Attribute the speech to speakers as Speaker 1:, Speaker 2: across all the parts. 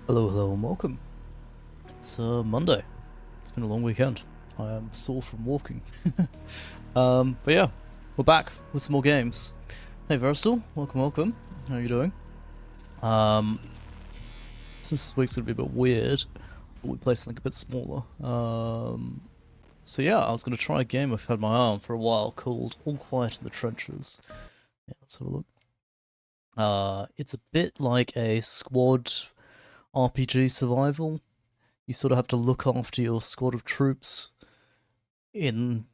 Speaker 1: Hello, hello, and welcome. It's Monday. It's been a long weekend. I am sore from walking. But yeah, we're back with some more games. Hey, Verstal, welcome, welcome. How are you doing? Since this week's gonna be a bit weird, we play something a bit smaller. So yeah, I was gonna try a game I've had my eye on for a while called All Quiet in the Trenches. Yeah, let's have a look. It's a bit like a squad RPG survival. You sort of have to look after your squad of troops in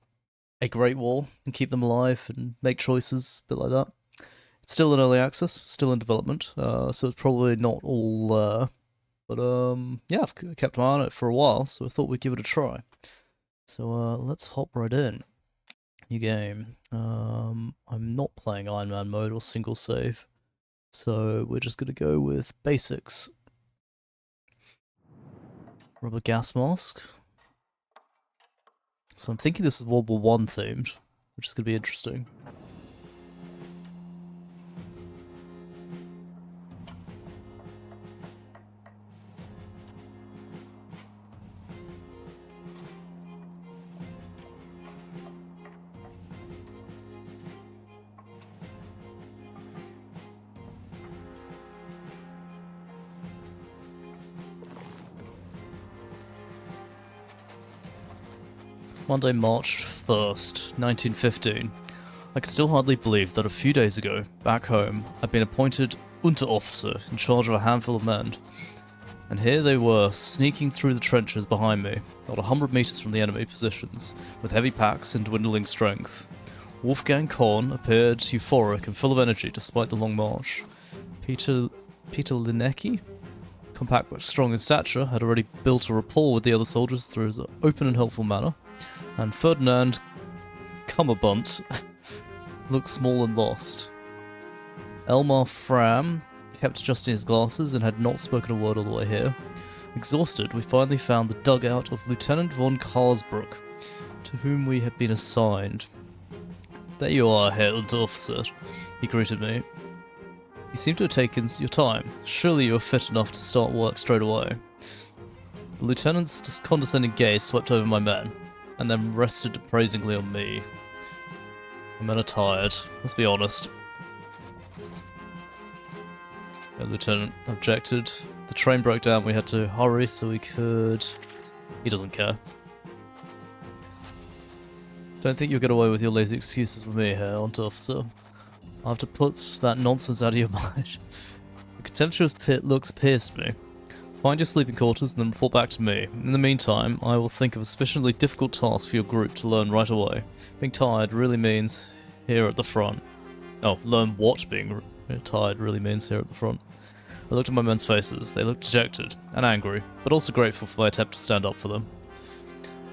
Speaker 1: a Great War and keep them alive and make choices, a bit like that. It's still in early access, still in development, so it's probably not all there. But yeah, I've kept my eye on it for a while, so I thought we'd give it a try. So let's hop right in. New game. I'm not playing Iron Man mode or single save, so we're just gonna go with basics. Rubber gas mask. So I'm thinking this is World War One themed, which is gonna be interesting. Monday, March 1st, 1915. I can still hardly believe that a few days ago, back home, I'd been appointed Unterofficer in charge of a handful of men. And here they were, sneaking through the trenches behind me, not 100 meters from the enemy positions, with heavy packs and dwindling strength. Wolfgang Korn appeared euphoric and full of energy despite the long march. Peter Linecki, compact but strong in stature, had already built a rapport with the other soldiers through his open and helpful manner. And Ferdinand Cummerbunt looked small and lost. Elmar Fram kept adjusting his glasses and had not spoken a word all the way here. Exhausted, we finally found the dugout of Lieutenant von Karlsbruck, to whom we had been assigned. There you are, Herr Unterofficer, he greeted me. You seem to have taken your time. Surely you are fit enough to start work straight away. The lieutenant's condescending gaze swept over my men, and then rested appraisingly on me. My men are tired, let's be honest. The lieutenant objected. The train broke down, we had to hurry so we could... He doesn't care. Don't think you'll get away with your lazy excuses with me here, Unterofficer. I'll have to put that nonsense out of your mind. The contemptuous looks pierced me. Find your sleeping quarters and then report back to me. In the meantime, I will think of a sufficiently difficult task for your group to learn right away. Being tired really means here at the front. Oh, learn what being tired really means here at the front. I looked at my men's faces. They looked dejected and angry, but also grateful for my attempt to stand up for them.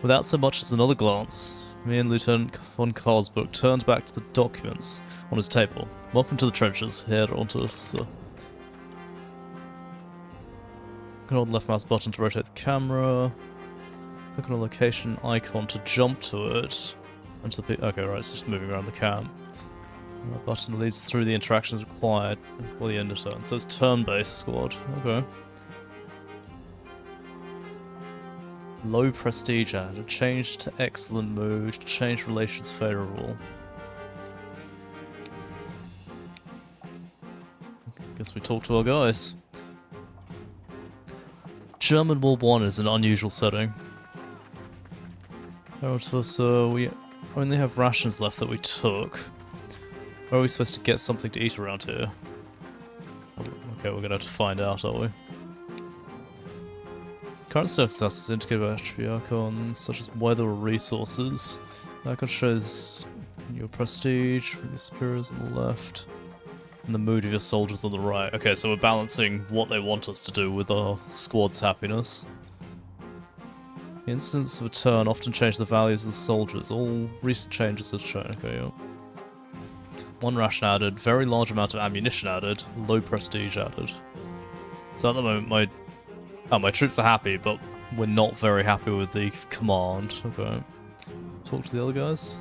Speaker 1: Without so much as another glance, me and Lieutenant von Karlsbruck turned back to the documents on his table. Welcome to the trenches, Herr Unterofficer. Hold the left mouse button to rotate the camera. Click on a location icon to jump to it. Okay, right, it's just moving around the cam. The button leads through the interactions required for the end of turn. So it's turn-based squad. Okay. Low prestige added. Change to excellent mood. Change relations favorable. Guess we talk to our guys. German World War I is an unusual setting. So we only have rations left that we took. Where are we supposed to get something to eat around here? Okay, we're gonna have to find out, are we? Current circumstances indicated by attribute icons such as weather or resources. The icon shows your prestige from your superiors on the left, and the mood of your soldiers on the right. Okay, so we're balancing what they want us to do with our squad's happiness. The instance of a turn often change the values of the soldiers. All recent changes have shown. Okay, yeah. One ration added, very large amount of ammunition added, low prestige added. So at the moment my troops are happy, but we're not very happy with the command. Okay. Talk to the other guys.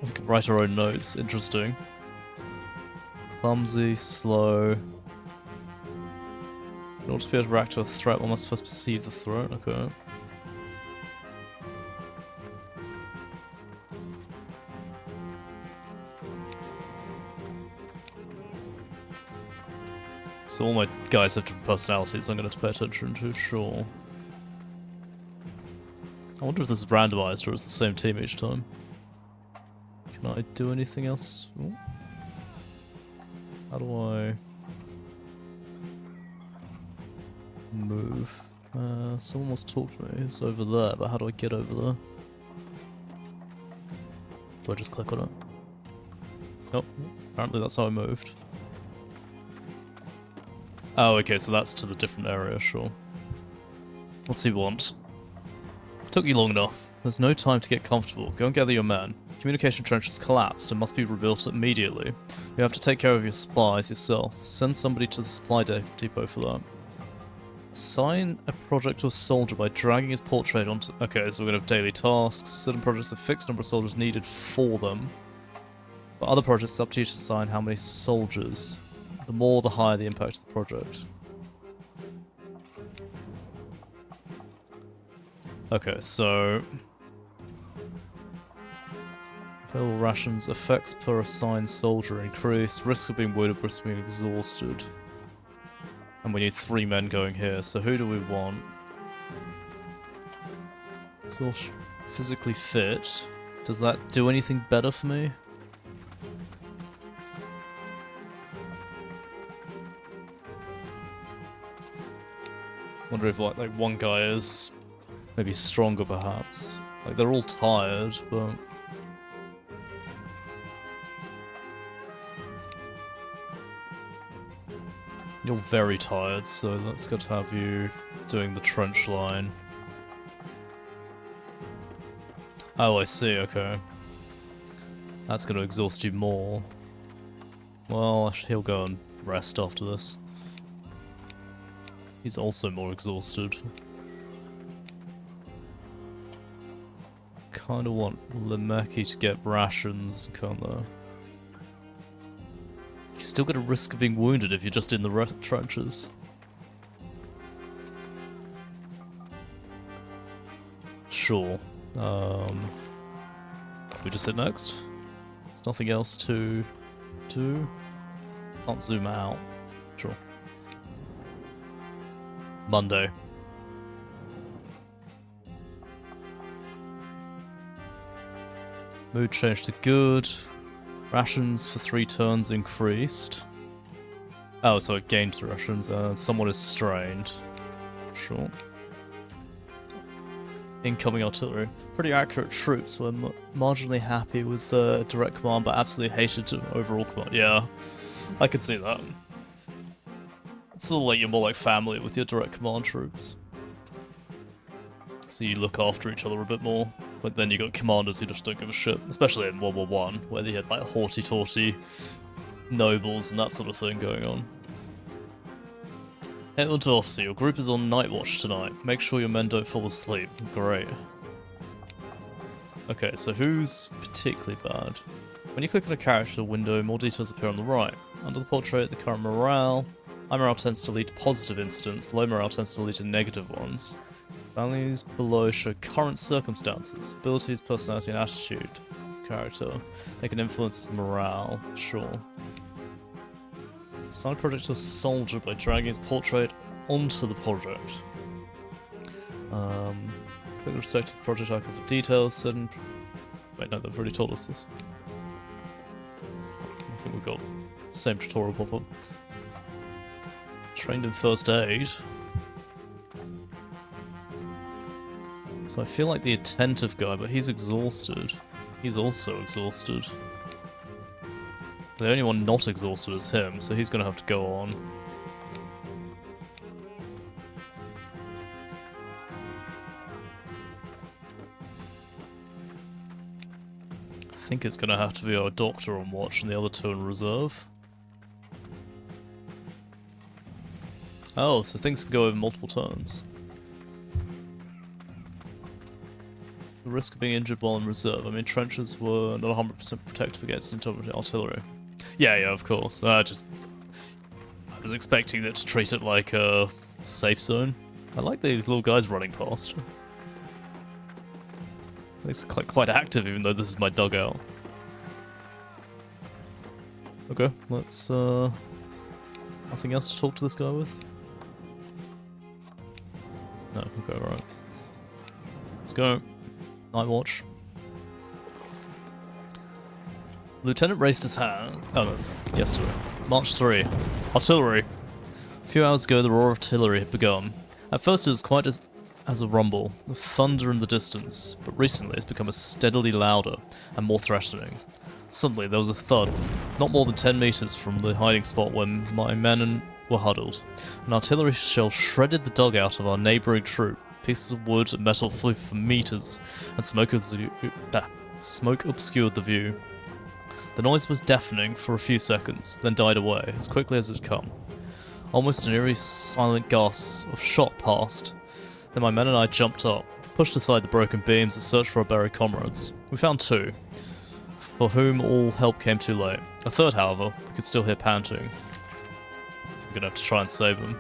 Speaker 1: We can write our own notes. Interesting. Clumsy, slow. order to be able to react to a threat, one must first perceive the threat. Okay. So all my guys have different personalities I'm going to pay attention to, sure. I wonder if this is randomized or it's the same team each time. Can I do anything else? Ooh. How do I move? Someone wants to talk to me. It's over there, but how do I get over there? Do I just click on it? Nope. Apparently that's how I moved. Oh, okay, so that's to the different area, sure. What's he want? Took you long enough. There's no time to get comfortable. Go and gather your men. Communication trench has collapsed and must be rebuilt immediately. You have to take care of your supplies yourself. Send somebody to the supply depot for that. Assign a project to a soldier by dragging his portrait onto... Okay, so we're going to have daily tasks. Certain projects have a fixed number of soldiers needed for them. But other projects, it's up to you to assign how many soldiers. The more, the higher the impact of the project. Okay, so... Available rations, effects per assigned soldier increase, risk of being wounded, risk of being exhausted. And we need 3 men going here, so who do we want? So physically fit. Does that do anything better for me? Wonder if like one guy is maybe stronger perhaps. Like they're all tired, but you're very tired, so that's good to have you doing the trench line. Oh, I see, okay. That's gonna exhaust you more. Well, he'll go and rest after this. He's also more exhausted. Kinda want Lemeki to get rations, can't they? You still got a risk of being wounded if you're just in the trenches. Sure. We just hit next? There's nothing else to do? Can't zoom out. Sure. Monday. Mood changed to good. Rations for 3 turns increased. Oh, so it gained rations. Someone is strained. Sure. Incoming artillery. Pretty accurate troops. We're marginally happy with direct command, but absolutely hated overall command. Yeah, I could see that. It's sort of like you're more like family with your direct command troops. So you look after each other a bit more. But then you got commanders who just don't give a shit. Especially in World War I, where they had like haughty-taughty nobles and that sort of thing going on. Head on to officer, your group is on night watch tonight. Make sure your men don't fall asleep. Great. Okay, so who's particularly bad? When you click on a character window, more details appear on the right. Under the portrait, the current morale. High morale tends to lead to positive incidents, low morale tends to lead to negative ones. Values below show current circumstances, abilities, personality, and attitude. As a character, they can influence his morale, sure. Assign a project to a soldier by dragging his portrait onto the project. Click the respective project icon for details, and... Wait, no, they've already told us this. I think we've got the same tutorial pop-up. Trained in first aid. So I feel like the attentive guy, but he's exhausted. He's also exhausted. The only one not exhausted is him, so he's gonna have to go on. I think it's gonna have to be our doctor on watch and the other 2 in reserve. Oh, so things can go over multiple turns. The risk of being injured while in reserve. I mean, trenches were not 100% protective against intelligent artillery. Yeah, of course. I was expecting that to treat it like safe zone. I like the little guys running past. It's quite active, even though this is my dugout. Okay, let's, nothing else to talk to this guy with? No, okay, right. Let's go. Night watch. Lieutenant raised his hand. Oh, no, it's yesterday. March 3. Artillery. A few hours ago, the roar of artillery had begun. At first, it was quite as a rumble of thunder in the distance, but recently it's become steadily louder and more threatening. Suddenly, there was a thud, not more than 10 meters from the hiding spot where my men were huddled. An artillery shell shredded the dugout of our neighbouring troop. Pieces of wood and metal flew for meters, and smoke obscured the view. The noise was deafening for a few seconds, then died away as quickly as it had come. Almost an eerie, silent gasp of shot passed. Then my men and I jumped up, pushed aside the broken beams, and searched for our buried comrades. We found 2, for whom all help came too late. A third, however, we could still hear panting. We're gonna have to try and save him.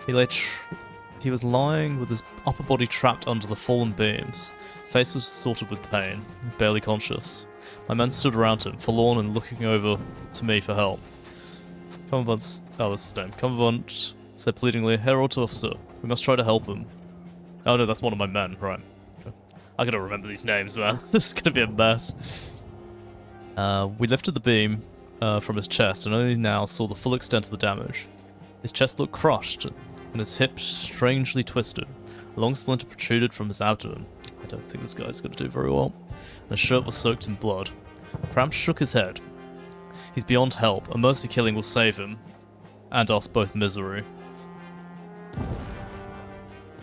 Speaker 1: He was lying with his upper body trapped under the fallen beams. His face was distorted with pain, barely conscious. My men stood around him, forlorn and looking over to me for help. Commandant, that's his name. Commandant said pleadingly, "Herald officer, we must try to help him." Oh no, that's one of my men, right. I gotta remember these names, man. This is gonna be a mess. We lifted the beam from his chest and only now saw the full extent of the damage. His chest looked crushed, and his hip strangely twisted. A long splinter protruded from his abdomen. I don't think this guy's gonna do very well. And his shirt was soaked in blood. Fram shook his head. He's beyond help. A mercy killing will save him. And us both misery.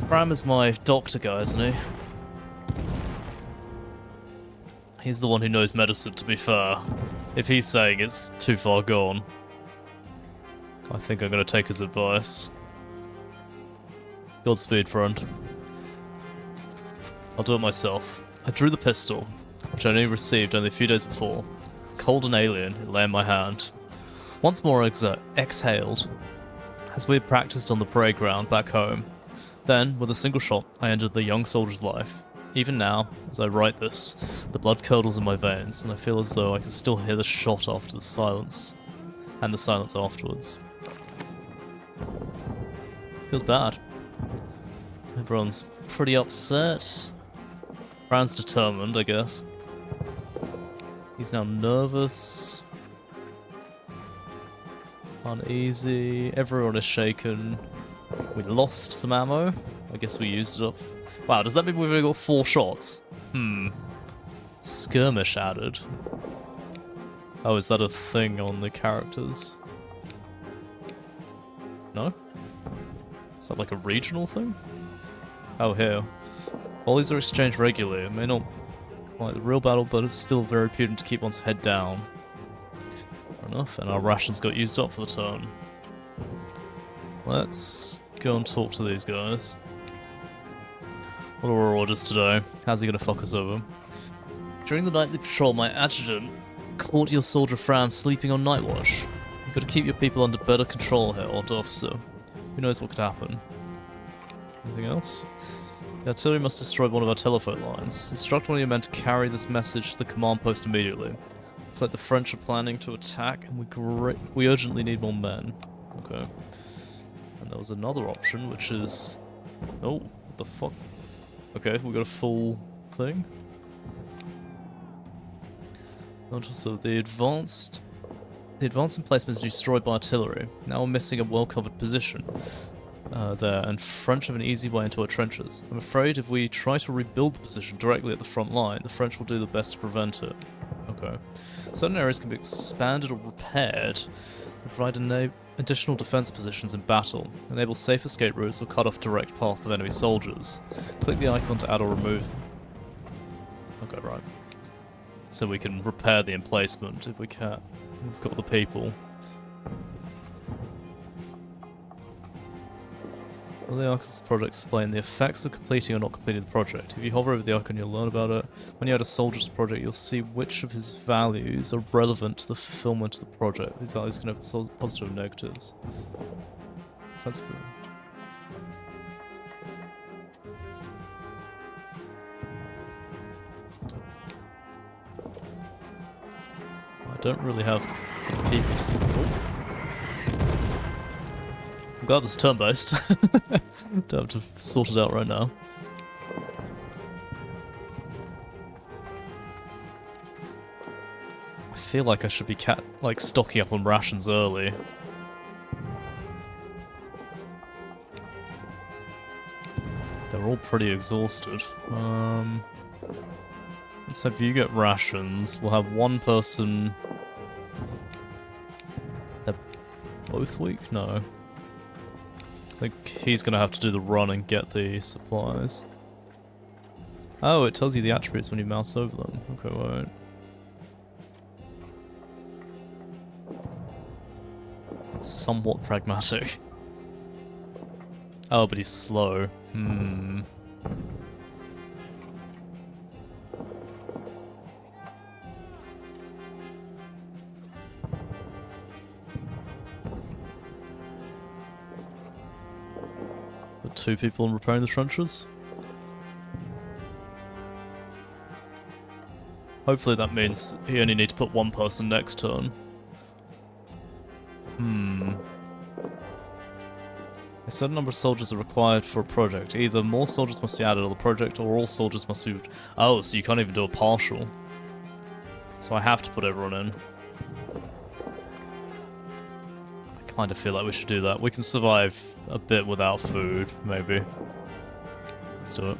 Speaker 1: Fram is my doctor guy, isn't he? He's the one who knows medicine, to be fair. If he's saying it's too far gone, I think I'm gonna take his advice. Godspeed, friend. I'll do it myself. I drew the pistol, which I only received only a few days before. Cold and alien, it lay in my hand. Once more exhaled, as we had practiced on the parade ground back home. Then, with a single shot, I ended the young soldier's life. Even now, as I write this, the blood curdles in my veins, and I feel as though I can still hear the shot after the silence, and the silence afterwards. Feels bad. Everyone's pretty upset. Fran's determined, I guess. He's now nervous. Uneasy. Everyone is shaken. We lost some ammo. I guess we used it up. Wow, does that mean we've only got 4 shots? Skirmish added. Oh, is that a thing on the characters? No? Is that like a regional thing? Oh, here. Volleys are exchanged regularly. It may not quite the real battle, but it's still very prudent to keep one's head down. Fair enough, and our rations got used up for the turn. Let's go and talk to these guys. What are our orders today? How's he gonna fuck us over? During the nightly patrol, my adjutant caught your soldier Fram sleeping on night watch. You've got to keep your people under better control here, old officer. Who knows what could happen? Anything else? The artillery must destroy one of our telephone lines. Instruct one of your men to carry this message to the command post immediately. Looks like the French are planning to attack, and we urgently need more men. Okay. And there was another option, which is... Oh, what the fuck? Okay, we got a full thing. Notice of the advanced emplacement is destroyed by artillery. Now we're missing a well-covered position there, and French have an easy way into our trenches. I'm afraid if we try to rebuild the position directly at the front line, the French will do their best to prevent it. Okay. Certain areas can be expanded or repaired to provide additional defense positions in battle, enable safe escape routes, or cut off direct path of enemy soldiers. Click the icon to add or remove. Okay, right. So we can repair the emplacement if we can. We've got the people. Will the icons of the project explain the effects of completing or not completing the project? If you hover over the icon, you'll learn about it. When you add a soldier to the project, you'll see which of his values are relevant to the fulfillment of the project. These values can have positive and negatives. don't really have the people to support. I'm glad this is turn-based. Don't have to sort it out right now. I feel like I should be stocking up on rations early. They're all pretty exhausted. Let's have you get rations. We'll have one person... They're both weak? No. I think he's gonna have to do the run and get the supplies. Oh, it tells you the attributes when you mouse over them. Okay, wait. Somewhat pragmatic. Oh, but he's slow. Hmm. Put 2 people in repairing the trenches. Hopefully that means you only need to put 1 person next turn. A certain number of soldiers are required for a project. Either more soldiers must be added to the project, or all soldiers must be... Oh, so you can't even do a partial. So I have to put everyone in. I kind of feel like we should do that. We can survive a bit without food, maybe. Let's do it.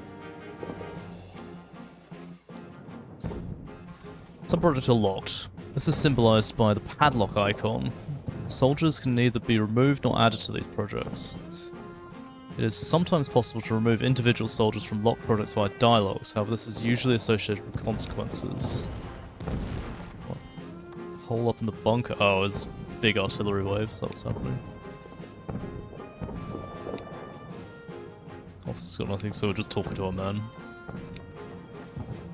Speaker 1: Some projects are locked. This is symbolized by the padlock icon. Soldiers can neither be removed nor added to these projects. It is sometimes possible to remove individual soldiers from locked projects via dialogues, however this is usually associated with consequences. What? Hole up in the bunker? Oh, there's big artillery waves, that was happening. Officer's got nothing, so we're just talking to our men.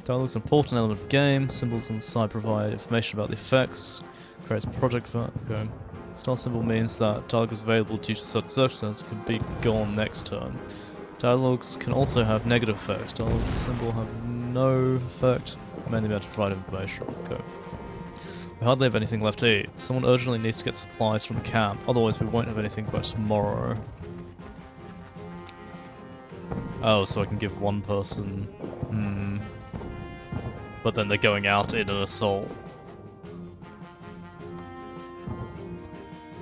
Speaker 1: Dialogue's an important element of the game. Symbols on the side provide information about the effects. Creates project... Okay. Star symbol means that dialogue is available due to certain circumstances can be gone next turn. Dialogues can also have negative effects. Dialogue's symbol have no effect. Mainly meant to provide information. Okay. We hardly have anything left to eat. Someone urgently needs to get supplies from the camp, otherwise we won't have anything by tomorrow. Oh, so I can give 1 person... But then they're going out in an assault.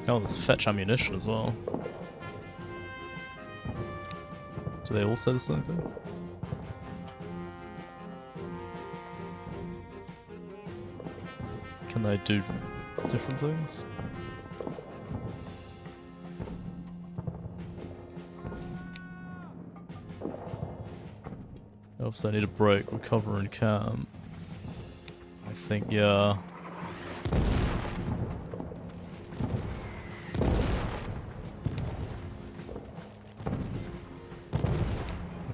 Speaker 1: Oh, there's fetch ammunition as well. Do they all say the same thing? Can they do different things? Oh, so I need a break, recover and camp. I think, yeah.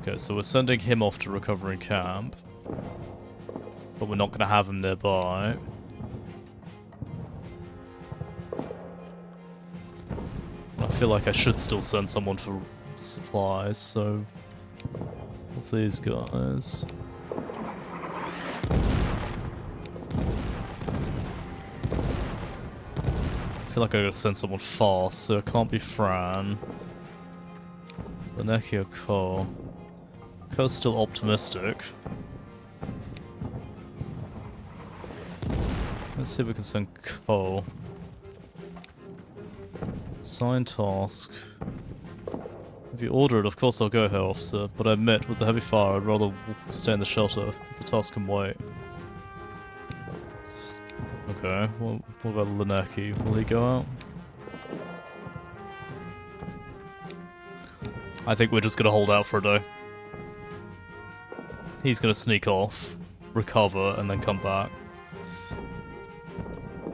Speaker 1: Okay, so we're sending him off to recover in camp. But we're not going to have him nearby. I feel like I should still send someone for supplies, so... Of these guys... I feel like I gotta send someone fast, so it can't be Fran. Leneki or Ko. Ko's still optimistic. Let's see if we can send Ko. Assign task. If you order it, of course I'll go here, officer, but I admit, with the heavy fire, I'd rather stay in the shelter if the task can wait. Okay, well, what about Leneki? Will he go out? I think we're just gonna hold out for a day. He's gonna sneak off, recover, and then come back.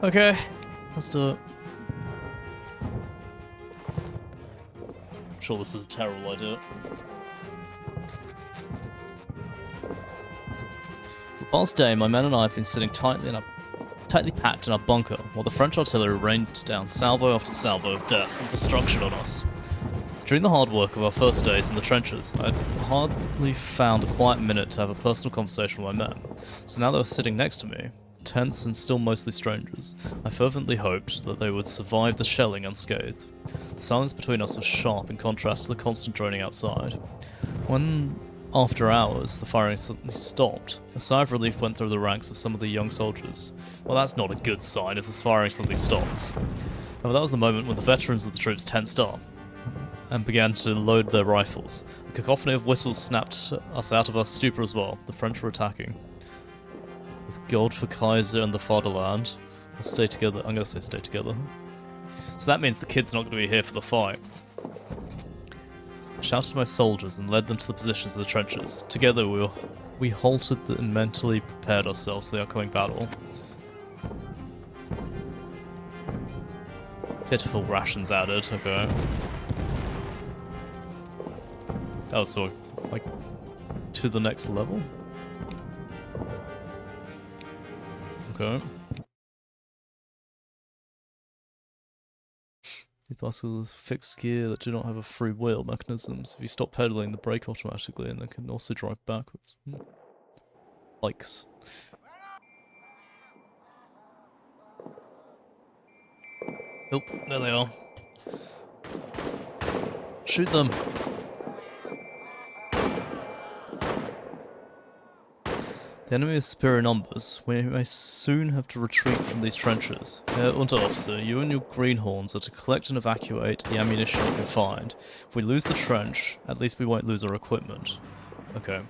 Speaker 1: Okay, let's do it. I'm sure this is a terrible idea. The past day, my men and I have been sitting tightly packed in our bunker, while the French artillery rained down salvo after salvo of death and destruction on us. During the hard work of our first days in the trenches, I had hardly found a quiet minute to have a personal conversation with my men. So now they were sitting next to me, tense and still mostly strangers. I fervently hoped that they would survive the shelling unscathed. The silence between us was sharp in contrast to the constant droning outside. When, after hours, the firing suddenly stopped, a sigh of relief went through the ranks of some of the young soldiers. Well, that's not a good sign if the firing suddenly stops. However, that was the moment when the veterans of the troops tensed up and began to load their rifles. A cacophony of whistles snapped us out of our stupor as well. The French were attacking. With God for Kaiser and the fatherland, we'll stay together. I'm gonna say stay together. So that means the kid's not going to be here for the fight. I shouted to my soldiers and led them to the positions of the trenches. Together we halted and mentally prepared ourselves for the upcoming battle. Pitiful rations added, okay. Oh, so, like, to the next level? Okay. These bicycles fixed gear that do not have a free wheel mechanisms. If you stop pedaling, they brake automatically and they can also drive backwards. Bikes. Oh, there they are. Shoot them! The enemy is superior numbers. We may soon have to retreat from these trenches. Herr Unterofficer, you and your greenhorns are to collect and evacuate the ammunition you can find. If we lose the trench, at least we won't lose our equipment. Okay.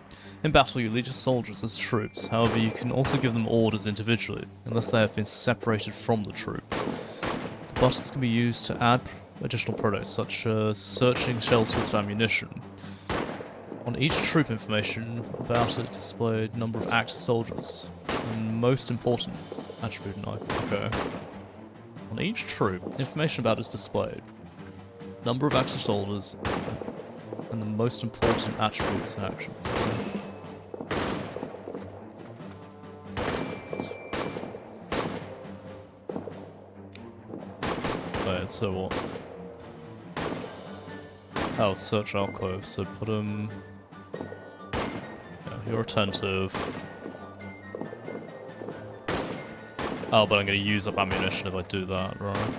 Speaker 1: In battle, you lead your soldiers as troops. However, you can also give them orders individually, unless they have been separated from the troop. The buttons can be used to add additional products, such as searching shelters for ammunition. On each troop information about it displayed number of active soldiers. And most important attribute in okay. On each troop, information about it is displayed. Number of active soldiers and the most important attributes and actions. Okay, so what? Oh, search alcove, so put them... You're attentive. Oh, but I'm going to use up ammunition if I do that, right?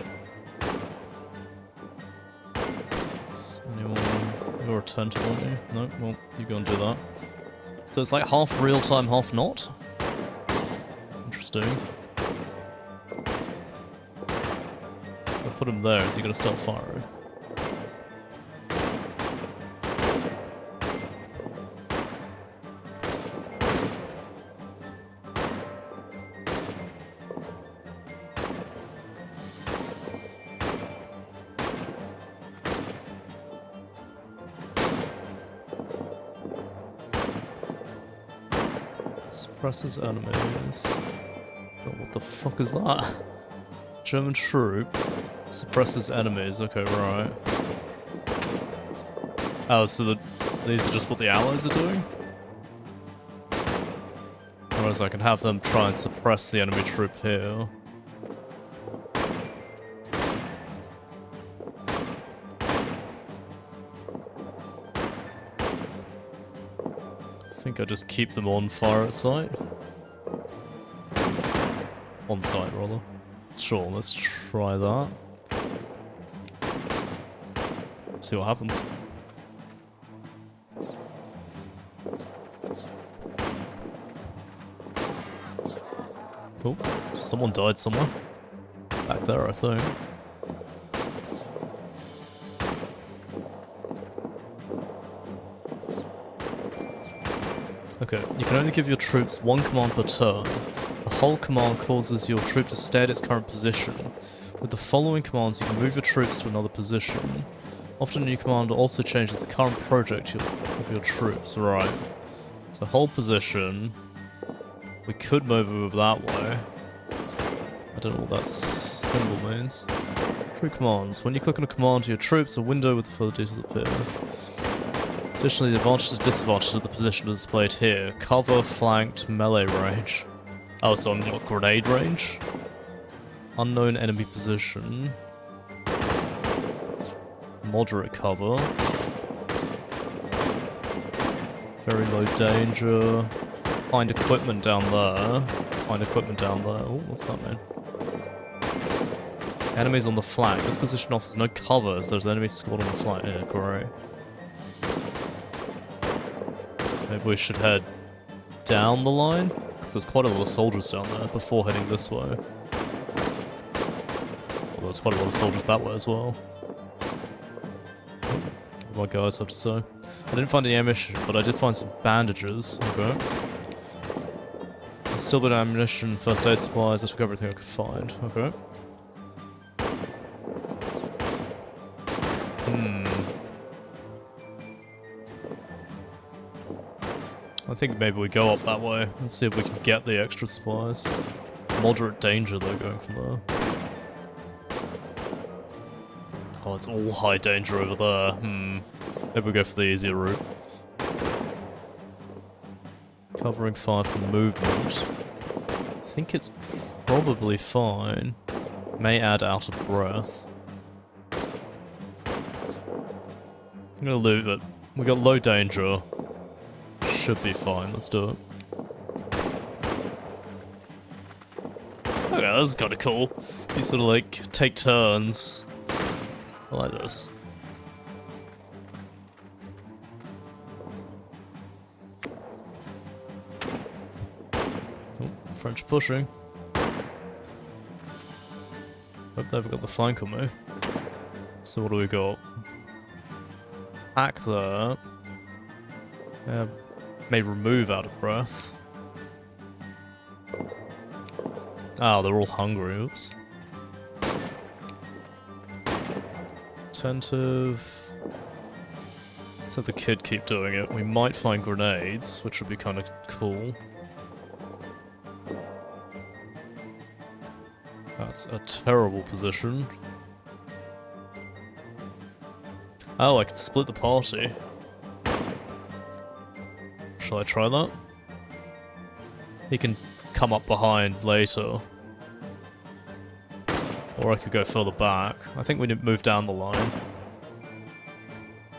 Speaker 1: Anyone? You're attentive, aren't you? No? Well, you go and do that. So it's like half real-time, half not? Interesting. I'll put him there, so you're going to start firing. Suppresses enemies. Oh, what the fuck is that? German troop suppresses enemies. Okay, right. Oh, so these are just what the allies are doing? Whereas I can have them try and suppress the enemy troop here. I think I just keep them on fire at sight. On sight, rather. Sure, let's try that. See what happens. Cool. Someone died somewhere. Back there, I think. Okay, you can only give your troops one command per turn. The whole command causes your troop to stay at its current position. With the following commands, you can move your troops to another position. Often your command also changes the current project of your troops. Right. So hold position. We could move that way. I don't know what that symbol means. Troop commands. When you click on a command to your troops, a window with the further details appears. Additionally, the advantages and disadvantages of the position are displayed here. Cover, flanked, melee range. Oh, so I'm not grenade range? Unknown enemy position. Moderate cover. Very low danger. Find equipment down there. Find equipment down there. Oh, what's that mean? Enemies on the flank. This position offers no cover as there's enemies squad on the flank. Yeah, great. Maybe we should head down the line? Because there's quite a lot of soldiers down there before heading this way. Well, there's quite a lot of soldiers that way as well. What do my guys have to say? I didn't find any ammunition, but I did find some bandages. Okay. There's still a bit of ammunition, first aid supplies. I took everything I could find. Okay. I think maybe we go up that way and see if we can get the extra supplies. Moderate danger though going from there. Oh, it's all high danger over there. Maybe we go for the easier route. Covering fire from movement. I think it's probably fine. May add out of breath. I'm gonna loot it. We got low danger. Should be fine, let's do it. Okay, this is kinda cool. You sort of like take turns. I like this. Oh, French pushing. Hope they've got the flank on me. So what do we got? Hack there. May remove out of breath. Oh, they're all hungry, oops. Attentive. Let's have the kid keep doing it. We might find grenades, which would be kind of cool. That's a terrible position. Oh, I can split the party. Shall I try that? He can come up behind later. Or I could go further back. I think we need to move down the line.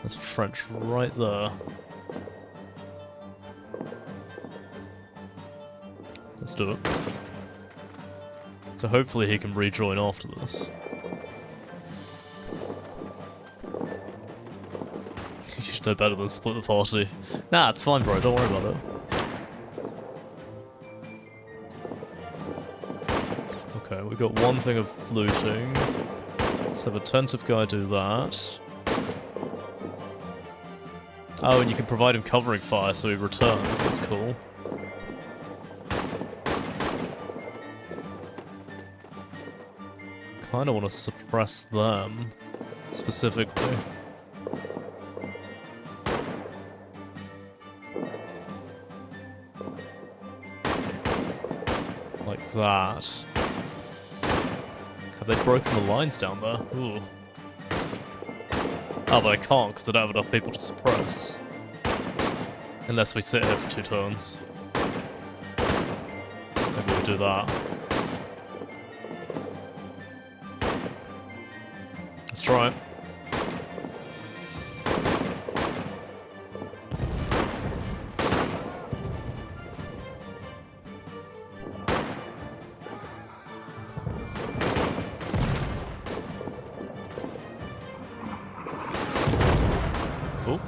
Speaker 1: There's French right there. Let's do it. So hopefully he can rejoin after this. You should know better than split the party. Nah, it's fine, bro. Don't worry about it. Okay, we got one thing of looting. Let's have a attentive guy do that. Oh, and you can provide him covering fire so he returns. That's cool. Kinda want to suppress them, specifically. Like that. Have they broken the lines down there? Ooh. Oh, but I can't because I don't have enough people to suppress. Unless we sit here for 2 turns. Maybe we'll do that. Let's try it. Oh.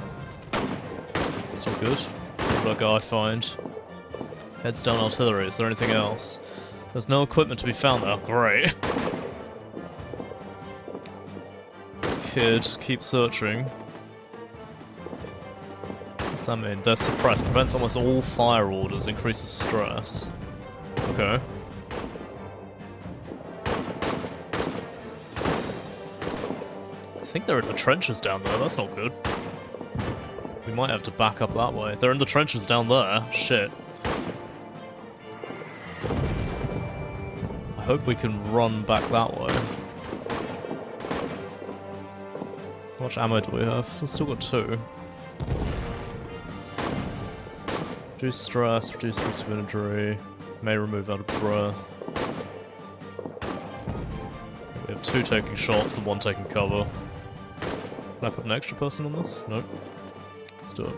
Speaker 1: That's not good. What did our guy find? Heads down artillery. Is there anything else? There's no equipment to be found there. Great. Kid, keep searching. What's that mean? They're suppressed. Prevents almost all fire orders. Increases stress. Okay. I think they're in the trenches down there. That's not good. We might have to back up that way. They're in the trenches down there. Shit. I hope we can run back that way. How much ammo do we have? We've still got 2. Reduce stress, reduce risk of injury, may remove out of breath. We have 2 taking shots and 1 taking cover. Can I put an extra person on this? Nope. Let's do it.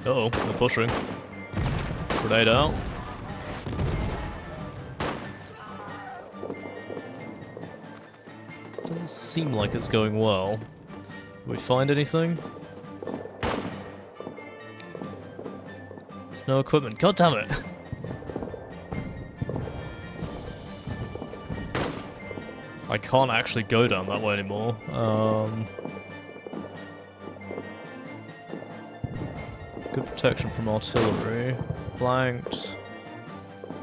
Speaker 1: Uh-oh, they're pushing. Grenade out. Doesn't seem like it's going well. Did we find anything? There's no equipment. God damn it! I can't actually go down that way anymore. Good protection from artillery. Flanked.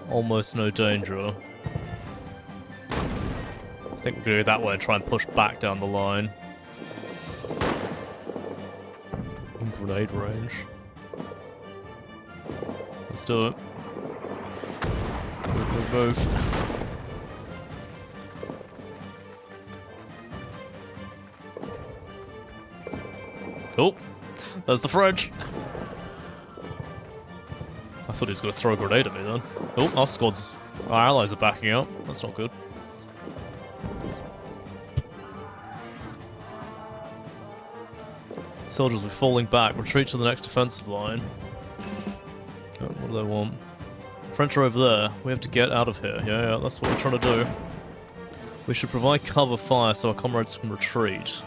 Speaker 1: Almost no danger. I think we're gonna go that way and try and push back down the line. In grenade range. Let's do it. Move. Oh, there's the French. I thought he was going to throw a grenade at me then. Oh, our allies are backing out. That's not good. Soldiers are falling back. Retreat to the next defensive line. Oh, what do they want? French are over there. We have to get out of here. Yeah, that's what we're trying to do. We should provide cover fire so our comrades can retreat.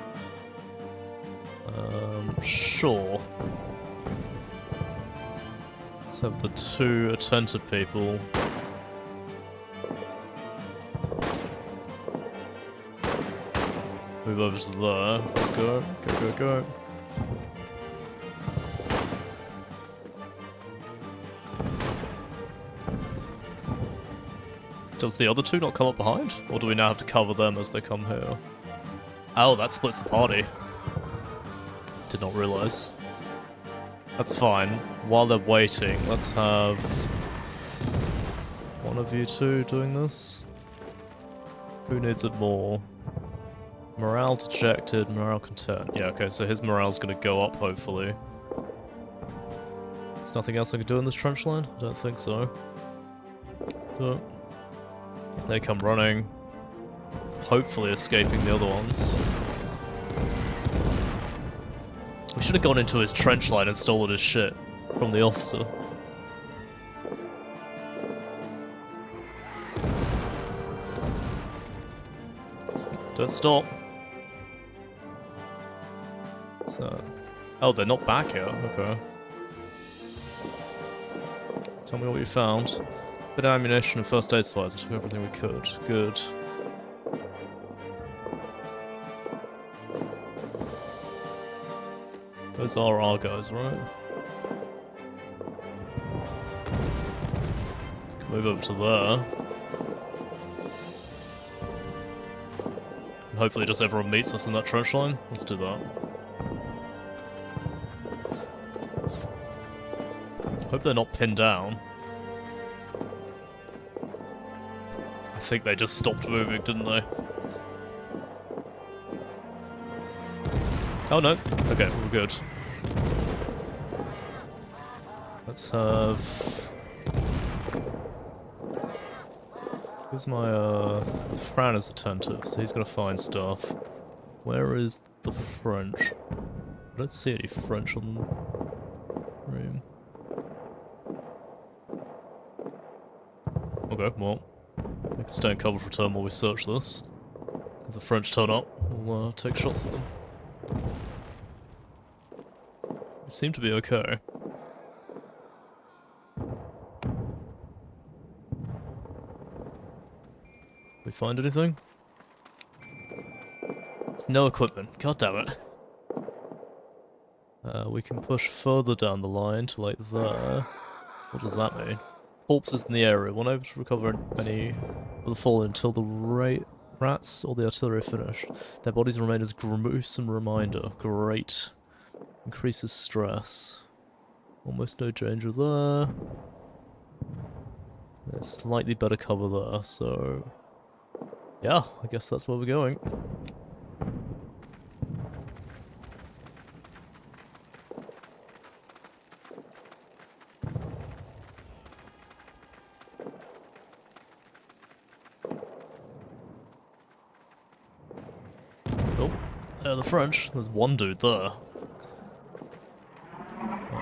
Speaker 1: Sure. Let's have the two attentive people. Move over to there. Let's go. Go. Does the other two not come up behind? Or do we now have to cover them as they come here? Oh, that splits the party. Did not realise. That's fine. While they're waiting, let's have one of you two doing this. Who needs it more? Morale dejected, morale content. Yeah, okay, so his morale's gonna go up, hopefully. There's nothing else I can do in this trench line? I don't think so. Do it. They come running. Hopefully escaping the other ones. We should have gone into his trench line and stolen his shit from the officer. Don't stop. So, oh, they're not back here. Okay. Tell me what you found. Bit of ammunition and first aid supplies. I took everything we could. Good. Those are our guys, right? Move over to there. And hopefully just everyone meets us in that trench line. Let's do that. Hope they're not pinned down. I think they just stopped moving, didn't they? Oh no. Okay, we're good. Let's have... Who's my, Fran is attentive, so he's gonna find stuff. Where is the French? I don't see any French on the room. Okay, well, we can stay in cover for a turn while we search this. If the French turn up, we'll take shots at them. They seem to be okay. We find anything? There's no equipment. God damn it. We can push further down the line to like there. What does that mean? Corpses in the area. We're unable to recover any of the fallen until the rats or the artillery are finished. Their bodies remain as a gruesome reminder. Great. Increases stress. Almost no danger there. There's slightly better cover there, so... yeah, I guess that's where we're going. Oh, the French. There's one dude there.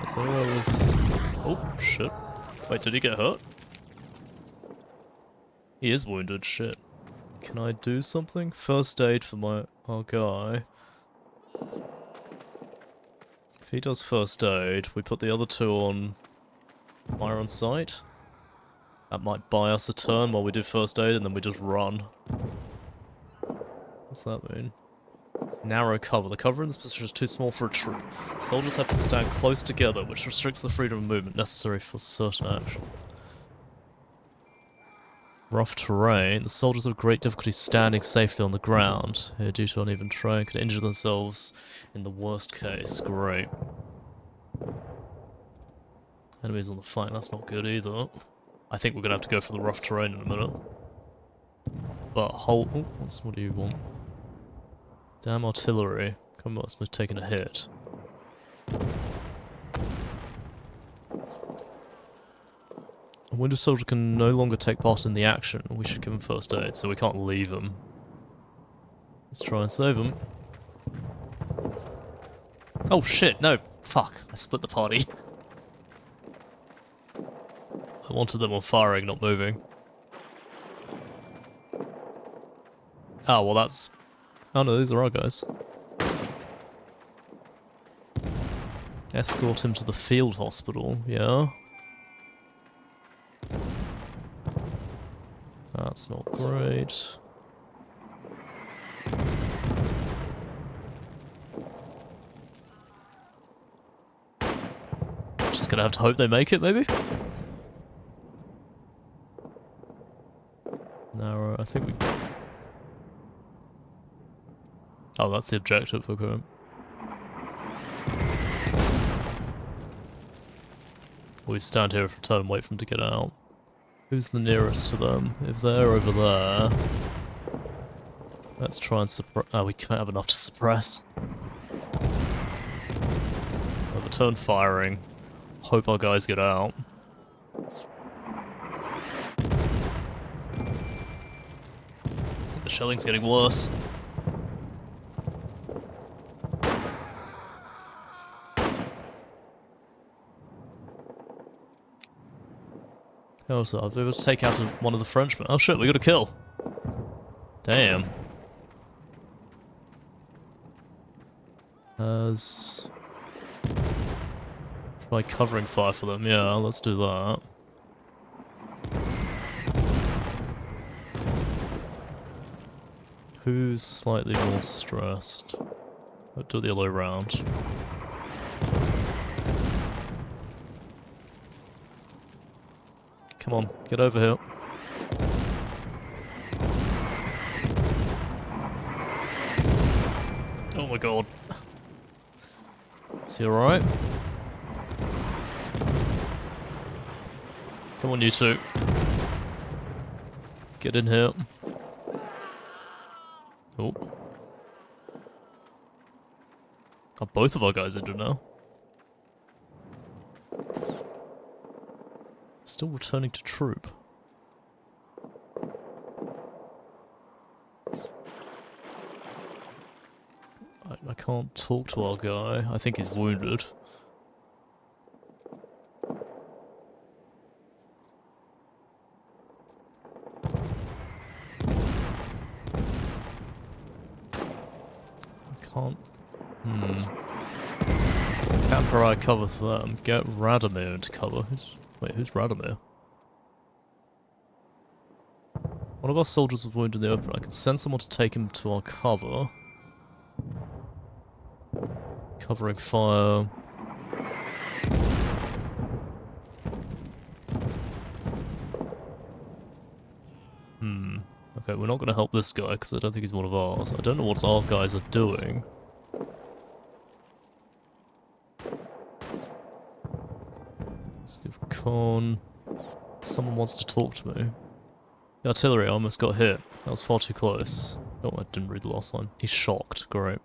Speaker 1: Is there anyone with... Oh, shit. Wait, did he get hurt? He is wounded, shit. Can I do something? First aid for our guy. If he does first aid, we put the other two on fire on sight. That might buy us a turn while we do first aid, and then we just run. What's that mean? Narrow cover. The cover in this position is too small for a troop. Soldiers have to stand close together, which restricts the freedom of movement necessary for certain actions. Rough terrain. The soldiers have great difficulty standing safely on the ground. Here, due to uneven terrain, could injure themselves in the worst case. Great. Enemies on the flank. That's not good either. I think we're gonna have to go for the rough terrain in a minute. But hold. Oh, what do you want? Damn artillery. Come on, it's taking a hit. A wounded soldier can no longer take part in the action. We should give him first aid, so we can't leave him. Let's try and save him. Oh shit, no. Fuck, I split the party. I wanted them on firing, not moving. Oh, well that's... Oh no, these are our guys. Escort him to the field hospital, yeah. That's not great. Just gonna have to hope they make it, maybe? No, I think we... Oh, that's the objective, okay. We stand here for a turn and wait for them to get out. Who's the nearest to them? If they're over there... Let's try and suppress... Oh, we can't have enough to suppress. Overturn firing. Hope our guys get out. I think the shelling's getting worse. Oh, so I was able to take out one of the Frenchmen. Oh shit, we got a kill. Damn. Try covering fire for them. Yeah, let's do that. Who's slightly more stressed? I'll do the other way around. Come on, get over here. Oh my god. Is he alright? Come on, you two. Get in here. Oh. Are both of our guys injured now? Still returning to troop. I can't talk to our guy. I think he's wounded. I can't... Camperai cover for them. Get Radomir into cover. Wait, who's Radomir? One of our soldiers was wounded in the open. I can send someone to take him to our cover. Covering fire. Okay, we're not going to help this guy because I don't think he's one of ours. I don't know what our guys are doing. Let's give Con... Someone wants to talk to me. The artillery almost got hit. That was far too close. Oh, I didn't read the last line. He's shocked. Great.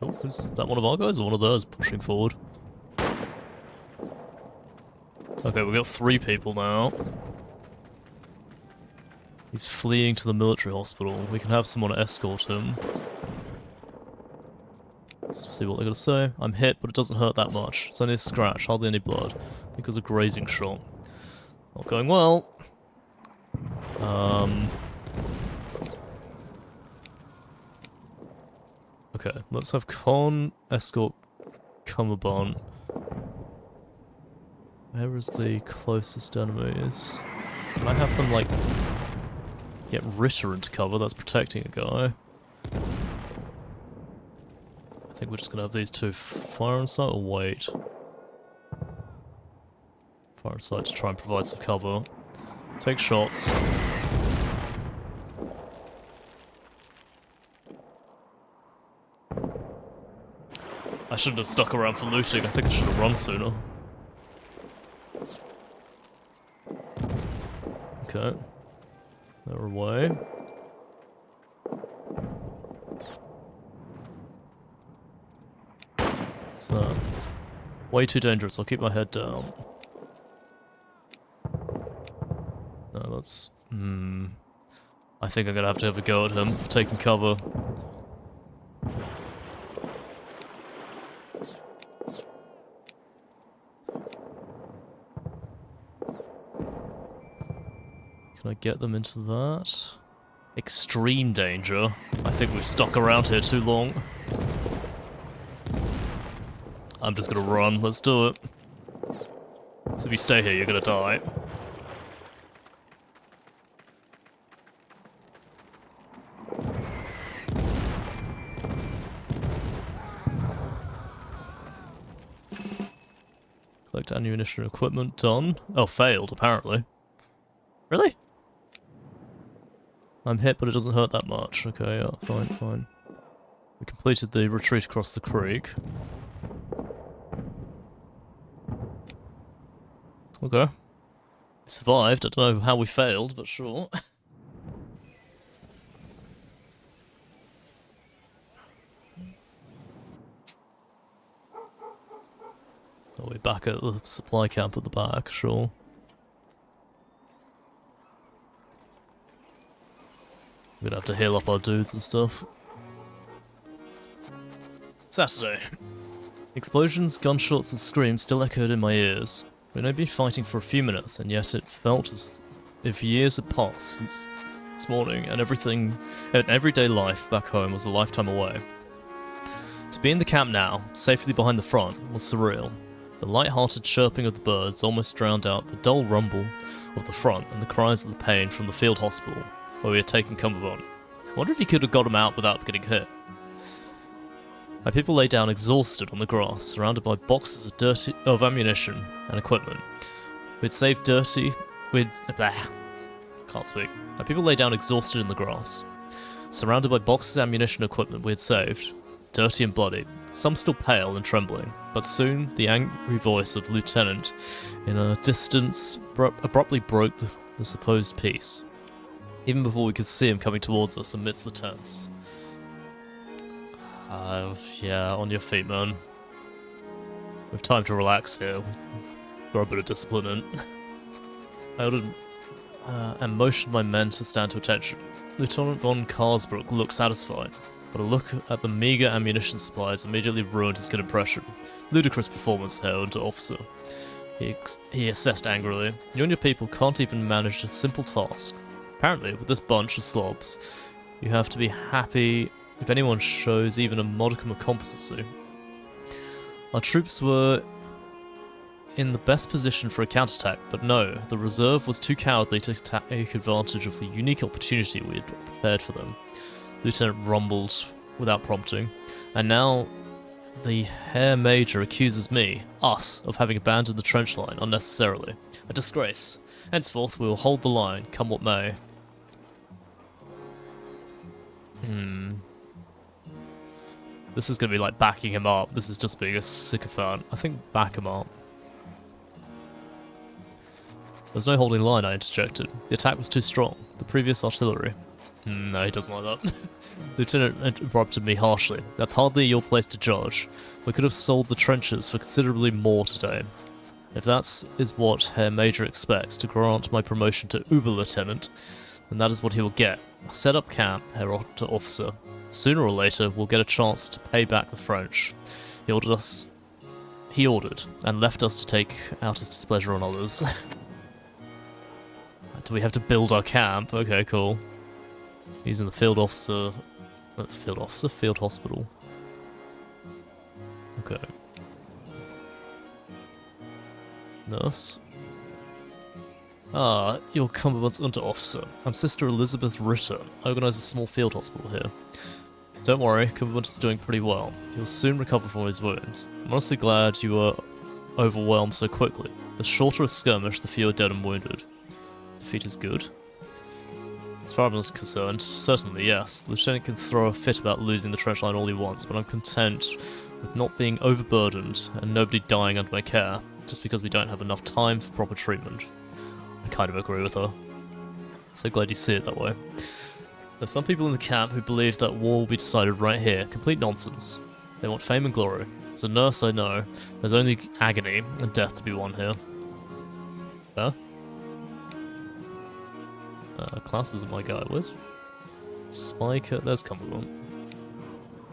Speaker 1: Oh, is that one of our guys or one of theirs pushing forward? Okay, we've got 3 people now. He's fleeing to the military hospital. We can have someone escort him. Let's see what they're gonna say. I'm hit, but it doesn't hurt that much. It's only a scratch, hardly any blood. I think it was a grazing shot. Not going well. Okay, let's have Con escort Cummerbund. Where is the closest enemies? Can I have them, like, get Ritter into cover? That's protecting a guy. I think we're just gonna have these 2 fire on sight or wait. Fire on sight to try and provide some cover. Take shots. I shouldn't have stuck around for looting. I think I should have run sooner. Okay. They're away. What's that? Way too dangerous. I'll keep my head down. No, that's... I think I'm gonna have to have a go at him for taking cover. Can I get them into that? Extreme danger. I think we've stuck around here too long. I'm just gonna run, let's do it. Because if you stay here, you're gonna die. Collect ammunition and equipment, done. Oh, failed, apparently. Really? I'm hit, but it doesn't hurt that much. Okay, yeah, fine, fine. We completed the retreat across the creek. Okay. Survived. I don't know how we failed, but sure. Oh, we're back at the supply camp at the back, sure. We're gonna have to heal up our dudes and stuff. Saturday. Explosions, gunshots, and screams still echoed in my ears. We'd only been fighting for a few minutes, and yet it felt as if years had passed since this morning, and everything, and everyday life back home was a lifetime away. To be in the camp now, safely behind the front, was surreal. The light-hearted chirping of the birds almost drowned out the dull rumble of the front and the cries of the pain from the field hospital, where we had taken Cumberbund. I wonder if he could have got him out without getting hit. My people lay down exhausted on the grass, surrounded by boxes of ammunition and equipment. We'd saved dirty... Can't speak. My people lay down exhausted in the grass, surrounded by boxes of ammunition and equipment we had saved, dirty and bloody, some still pale and trembling, but soon the angry voice of Lieutenant in a distance abruptly broke the supposed peace, even before we could see him coming towards us amidst the tents. Yeah, on your feet, man. We have time to relax here. Got a bit of discipline in. I ordered and motioned my men to stand to attention. Lieutenant von Karlsbruck looked satisfied, but a look at the meagre ammunition supplies immediately ruined his good impression. Ludicrous performance, Herr Unterofficer. He assessed angrily. You and your people can't even manage a simple task. Apparently, with this bunch of slobs, you have to be happy if anyone shows even a modicum of competency. Our troops were in the best position for a counterattack, but no, the reserve was too cowardly to take advantage of the unique opportunity we had prepared for them. The Lieutenant rumbled without prompting, and now the Herr Major accuses me, us, of having abandoned the trench line unnecessarily. A disgrace. Henceforth we will hold the line, come what may. This is going to be like backing him up. This is just being a sycophant. I think back him up. There's no holding line, I interjected. The attack was too strong. The previous artillery. No, he doesn't like that. Lieutenant interrupted me harshly. That's hardly your place to judge. We could have sold the trenches for considerably more today. If that is what Herr Major expects to grant my promotion to Uber-Lieutenant, then that is what he will get. Set up camp, Herr Officer. Sooner or later, we'll get a chance to pay back the French. He ordered, and left us to take out his displeasure on others. Do we have to build our camp? Okay, cool. He's in the field hospital. Okay. Nurse. Ah, your compliments, Unterofficer. I'm Sister Elizabeth Ritter. I organize a small field hospital here. Don't worry, Cumberland is doing pretty well. He'll soon recover from his wounds. I'm honestly glad you were overwhelmed so quickly. The shorter a skirmish, the fewer dead and wounded. Defeat is good. As far as I'm concerned, certainly yes. The Lieutenant can throw a fit about losing the trench line all he wants, but I'm content with not being overburdened and nobody dying under my care, just because we don't have enough time for proper treatment. I kind of agree with her. So glad you see it that way. There's some people in the camp who believe that war will be decided right here. Complete nonsense. They want fame and glory. As a nurse, I know there's only agony and death to be won here. Huh? Klaus isn't my guy. Where's Spiker? There's Cumberland.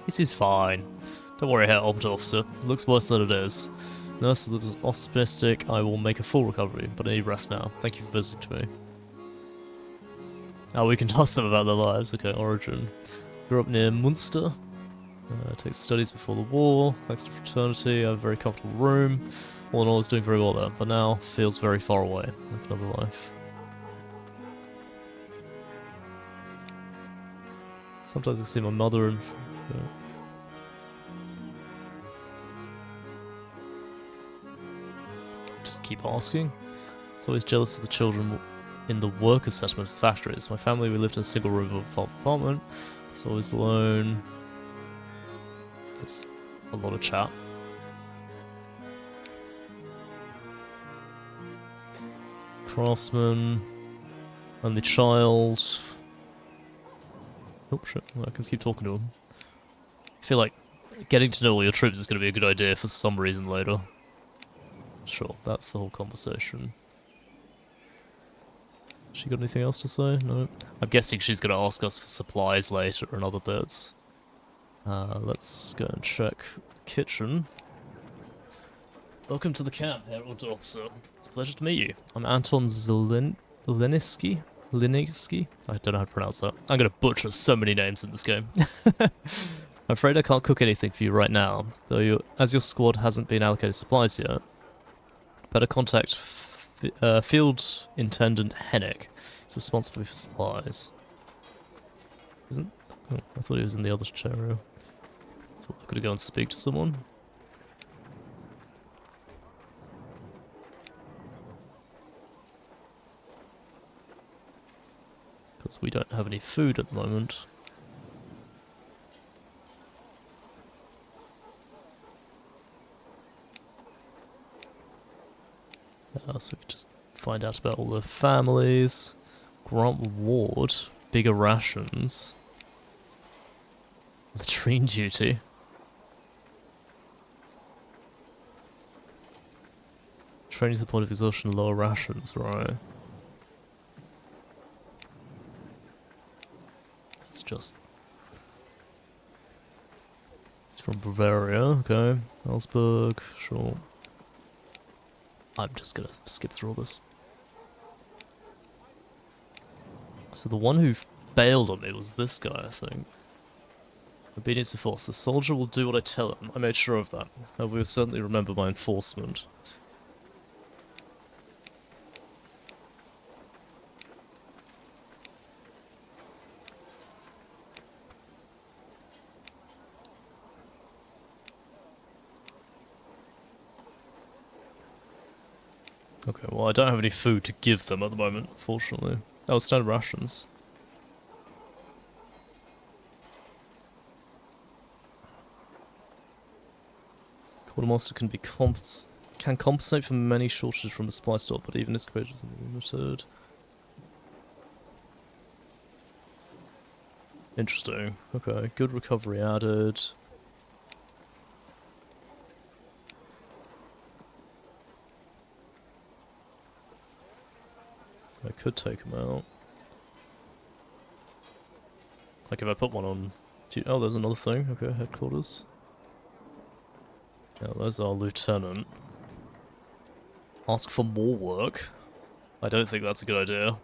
Speaker 1: He seems fine. Don't worry, Herr Officer. It looks worse than it is. Nurse is optimistic. I will make a full recovery, but I need rest now. Thank you for visiting me. Oh, we can ask them about their lives. Okay, origin. Grew up near Munster. Takes studies before the war. Thanks to fraternity, I have a very comfortable room. All in all, I was doing very well there, but now feels very far away. Like another life. Sometimes I see my mother and... Just keep asking. It's always jealous of the children in the workers' settlements factories. My family, we lived in a single room apartment. It's always alone. There's a lot of chat. Craftsman. Only child. Oh shit, I can keep talking to him. I feel like getting to know all your troops is going to be a good idea for some reason later. Sure, that's the whole conversation. She got anything else to say? No. I'm guessing she's going to ask us for supplies later and other bits. Let's go and check the kitchen. Welcome to the camp, Herr Unterofficer. It's a pleasure to meet you. I'm Anton Leniski? I don't know how to pronounce that. I'm going to butcher so many names in this game. I'm afraid I can't cook anything for you right now, though as your squad hasn't been allocated supplies yet. Better contact Field Intendant Hennick. He's responsible for supplies. Isn't? Oh, I thought he was in the other area. So I could go and speak to someone. Because we don't have any food at the moment. So we can just find out about all the families. Grant reward. Bigger rations. Latrine duty. Training to the point of exhaustion, lower rations, right. It's just... It's from Bavaria, okay. Augsburg, sure. I'm just gonna skip through all this. So the one who bailed on me was this guy, I think. Obedience to force. The soldier will do what I tell him. I made sure of that. We will certainly remember my enforcement. Okay, well I don't have any food to give them at the moment, unfortunately. Oh, standard rations. Quartermaster can compensate for many shortages from the supply store, but even his courageous is limited. Interesting. Okay, good recovery added. I could take him out. Like if I put one on... Oh, there's another thing. Okay, headquarters. Yeah, there's our lieutenant. Ask for more work? I don't think that's a good idea.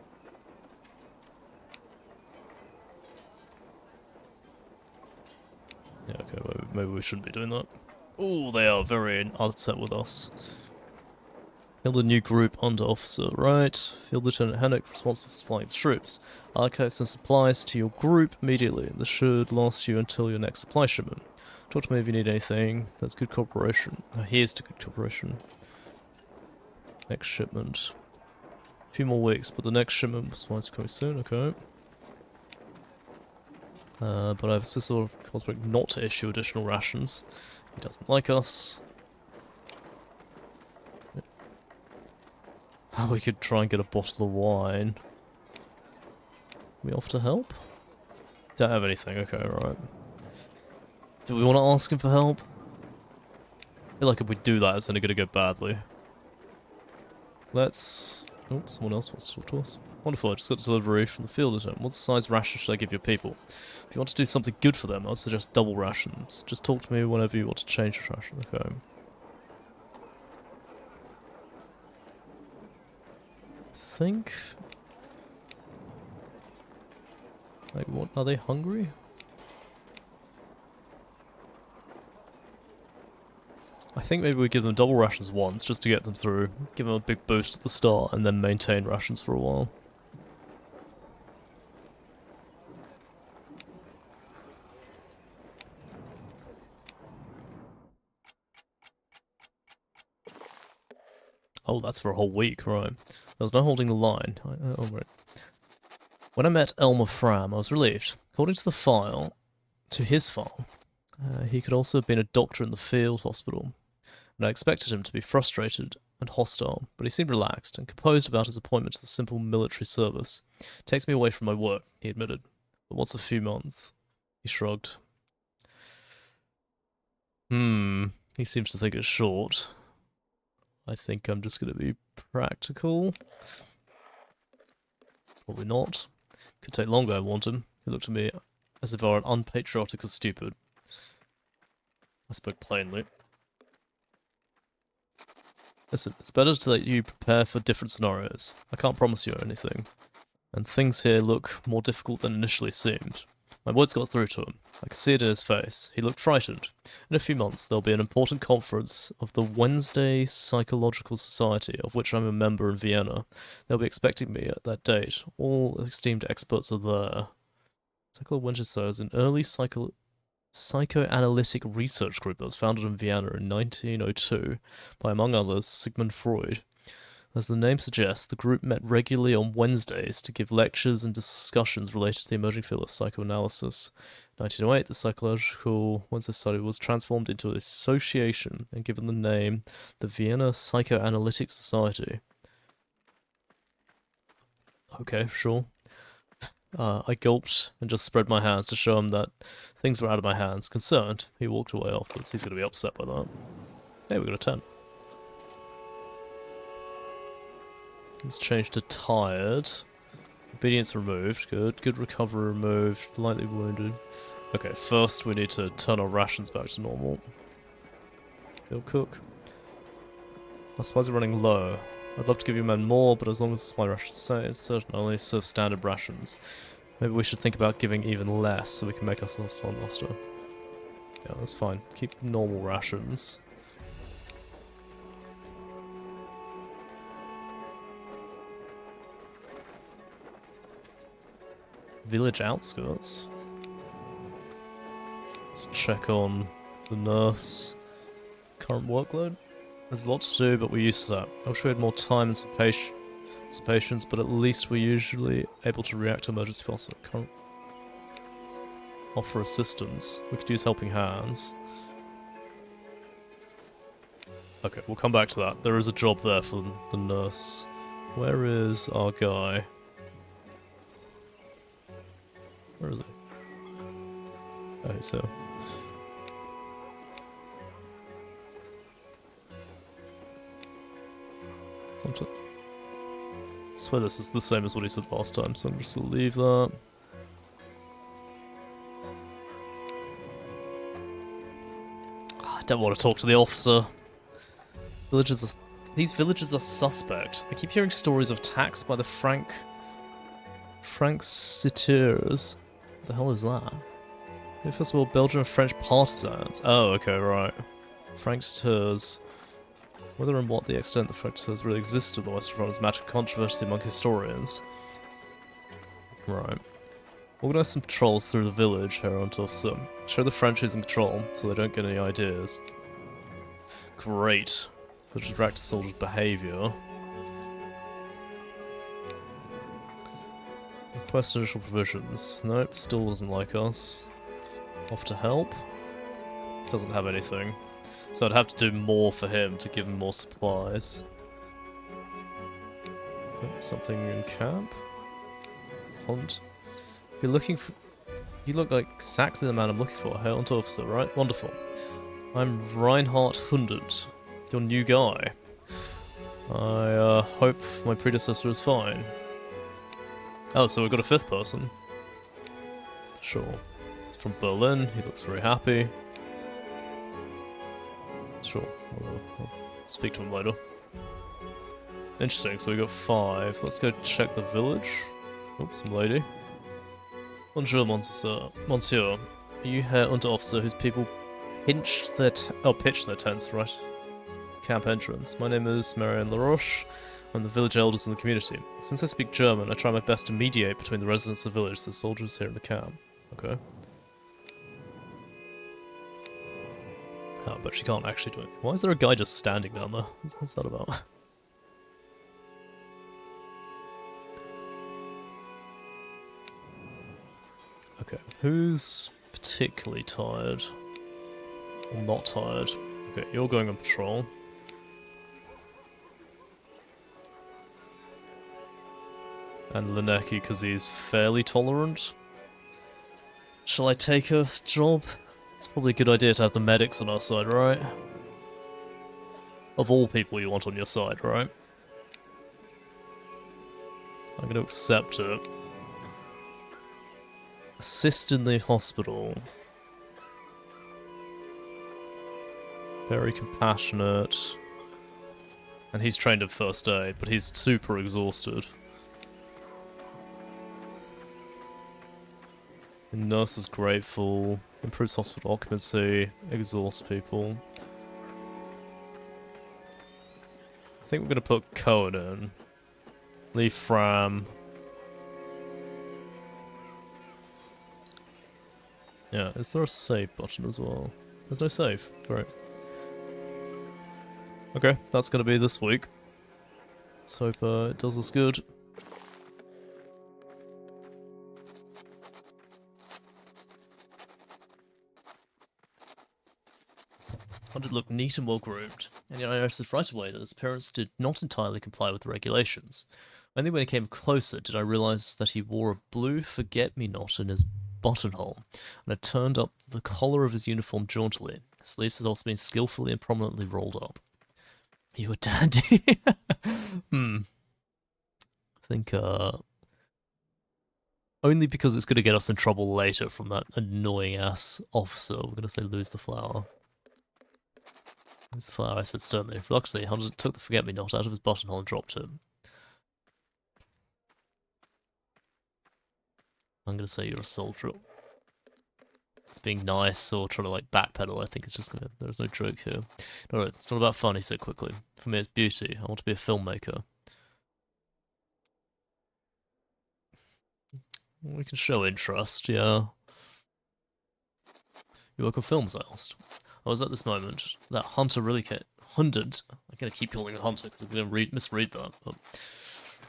Speaker 1: Yeah, okay, maybe we shouldn't be doing that. Oh, they are very upset with us. Field a new group under officer, right? Field Lieutenant Hennick, responsible for supplying the troops. Allocate some supplies to your group immediately. This should last you until your next supply shipment. Talk to me if you need anything. That's good cooperation. Oh, here's to good cooperation. Next shipment. A few more weeks, but the next shipment supplies coming soon, okay. But I have a special prospect not to issue additional rations. He doesn't like us. We could try and get a bottle of wine. We offer to help? Don't have anything, okay, right. Do we want to ask him for help? I feel like if we do that, it's only going to go badly. Let's... Oh, someone else wants to talk to us. Wonderful, I just got a delivery from the field attendant. What size ration should I give your people? If you want to do something good for them, I'd suggest double rations. Just talk to me whenever you want to change your ration. Okay. I think... Like, what? Are they hungry? I think maybe we give them double rations once, just to get them through. Give them a big boost at the start, and then maintain rations for a while. Oh, that's for a whole week, right. There's no holding the line. Oh, right. When I met Elmer Fram, I was relieved. According to his file, he could also have been a doctor in the field hospital, and I expected him to be frustrated and hostile, but he seemed relaxed and composed about his appointment to the simple military service. Takes me away from my work, he admitted. But what's a few months? He shrugged. He seems to think it's short. I think I'm just going to be practical. Probably not. Could take longer, I want him. He looked at me as if I were unpatriotic or stupid. I spoke plainly. Listen, it's better to let you prepare for different scenarios. I can't promise you anything. And things here look more difficult than initially seemed. My words got through to him. I could see it in his face. He looked frightened. In a few months, there'll be an important conference of the Wednesday Psychological Society, of which I'm a member in Vienna. They'll be expecting me at that date. All esteemed experts are there. Psychological Wednesday is an early psychoanalytic research group that was founded in Vienna in 1902 by, among others, Sigmund Freud. As the name suggests, the group met regularly on Wednesdays to give lectures and discussions related to the emerging field of psychoanalysis. In 1908, the Psychological Wednesday Study was transformed into an association and given the name the Vienna Psychoanalytic Society. Okay, sure. I gulped and just spread my hands to show him that things were out of my hands. Concerned, he walked away afterwards. He's going to be upset by that. Hey, we got a 10. He's changed to tired. Obedience removed. Good. Good recovery removed. Lightly wounded. Okay, first we need to turn our rations back to normal. Bill Cook. My supplies are running low. I'd love to give you men more, but as long as my rations say it's certain, I only serve standard rations. Maybe we should think about giving even less so we can make ourselves stand faster. Yeah, that's fine. Keep normal rations. Village outskirts. Let's check on the nurse. Current workload. There's a lot to do, but we're used to that. I wish we had more time and some patience, but at least we're usually able to react to emergency faster. Can't offer assistance. We could use helping hands. Okay, we'll come back to that. There is a job there for the nurse. Where is our guy? Where is he? Oh, he's here. swear this is the same as what he said last time, so I'm just gonna leave that. I don't want to talk to the officer. These villagers are suspect. I keep hearing stories of attacks by the Franc-Citeurs. What the hell is that? First of all, Belgian and French partisans. Oh, okay, right. Franc-Citeurs. Whether and what the extent the Franc-Citeurs really existed on the Western Front is a matter of controversy among historians. Right. Organize some patrols through the village, Herr Officer. Show the French who's in control, so they don't get any ideas. Great. Which is react to soldiers' behaviour. Request additional provisions. Nope, still doesn't like us. Off to help. Doesn't have anything. So I'd have to do more for him to give him more supplies. Oh, something in camp? Hunt. You're looking for... You look like exactly the man I'm looking for. Herr Officer, right? Wonderful. I'm Reinhard Hundert. Your new guy. I hope my predecessor is fine. Oh, so we've got a fifth person. Sure. He's from Berlin. He looks very happy. Sure. I'll speak to him later. Interesting, so we got 5. Let's go check the village. Oops, some lady. Bonjour, monsieur. Monsieur, are you Herr Unterofficer whose people pitched their tents, right? Camp entrance. My name is Marianne Laroche. I'm the village elders in the community. Since I speak German, I try my best to mediate between the residents of the village and the soldiers here in the camp. Okay. Oh, but she can't actually do it. Why is there a guy just standing down there? What's that about? Okay, who's particularly tired? Or not tired? Okay, you're going on patrol. And Leneki, because he's fairly tolerant. Shall I take a job? It's probably a good idea to have the medics on our side, right? Of all people you want on your side, right? I'm going to accept it. Assist in the hospital. Very compassionate. And he's trained in first aid, but he's super exhausted. The nurse is grateful. Improves hospital occupancy. Exhausts people. I think we're going to put Cohen in. Leave Fram. Yeah, is there a save button as well? There's no save. Great. Okay, that's going to be this week. Let's hope it does us good. Hundred looked neat and well groomed, and yet I noticed right away that his appearance did not entirely comply with the regulations. Only when he came closer did I realise that he wore a blue forget-me-not in his buttonhole, and had turned up the collar of his uniform jauntily. His sleeves had also been skillfully and prominently rolled up. You a dandy? I think, only because it's going to get us in trouble later from that annoying-ass officer, we're going to say lose the flower. Lose the flower, I said sternly. Reluctantly, Hunter took the forget-me-not out of his buttonhole and dropped it. I'm going to say you're a soldier. It's being nice or trying to like backpedal. I think it's just gonna. There's no joke here. Alright, it's not about fun, he said quickly. For me, it's beauty. I want to be a filmmaker. We can show interest, yeah. You work on films, I asked. I was at this moment that Hunter really Hundert. I'm gonna keep calling him Hunter because I'm gonna misread that. But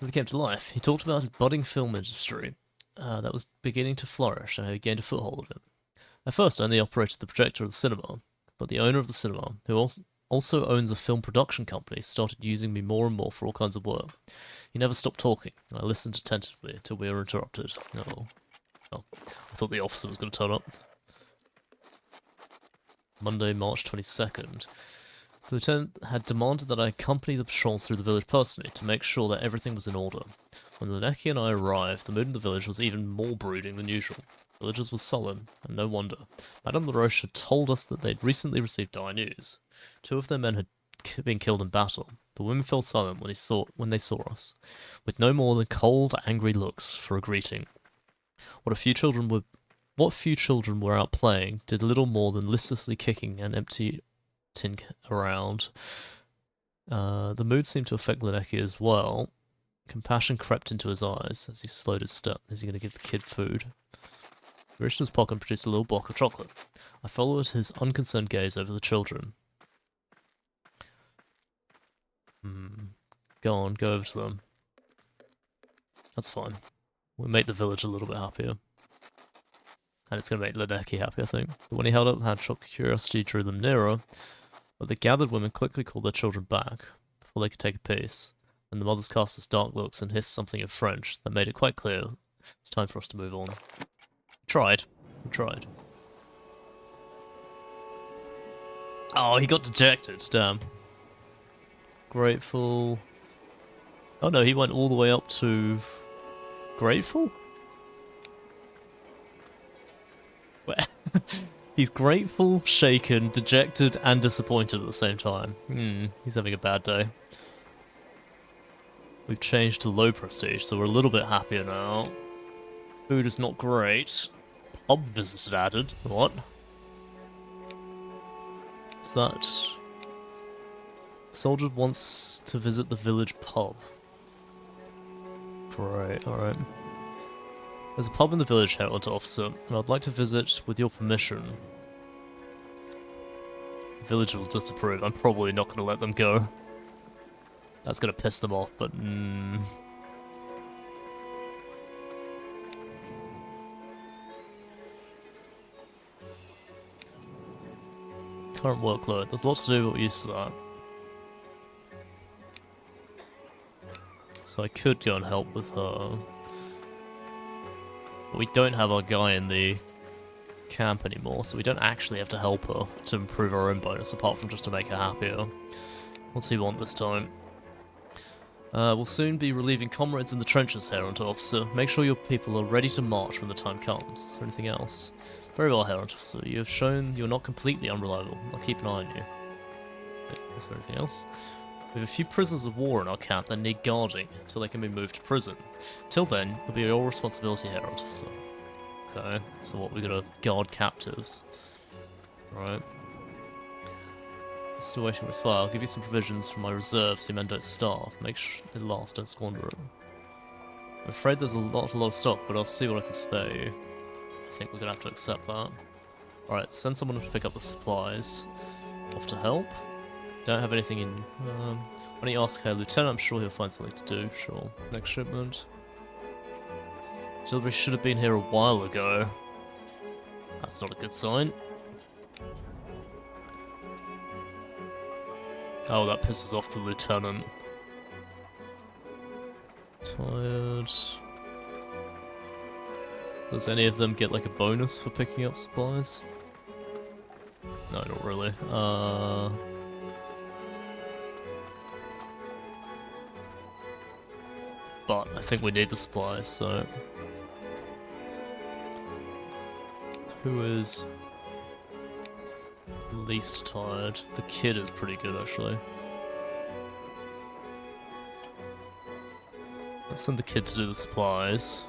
Speaker 1: really came to life. He talked about his budding film industry that was beginning to flourish, and he gained a foothold of it. At first, I only operated the projector of the cinema, but the owner of the cinema, who also owns a film production company, started using me more and more for all kinds of work. He never stopped talking, and I listened attentively until we were interrupted. Oh, I thought the officer was going to turn up. Monday, March 22nd. The lieutenant had demanded that I accompany the patrols through the village personally to make sure that everything was in order. When Leneki and I arrived, the mood in the village was even more brooding than usual. Villagers were sullen, and no wonder. Madame LaRoche had told us that they'd recently received dire news. 2 of their men had been killed in battle. The women fell silent when they saw us, with no more than cold, angry looks for a greeting. What few children were out playing did little more than listlessly kicking and emptying around. The mood seemed to affect Leneki as well. Compassion crept into his eyes as he slowed his step. Is he going to give the kid food? He reached in his pocket and produced a little block of chocolate. I followed his unconcerned gaze over the children. Go on, go over to them. That's fine. We'll make the village a little bit happier. And it's going to make Leneki happy, I think. But when he held up the hand, curiosity drew them nearer. But the gathered women quickly called their children back before they could take a piece. And the mothers cast us dark looks and hissed something in French that made it quite clear it's time for us to move on. We tried. Oh, he got dejected. Damn. Grateful. Oh no, he went all the way up to grateful? He's grateful, shaken, dejected, and disappointed at the same time. He's having a bad day. We've changed to low prestige, so we're a little bit happier now. Food is not great. Pub visited added. What? Is that... Soldier wants to visit the village pub. Great, alright. There's a pub in the village, Herald Officer, and I'd like to visit with your permission. The village will disapprove. I'm probably not going to let them go. That's going to piss them off, but... Current workload. There's lots to do, but we're used to that. So I could go and help with her. But we don't have our guy in the camp anymore, so we don't actually have to help her to improve our own bonus, apart from just to make her happier. What's he want this time? We'll soon be relieving comrades in the trenches, Herald Officer. Make sure your people are ready to march when the time comes. Is there anything else? Very well, Herald Officer. You have shown you're not completely unreliable. I'll keep an eye on you. Is there anything else? We have a few prisoners of war in our camp that need guarding until they can be moved to prison. Till then, it'll be your responsibility, Herald Officer. Okay, so what, we're gonna guard captives. Right. Still waiting for expire. I'll give you some provisions from my reserves so your men don't starve. Make sure it lasts, don't squander it. I'm afraid there's a lot of stock, but I'll see what I can spare you. I think we're gonna have to accept that. Alright, send someone to pick up the supplies. Off to help. Don't have anything in... why don't you ask her, Lieutenant? I'm sure he'll find something to do. Sure. Next shipment. Delivery should have been here a while ago. That's not a good sign. Oh, that pisses off the Lieutenant. Tired. Does any of them get like a bonus for picking up supplies? No, not really. But I think we need the supplies, so... Who is least tired? The kid is pretty good, actually. Let's send the kid to do the supplies.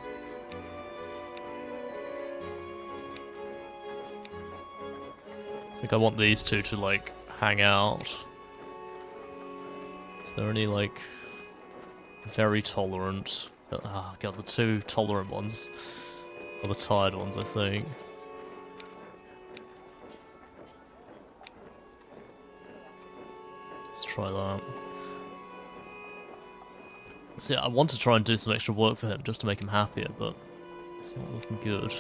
Speaker 1: I think I want these two to, like, hang out. Is there any, like... very tolerant... Ah, God, the two tolerant ones are the tired ones, I think. Let's try that. See, I want to try and do some extra work for him, just to make him happier, but it's not looking good.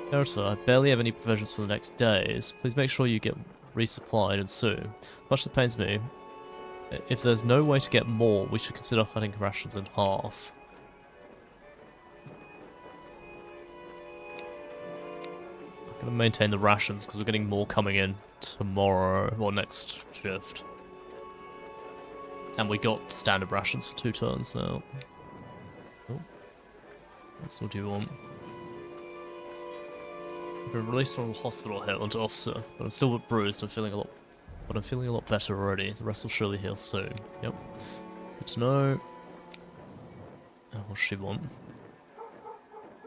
Speaker 1: Naruto, I barely have any provisions for the next days. Please make sure you get resupplied and soon. Much that pains me, if there's no way to get more, we should consider cutting rations in half. I'm going to maintain the rations because we're getting more coming in tomorrow or next shift. And we got standard rations for 2 turns now. Oh, that's what you want. I've been released from the hospital here onto officer, but I'm still a bit bruised. I'm feeling a lot better already. The rest will surely heal soon. Yep. Good to know. What does she want?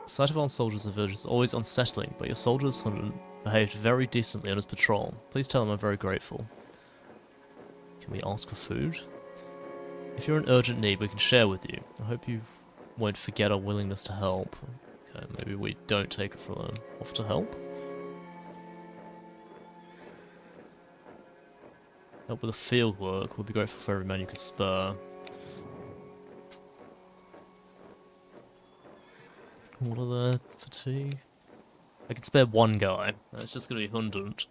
Speaker 1: The sight of armed soldiers in the village is always unsettling, but your soldier sergeant behaved very decently on his patrol. Please tell him I'm very grateful. Can we ask for food? If you're in urgent need, we can share with you. I hope you won't forget our willingness to help. Okay, maybe we don't take it from them. Offer to help? Help with the field work. We'll be grateful for every man you can spare. What are the fatigue? I can spare 1 guy. It's just going to be Hundant.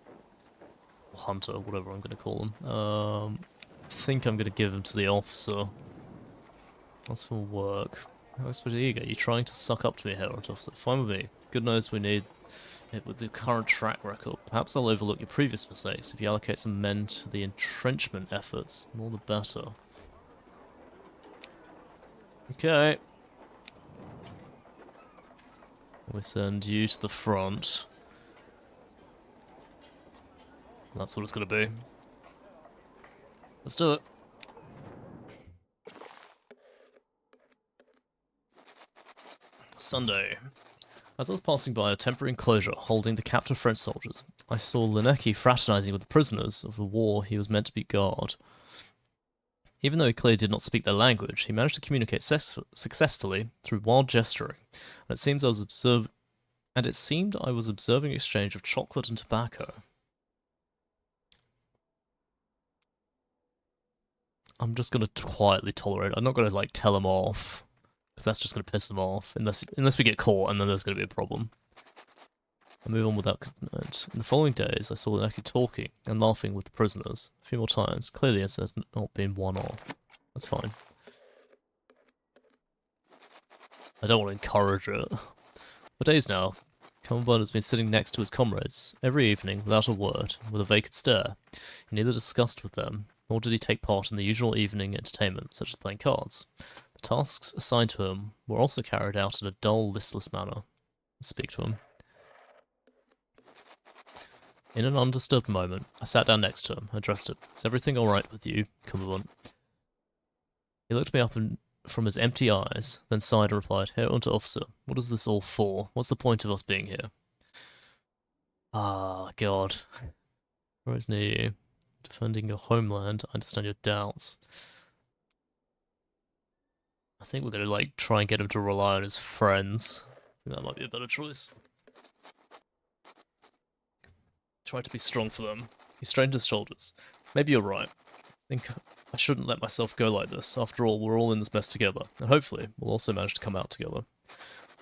Speaker 1: Or Hunter, whatever I'm going to call him. I think I'm going to give him to the officer. That's for work. How eager? Are you trying to suck up to me, Herald Officer? Fine with me. Good knows we need it with the current track record. Perhaps I'll overlook your previous mistakes if you allocate some men to the entrenchment efforts. More the better. Okay. We send you to the front. That's what it's gonna be. Let's do it. Sunday. As I was passing by a temporary enclosure holding the captive French soldiers, I saw Leneki fraternizing with the prisoners of the war he was meant to be guard. Even though he clearly did not speak their language, he managed to communicate successfully through wild gesturing, and it seemed I was observing an exchange of chocolate and tobacco. I'm just gonna quietly tolerate it. I'm not gonna like tell him off, because that's just gonna piss him off. Unless we get caught, and then there's gonna be a problem. I move on without commitment. In the following days, I saw Leneki talking and laughing with the prisoners a few more times. Clearly, as there's not been one off. That's fine. I don't want to encourage it. For days now, Cumberbund has been sitting next to his comrades every evening without a word, with a vacant stare. He neither discussed with them, nor did he take part in the usual evening entertainment, such as playing cards. The tasks assigned to him were also carried out in a dull, listless manner. Let's speak to him. In an undisturbed moment, I sat down next to him and addressed him. Is everything alright with you, Cumberbund? He looked me up from his empty eyes, then sighed and replied, Herr Unterofficer, what is this all for? What's the point of us being here? Ah, God. Where is near you? Defending your homeland, I understand your doubts. I think we're gonna, like, try and get him to rely on his friends. I think that might be a better choice. Try to be strong for them. He straightened his shoulders. Maybe you're right. I think I shouldn't let myself go like this. After all, we're all in this mess together, and hopefully we'll also manage to come out together.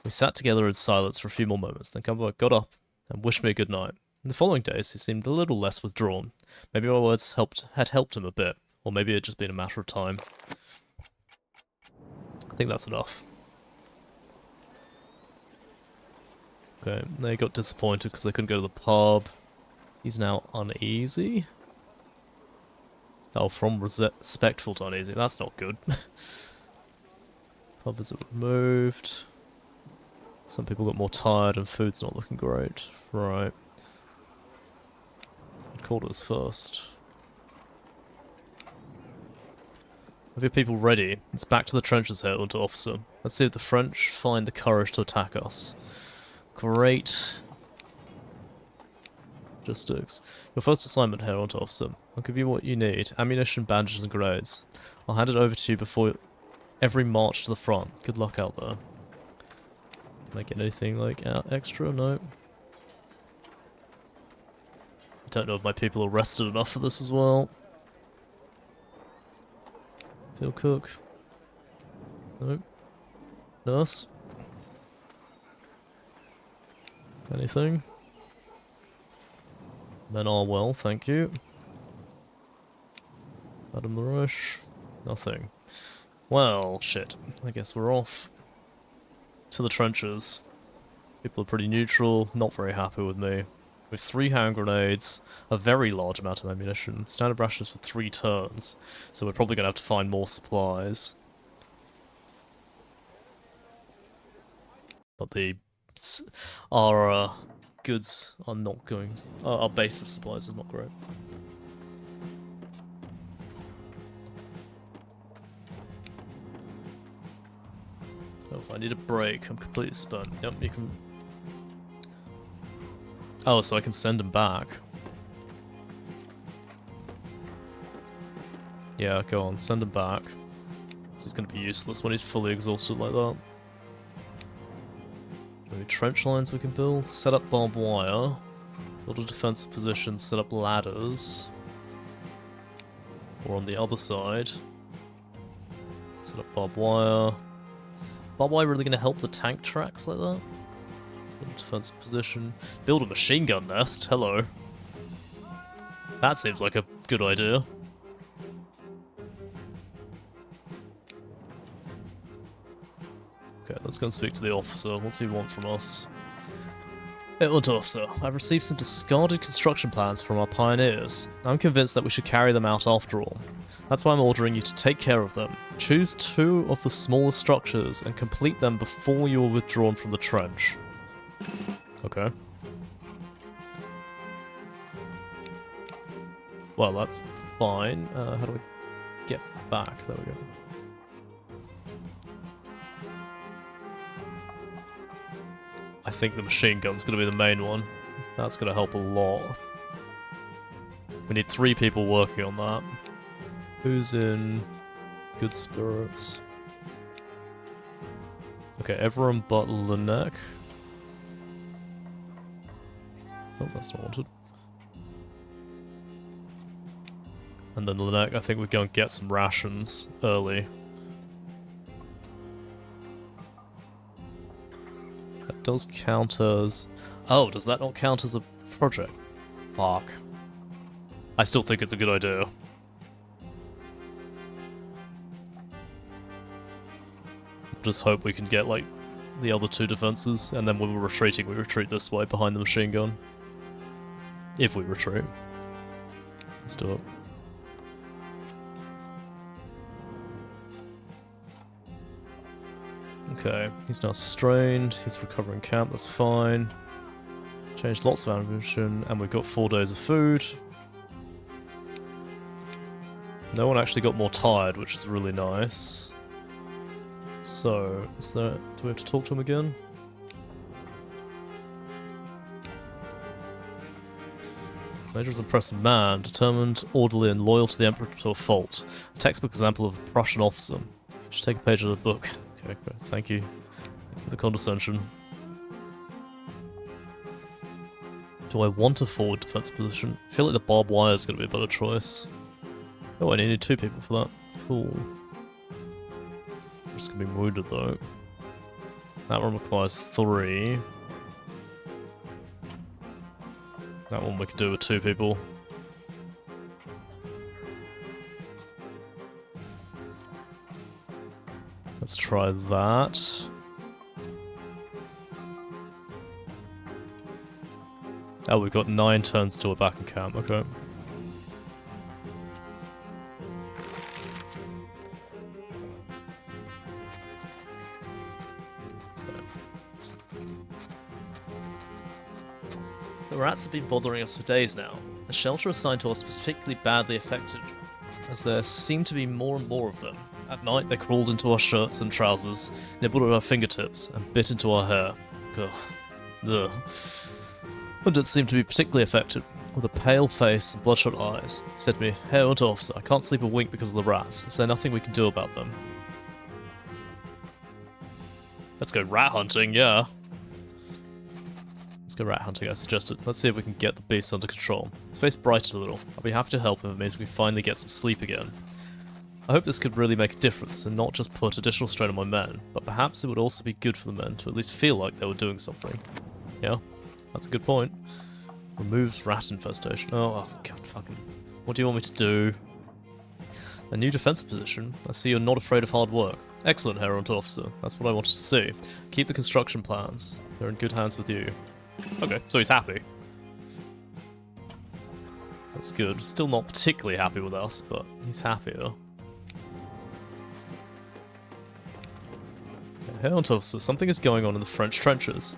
Speaker 1: We sat together in silence for a few more moments, then Cumberbund got up and wished me a good night. In the following days, he seemed a little less withdrawn. Maybe my words had helped him a bit, or maybe it had just been a matter of time. I think that's enough. Okay, they got disappointed because they couldn't go to the pub. He's now uneasy. Oh, from respectful to uneasy. That's not good. Pub is removed. Some people got more tired and food's not looking great. Right. Headquarters first. Have your people ready? It's back to the trenches here, Unter Officer. Let's see if the French find the courage to attack us. Great. Logistics. Your first assignment here, Unter Officer. I'll give you what you need. Ammunition, bandages, and grenades. I'll hand it over to you before every march to the front. Good luck out there. Can I get anything like extra? No. I don't know if my people are rested enough for this as well. Field cook. Nope. Nurse. Anything? Men are well, thank you. Madame LaRoche. Nothing. Well, shit. I guess we're off. To the trenches. People are pretty neutral, not very happy with me. With 3 hand grenades, a very large amount of ammunition, standard rations for 3 turns, so we're probably going to have to find more supplies. But our goods are not going... our base of supplies is not great. Oh, I need a break. I'm completely spent. Yep, you can... Oh, so I can send him back. Yeah, go on, send him back. This is going to be useless when he's fully exhausted like that. Maybe trench lines we can build, set up barbed wire, build a defensive position, set up ladders. Or on the other side, set up barbed wire. Is barbed wire really going to help the tank tracks like that? Build a defensive position. Build a machine gun nest, hello. That seems like a good idea. Okay, let's go and speak to the officer. What's he want from us? Hey, officer, I've received some discarded construction plans from our pioneers. I'm convinced that we should carry them out after all. That's why I'm ordering you to take care of them. Choose 2 of the smallest structures and complete them before you are withdrawn from the trench. Okay. Well, that's fine. How do I get back? There we go. I think the machine gun's going to be the main one. That's going to help a lot. We need 3 people working on that. Who's in good spirits? Okay, everyone but Lanek. Oh, that's not wanted. And then Lanek, I think we go and get some rations early. That does count as... Oh, does that not count as a project? Fuck. I still think it's a good idea. Just hope we can get, like, the other 2 defenses, and then when we're retreating, we retreat this way behind the machine gun. If we retreat. Let's do it. Okay, he's now strained, he's recovering camp, that's fine. Changed lots of ammunition, and we've got 4 days of food. No one actually got more tired, which is really nice. So, do we have to talk to him again? Major is an impressive man, determined, orderly, and loyal to the Emperor to a fault. A textbook example of a Prussian officer. You should take a page of the book. Okay, great. Thank you for the condescension. Do I want a forward defense position? I feel like the barbed wire is going to be a better choice. Oh, I need 2 people for that. Cool. I'm just going to be wounded though. That one requires 3. That one we could do with 2 people. Let's try that. Oh, we've got 9 turns till we're back in camp, okay. The rats have been bothering us for days now. The shelter assigned to us was particularly badly affected, as there seemed to be more and more of them. At night, they crawled into our shirts and trousers, nibbled at our fingertips, and bit into our hair. Ugh. One did seem to be particularly affected. With a pale face and bloodshot eyes, he said to me, "Herr Unterofficer, I can't sleep a wink because of the rats. Is there nothing we can do about them?" Let's go rat hunting, yeah. Let's go rat hunting, I suggested. Let's see if we can get the beast under control. His face brightened a little. I'll be happy to help if it means we can finally get some sleep again. I hope this could really make a difference and not just put additional strain on my men, but perhaps it would also be good for the men to at least feel like they were doing something. Yeah, that's a good point. Removes rat infestation. Oh god, fucking... What do you want me to do? A new defensive position? I see you're not afraid of hard work. Excellent, Herr Unterofficer. That's what I wanted to see. Keep the construction plans. They're in good hands with you. Okay, so he's happy. That's good. Still not particularly happy with us, but he's happier. Hey, Hunt Officer, something is going on in the French trenches.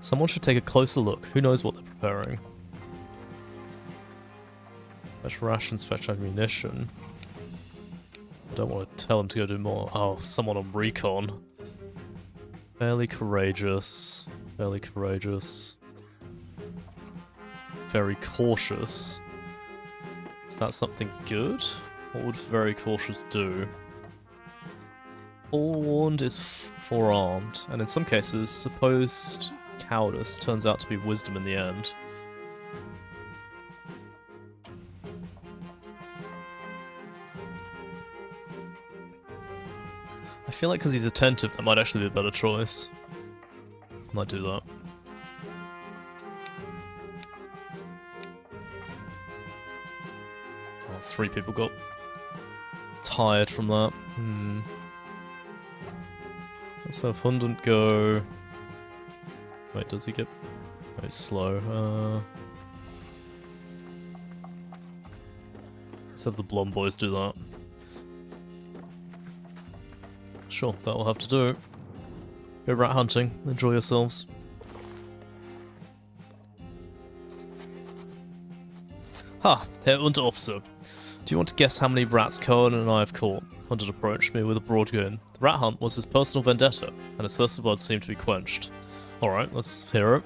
Speaker 1: Someone should take a closer look. Who knows what they're preparing? Fetch rations, fetch ammunition. I don't want to tell him to go do more. Oh, someone on recon. Fairly courageous. Fairly courageous. Very cautious. Is that something good? What would very cautious do? Forewarned is forearmed, and in some cases, supposed cowardice turns out to be wisdom in the end. I feel like because he's attentive, that might actually be a better choice. Might do that. Oh, 3 people got tired from that. Let's have Hundant go. Wait, does he get... Oh, he's slow. Let's have the Blonde Boys do that. Sure, that will have to do. Go rat hunting. Enjoy yourselves. Ha! Herr Unterofficer. Do you want to guess how many rats Cohen and I have caught? Hundant approached me with a broad grin. The rat hunt was his personal vendetta, and his thirst for blood seemed to be quenched. Alright, let's hear it.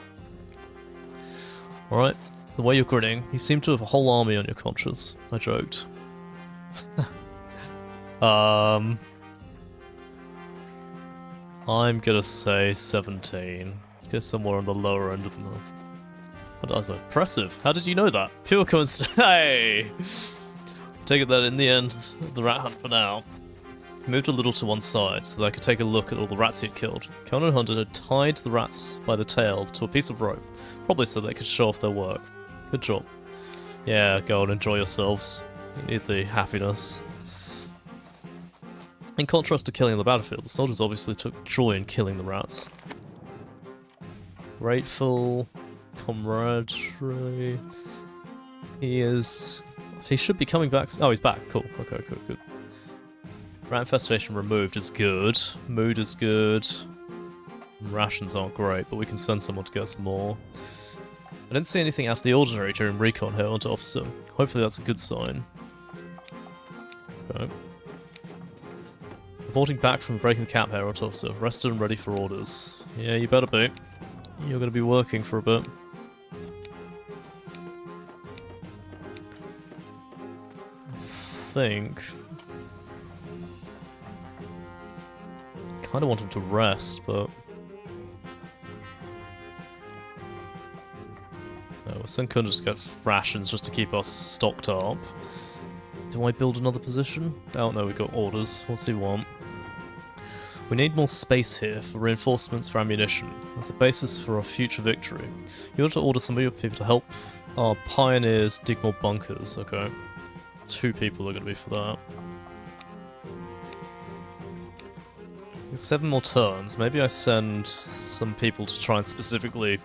Speaker 1: Alright, the way you're grinning, you seem to have a whole army on your conscience. I joked. I'm gonna say 17. Guess somewhere on the lower end of the... Oh, that was impressive. How did you know that? Pure coincidence. Hey! Take it that in the end, the rat hunt for now. He moved a little to one side so that I could take a look at all the rats he had killed. Conan and Hundant had tied the rats by the tail to a piece of rope, probably so they could show off their work. Good job. Yeah, go and enjoy yourselves. You need the happiness. In contrast to killing on the battlefield, the soldiers obviously took joy in killing the rats. Grateful, camaraderie. He should be coming back. Oh, he's back. Cool. Okay, good. Rat infestation removed is good. Mood is good. Rations aren't great, but we can send someone to get some more. I didn't see anything out of the ordinary during recon here onto Officer. Hopefully that's a good sign. Okay. Reporting back from breaking the camp here onto Officer. Rested and ready for orders. Yeah, you better be. You're going to be working for a bit. I kind of want him to rest, but... No, we'll send Kun just to get rations just to keep us stocked up. Do I build another position? Oh no, we've got orders. What's he want? We need more space here for reinforcements for ammunition. As a basis for our future victory. You ought to order some of your people to help our pioneers dig more bunkers, okay? 2 people are going to be for that. 7 more turns. Maybe I send some people to try and specifically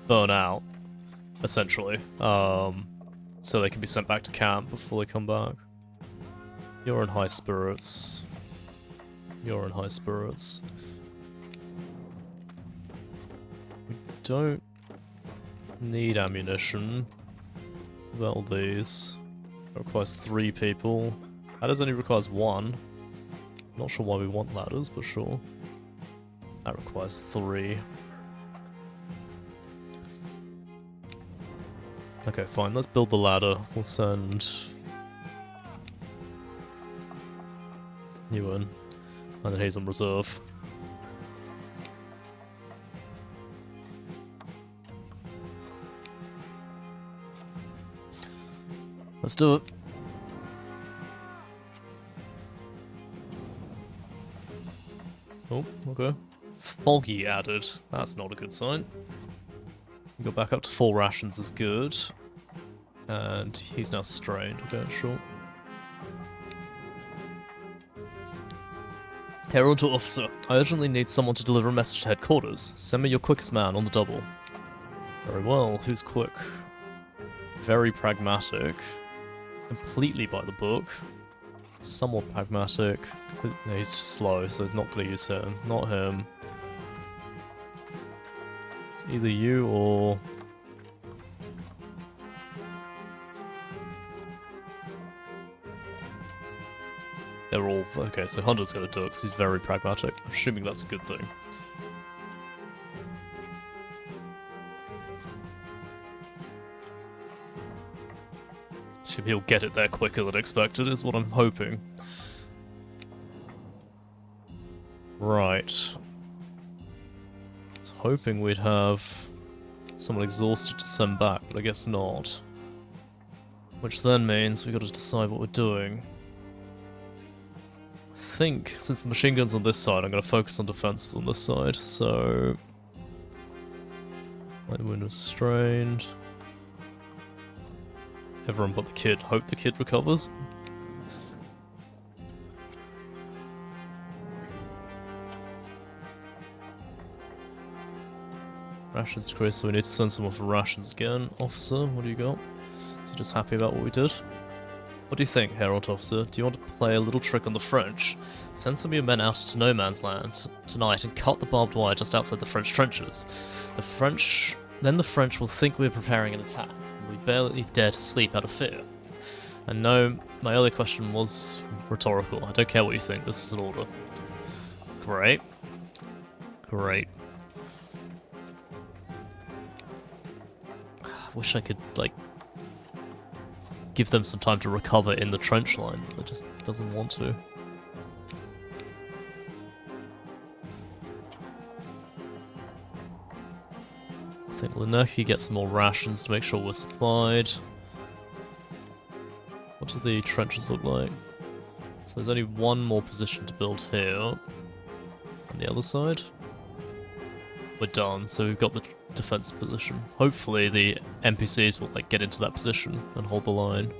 Speaker 1: burn out, essentially. So they can be sent back to camp before they come back. You're in high spirits. You're in high spirits. We don't need ammunition. What about all these? It requires 3 people. Ladders only requires 1. Not sure why we want ladders, but sure. That requires 3. Okay, fine. Let's build the ladder. We'll send you in. And then he's on reserve. Let's do it. Oh, okay. Foggy added. That's not a good sign. We go back up to 4 rations is good. And he's now strained. Okay, sure. Herald to Officer. I urgently need someone to deliver a message to headquarters. Send me your quickest man on the double. Very well. Who's quick? very pragmatic, completely by the book, somewhat pragmatic. No, he's slow, so he's not going to use him. Not him. It's either you or... They're all... Okay, so Hunter's going to do it because he's very pragmatic. I'm assuming that's a good thing. He'll get it there quicker than expected, is what I'm hoping. Right. I was hoping we'd have someone exhausted to send back, but I guess not. Which then means we've got to decide what we're doing. I think, since the machine gun's on this side, I'm going to focus on defenses on this side, so... Light wound restrained. Everyone but the kid. Hope the kid recovers. Rations decreased, so we need to send someone for rations again. Officer, what do you got? Is he just happy about what we did? What do you think, Herald Officer? Do you want to play a little trick on the French? Send some of your men out into no man's land tonight and cut the barbed wire just outside the French trenches. Then the French will think we're preparing an attack. We barely dare to sleep out of fear. And no, my earlier question was rhetorical. I don't care what you think, this is an order. Great. Great. I wish I could, like, give them some time to recover in the trench line, but it just doesn't want to. I think Lenerki gets some more rations to make sure we're supplied. What do the trenches look like? So there's only one more position to build here. On the other side? We're done, so we've got the defensive position. Hopefully the NPCs will like get into that position and hold the line.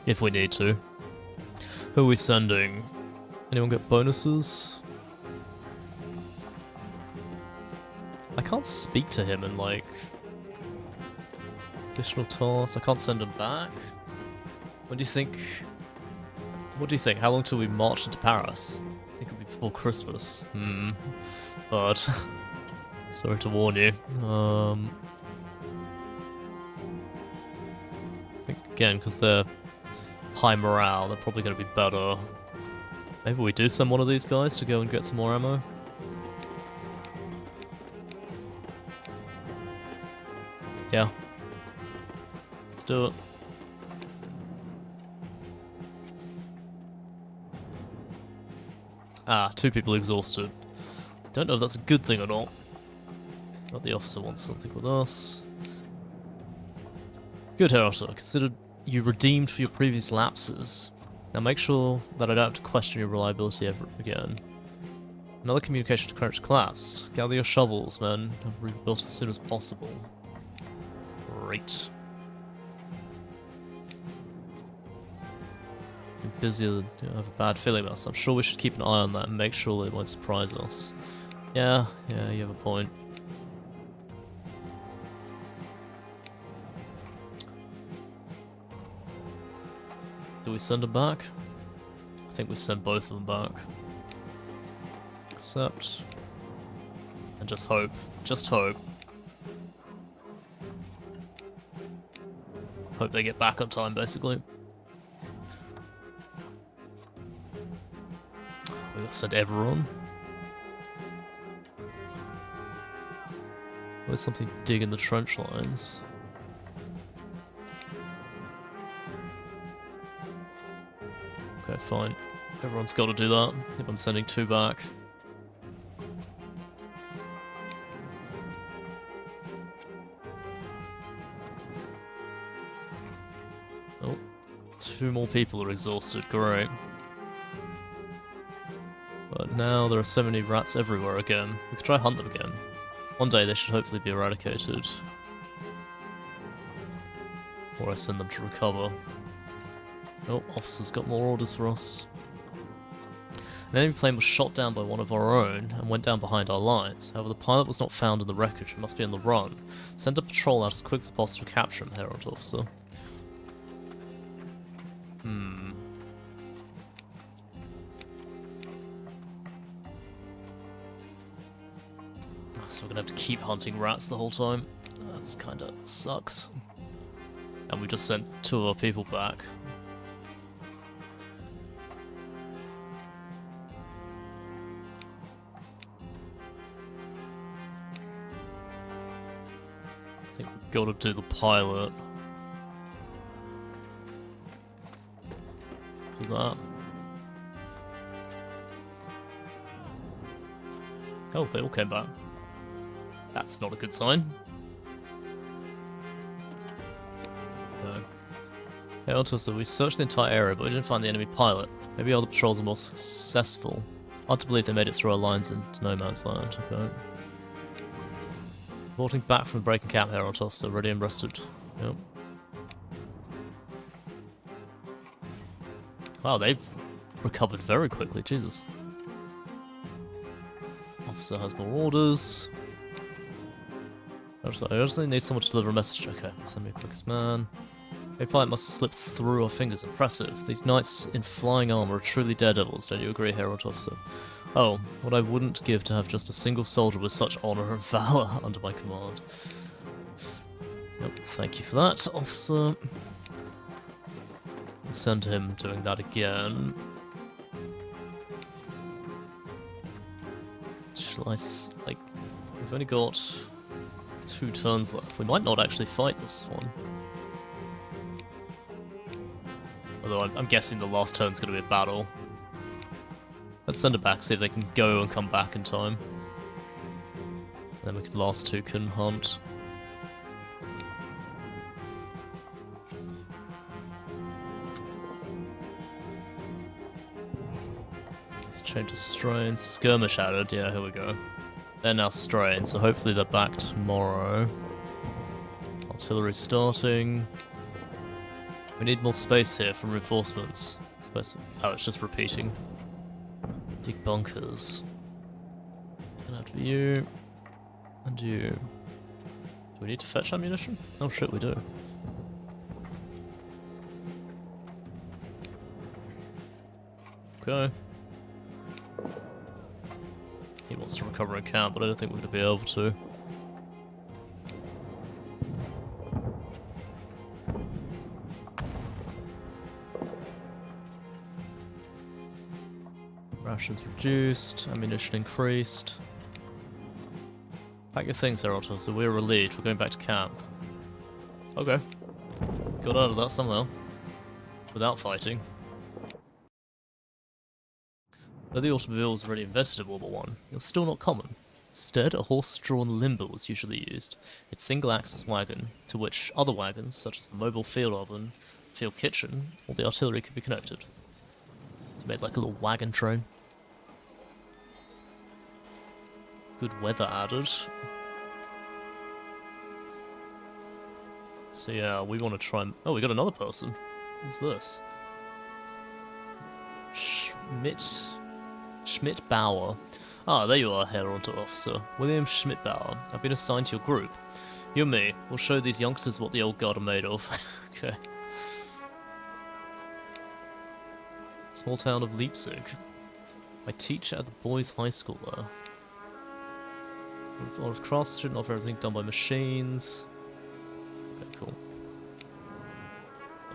Speaker 1: If we need to. Who are we sending? Anyone get bonuses? I can't speak to him and like... Additional tasks, I can't send him back? What do you think? What do you think? How long till we march into Paris? I think it'll be before Christmas. But... sorry to warn you. I think again, because they're high morale, they're probably going to be better. Maybe we do send one of these guys to go and get some more ammo? Yeah. Let's do it. Ah, 2 people exhausted. Don't know if that's a good thing or not. Not the officer wants something with us. Good, Herald. I considered you redeemed for your previous lapses. Now make sure that I don't have to question your reliability ever again. Another communication to Courage collapsed. Gather your shovels, men, and rebuild as soon as possible. Great. I'm busy, I have a bad feeling about this. I'm sure we should keep an eye on that and make sure they won't surprise us. Yeah, you have a point. Do we send them back? I think we send both of them back. Accept. And just hope. Just hope. Hope they get back on time, basically. We gotta send everyone. Where's something digging the trench lines? Okay, fine. Everyone's got to do that. If I'm sending 2 back. Oh, 2 more people are exhausted. Great. But now there are so many rats everywhere again. We could try hunt them again. One day they should hopefully be eradicated. Or I send them to recover. Oh, officer's got more orders for us. An enemy plane was shot down by one of our own and went down behind our lines. However, the pilot was not found in the wreckage and must be on the run. Send a patrol out as quick as possible to capture him, Herald Officer. Hmm. So we're gonna have to keep hunting rats the whole time. That's kinda sucks. And we just sent 2 of our people back. I think we've got to do the pilot. Do that. Oh, they all came back. That's not a good sign. Okay. Hey, also, we searched the entire area, but we didn't find the enemy pilot. Maybe other patrols are more successful. Hard to believe they made it through our lines into no man's land. Okay. Reporting back from the breaking camp, Herald Officer, ready and rested. Yep. Wow, they've recovered very quickly, Jesus. Officer has more orders. I just need someone to deliver a message. Okay, send me a quickest man. A pilot must have slipped through our fingers. Impressive. These knights in flying armor are truly daredevils, don't you agree, Herald Officer? Oh, what I wouldn't give to have just a single soldier with such honor and valor under my command. Yep, thank you for that, officer. Let's send him doing that again. Shall I, like, we've only got 2 turns left. We might not actually fight this one. Although I'm guessing the last turn's going to be a battle. Let's send it back, see if they can go and come back in time. Then we can last 2 can hunt. Let's change the strain. Skirmish added, yeah, here we go. They're now strain, so hopefully they're back tomorrow. Artillery starting. We need more space here for reinforcements. Oh, it's just repeating. Dig bunkers. It's gonna have to be you. And you. Do we need to fetch ammunition? Oh shit, we do. Okay. He wants to recover a camp, but I don't think we're gonna be able to. Rations reduced, ammunition increased. Pack your things, Herald, so we're relieved. We're going back to camp. Okay. Got out of that somehow. Without fighting. Though the automobile was already invented in World War I, it was still not common. Instead, a horse-drawn limber was usually used, its single-axis wagon, to which other wagons, such as the mobile field oven, field kitchen, or the artillery could be connected. It's made like a little wagon train. Good weather added. So yeah, we want to try and... Oh, we got another person. Who's this? Schmidt-Bauer. Ah, there you are, Herald Officer. William Schmidt-Bauer. I've been assigned to your group. You and me. We'll show these youngsters what the old guard are made of. Okay. Small town of Leipzig. I teach at the boys' high school there. A lot of crafts shouldn't offer everything done by machines. Okay, cool.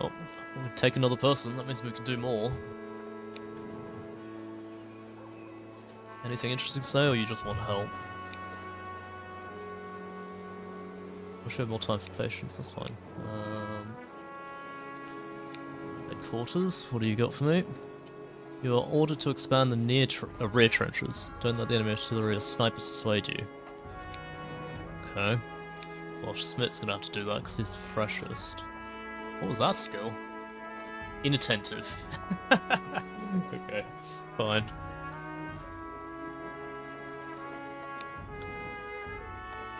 Speaker 1: Oh, we'll take another person. That means we can do more. Anything interesting to say, or you just want help? Wish we had more time for patience, that's fine. Headquarters, what do you got for me? You are ordered to expand the rear trenches. Don't let the enemy artillery or snipers dissuade you. Okay. Well, Schmidt's gonna have to do that because he's the freshest. What was that skill? Inattentive. Okay, fine.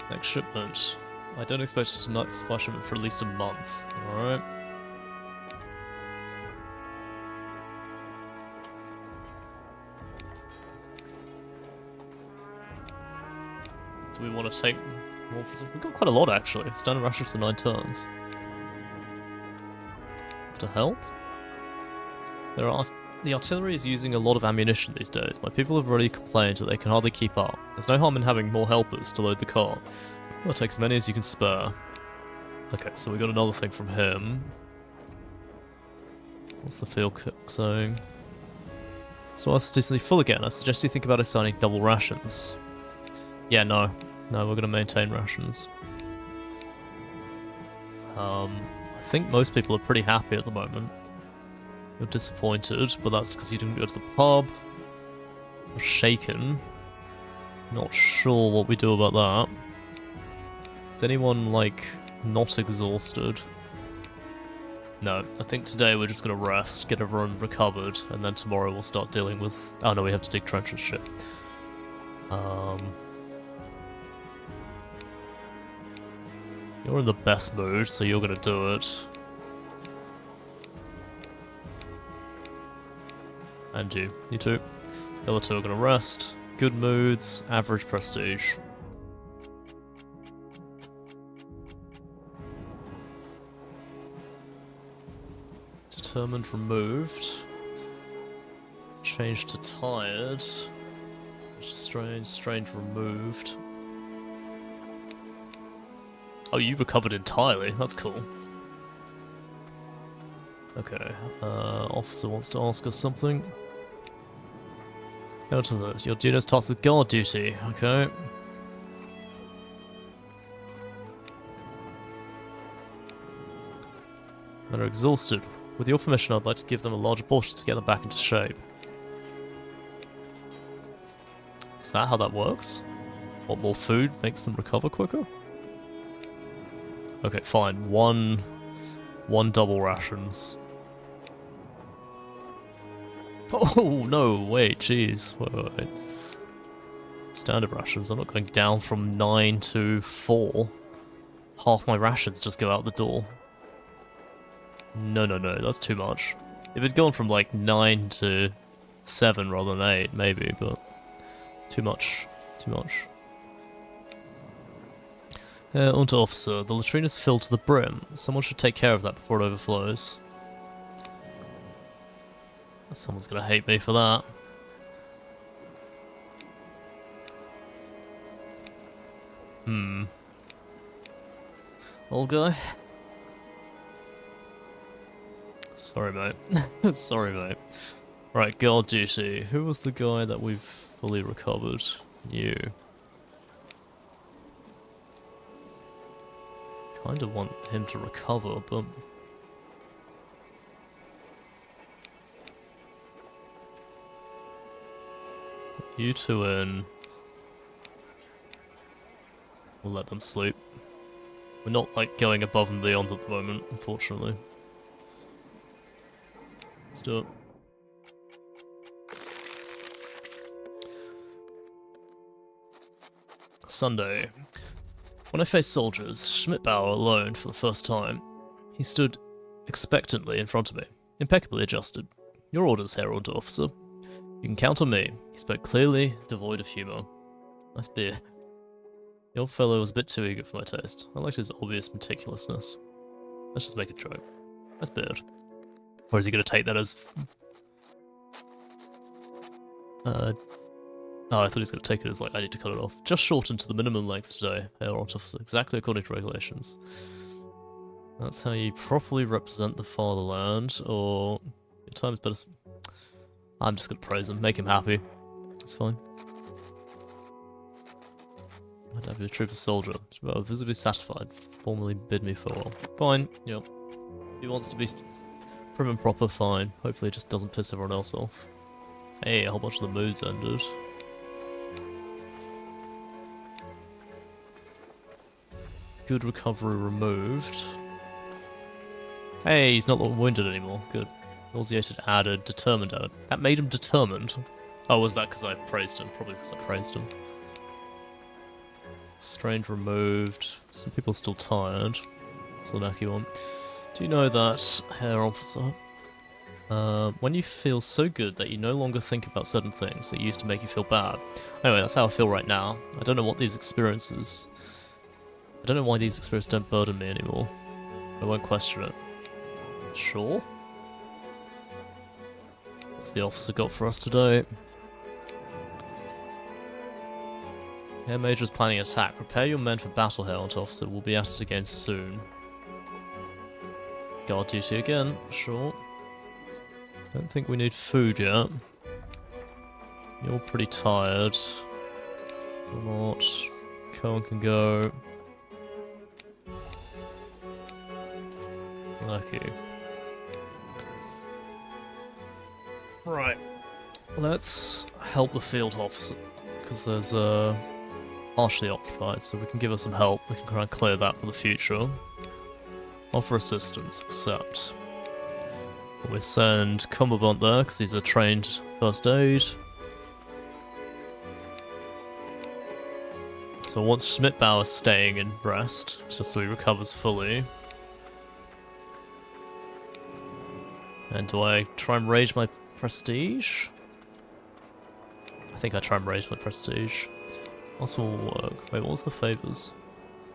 Speaker 1: Next shipment. I don't expect it to not supply shipment for at least a month. Alright. Do we want to take more? We've got quite a lot actually. Standard rations for 9 turns. To help? The artillery is using a lot of ammunition these days. My people have already complained that they can hardly keep up. There's no harm in having more helpers to load the car. Well, take as many as you can spare. Okay, so we got another thing from him. What's the field cook saying? So I decently full again. I suggest you think about assigning double rations. Yeah, no. No, we're going to maintain rations. I think most people are pretty happy at the moment. You're disappointed, but that's because you didn't go to the pub. You're shaken. Not sure what we do about that. Is anyone, like, not exhausted? No, I think today we're just gonna rest, get everyone recovered, and then tomorrow we'll start dealing with... Oh no, we have to dig trenches, shit. You're in the best mood, so you're gonna do it. And you too. The other two are gonna rest. Good moods, average prestige. Determined removed. Changed to tired. Strained removed. Oh, you recovered entirely. That's cool. Okay. Officer wants to ask us something. Go to the... Your unit's tasked with guard duty. Okay. Men are exhausted. With your permission, I'd like to give them a larger portion to get them back into shape. Is that how that works? What, more food makes them recover quicker? Okay, fine. One double rations. Oh, no, wait, jeez. Wait. Standard rations. I'm not going down from 9 to 4. Half my rations just go out the door. No, that's too much. If it'd gone from like 9 to 7 rather than 8, maybe, but too much. Unter Officer, the latrine is filled to the brim. Someone should take care of that before it overflows. Someone's gonna hate me for that. Old guy? Sorry, mate. Sorry, mate. Right, guard duty. Who was the guy that we've fully recovered? You. Kinda want him to recover, but... You two in. We'll let them sleep. We're not, like, going above and beyond at the moment, unfortunately. Let's do it. Sunday. When I faced soldiers, Schmidtbauer alone for the first time, he stood expectantly in front of me, impeccably adjusted. Your orders, Herr Unterofficer. You can count on me. He spoke clearly, devoid of humour. Nice beer. The old fellow was a bit too eager for my taste. I liked his obvious meticulousness. Let's just make a joke. Nice beard. Or is he going to take that as... Oh, I thought he was going to take it as, like, I need to cut it off. Just shortened to the minimum length today, Herr Unterofficer, exactly according to regulations. That's how you properly represent the fatherland, or... Your time is better... I'm just going to praise him, make him happy. That's fine. I'd have your trooper soldier. Visibly satisfied. Formally bid me farewell. Fine, yep. If he wants to be prim and proper, fine. Hopefully it just doesn't piss everyone else off. Hey, a whole bunch of the moods ended. Good recovery removed. Hey, he's not wounded anymore. Good. Nauseated added, determined added. That made him determined. Oh, was that because I praised him? Probably because I praised him. Strained removed. Some people are still tired. It's the lucky one. Do you know that, Herr Officer? When you feel so good that you no longer think about certain things that used to make you feel bad. Anyway, that's how I feel right now. I don't know what these experiences... I don't know why these experiences don't burden me anymore. I won't question it. Sure? What's the officer got for us today? Air Major is planning an attack. Prepare your men for battle, Herald Officer. We'll be at it again soon. Guard duty again, sure. Don't think we need food yet. You're pretty tired. Or not. Cohen can go. Okay. Right. Let's help the field officer. Because there's partially occupied, so we can give her some help. We can try and clear that for the future. Offer assistance, accept. We send Cumberbund there, because he's a trained first aid. So once Schmidtbauer's staying in rest, just so he recovers fully. And do I try and raise my prestige? I think I try and raise my prestige. Ask for more work. Wait, what was the favours?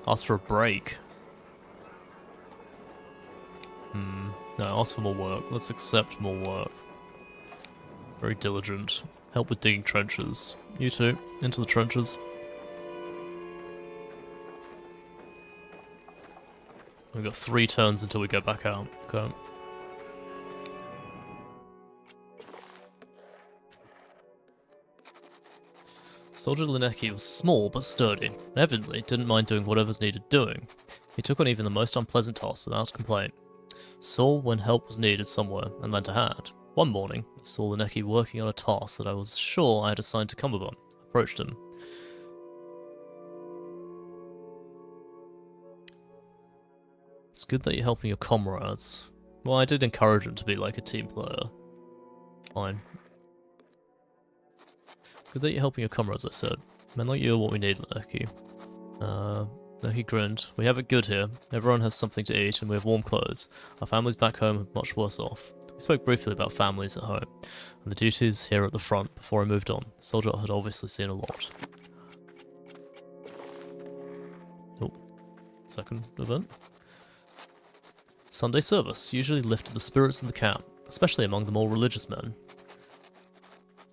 Speaker 1: Ask for a break. No, ask for more work. Let's accept more work. Very diligent. Help with digging trenches. You two, into the trenches. We've got 3 turns until we go back out. Okay. Soldier Linecki was small but sturdy, and evidently didn't mind doing whatever's needed doing. He took on even the most unpleasant tasks without complaint. Saw when help was needed somewhere, and lent a hand. One morning, I saw Linecki working on a task that I was sure I had assigned to Cumberbund. I approached him. It's good that you're helping your comrades. Well, I did encourage him to be like a team player. Fine. It's good that you're helping your comrades, I said. Men like you are what we need, Linecki. Linecki grinned. We have it good here. Everyone has something to eat, and we have warm clothes. Our families back home are much worse off. We spoke briefly about families at home, and the duties here at the front before I moved on. The soldier had obviously seen a lot. Oh, second event. Sunday service usually lifted the spirits in the camp, especially among the more religious men.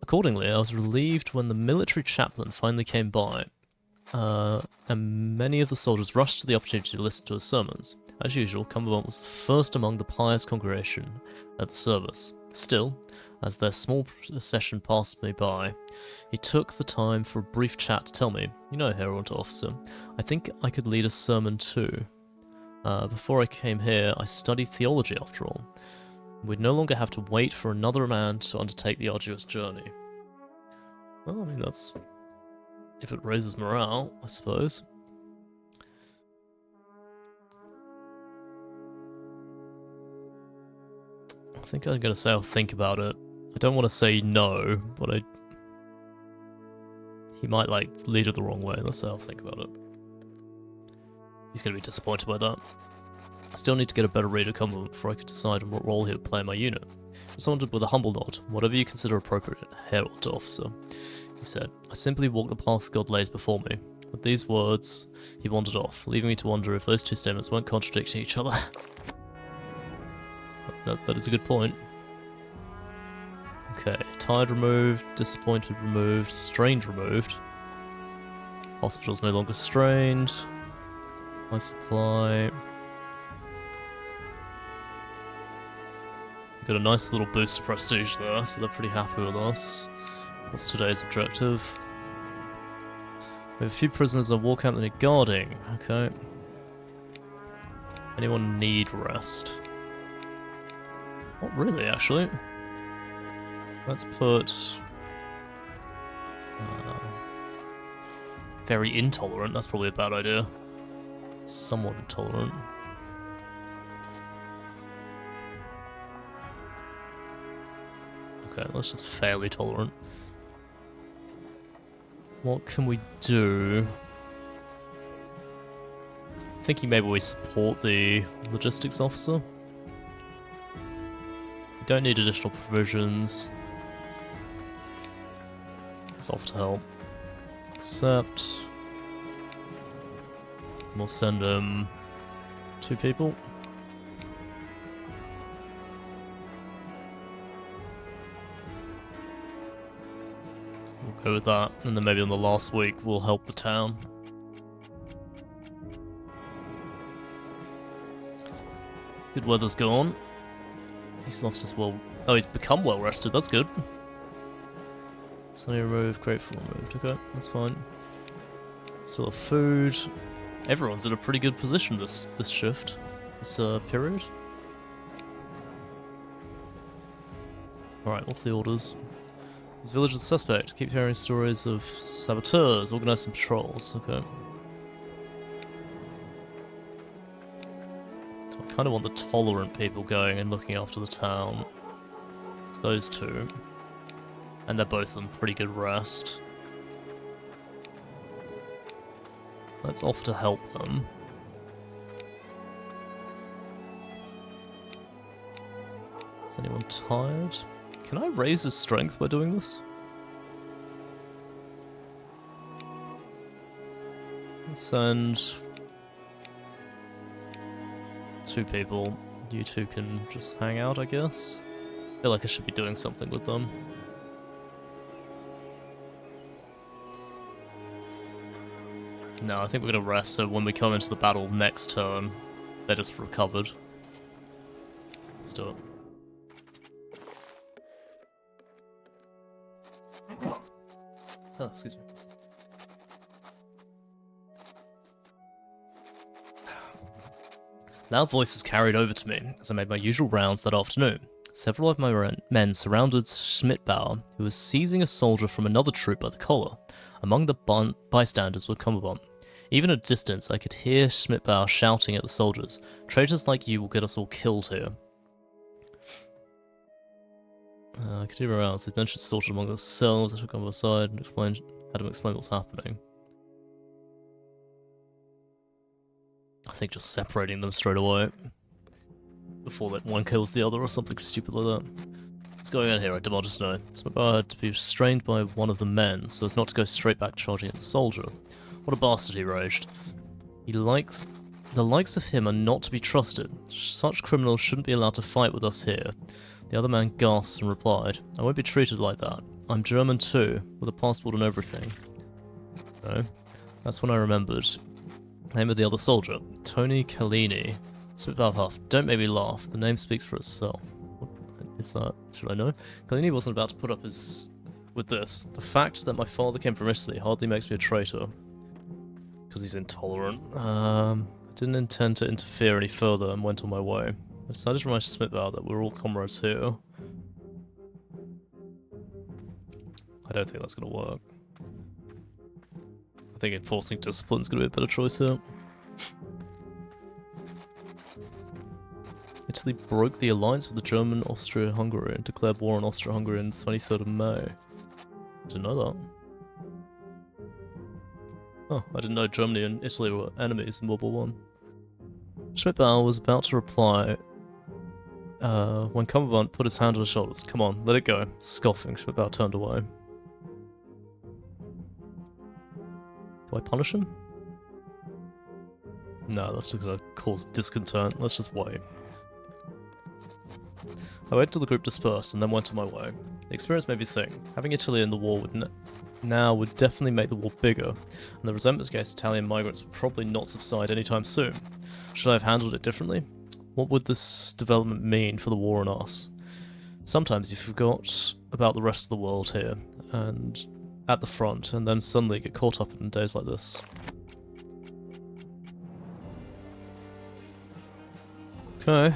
Speaker 1: Accordingly, I was relieved when the military chaplain finally came by, and many of the soldiers rushed to the opportunity to listen to his sermons. As usual, Cumberbund was the first among the pious congregation at the service. Still, as their small procession passed me by, he took the time for a brief chat to tell me, "You know, Herald Officer, I think I could lead a sermon too. Before I came here, I studied theology after all. We'd no longer have to wait for another man to undertake the arduous journey." Well, I mean, that's... if it raises morale, I suppose. I think I'm going to say I'll think about it. I don't want to say no, but he might, like, lead it the wrong way. Let's say I'll think about it. He's going to be disappointed by that. I still need to get a better read of Cumberbund before I could decide on what role he would play in my unit. I responded with a humble nod. "Whatever you consider appropriate, Herald Officer," he said. "I simply walk the path God lays before me." With these words, he wandered off, leaving me to wonder if those two statements weren't contradicting each other. That is a good point. Okay, tired removed, disappointed removed, strained removed. Hospital's no longer strained. My supply. Got a nice little boost of prestige there, so they're pretty happy with us. What's today's objective? We have a few prisoners at war camp that need guarding. Okay. Anyone need rest? Not really, actually. Let's put... very intolerant, that's probably a bad idea. Somewhat intolerant. Okay, let's just fairly tolerant. What can we do? Thinking maybe we support the logistics officer. We don't need additional provisions. Let's offer to help. Accept. We'll send him 2 people. We'll go with that, and then maybe in the last week we'll help the town. Good weather's gone. He's lost his well. Oh, he's become well rested. That's good. Sunny removed, grateful removed. Okay, that's fine. Still have food. Everyone's in a pretty good position this shift, this period. Alright, what's the orders? This village is suspect. Keep hearing stories of saboteurs. Organize some patrols. Okay. So I kind of want the tolerant people going and looking after the town. It's those two. And they're both on pretty good rest. Let's offer to help them. Is anyone tired? Can I raise his strength by doing this? Let's send 2 people. You 2 can just hang out, I guess. I feel like I should be doing something with them. No, I think we're gonna rest, so when we come into the battle next turn, they're just recovered. Let's do it. Oh, excuse me. Loud voices carried over to me as I made my usual rounds that afternoon. Several of my men surrounded Schmidtbauer, who was seizing a soldier from another troop by the collar. Among the bystanders were Cumberbund. Even at a distance, I could hear Schmidtbauer shouting at the soldiers, "Traitors like you will get us all killed here." I could hear around. They mentioned slaughtered among themselves. I took him aside and had him explain what's happening. I think just separating them straight away before that one kills the other or something stupid like that. What's going on here? I demanded to know. Schmidtbauer had to be restrained by one of the men so as not to go straight back charging at the soldier. What a bastard, he raged. The likes of him are not to be trusted. Such criminals shouldn't be allowed to fight with us here. The other man gasped and replied, "I won't be treated like that. I'm German too, with a passport and everything." No. That's when I remembered. Name of the other soldier, Tony Callini. Schmidtbauer huffed. Don't make me laugh. The name speaks for itself. What is that? Should I know? Callini wasn't about to put up with this. The fact that my father came from Italy hardly makes me a traitor. Because he's intolerant. I didn't intend to interfere any further and went on my way. I decided to remind Schmidtbauer that we're all comrades here. I don't think that's going to work. I think enforcing discipline is going to be a better choice here. Italy broke the alliance with the German Austria-Hungary and declared war on Austria-Hungary on the 23rd of May. Didn't know that. Oh, I didn't know Germany and Italy were enemies in World War I. Schmidtbauer was about to reply when Cumberbund put his hand on his shoulders. "Come on, let it go." Scoffing, Schmidtbauer turned away. Do I punish him? No, that's just gonna cause discontent. Let's just wait. I waited till the group dispersed and then went on my way. The experience made me think. Having Italy in the war would definitely make the war bigger, and the resentment against Italian migrants would probably not subside anytime soon. Should I have handled it differently? What would this development mean for the war on us? Sometimes you forgot about the rest of the world here, and at the front, and then suddenly get caught up in days like this. Okay.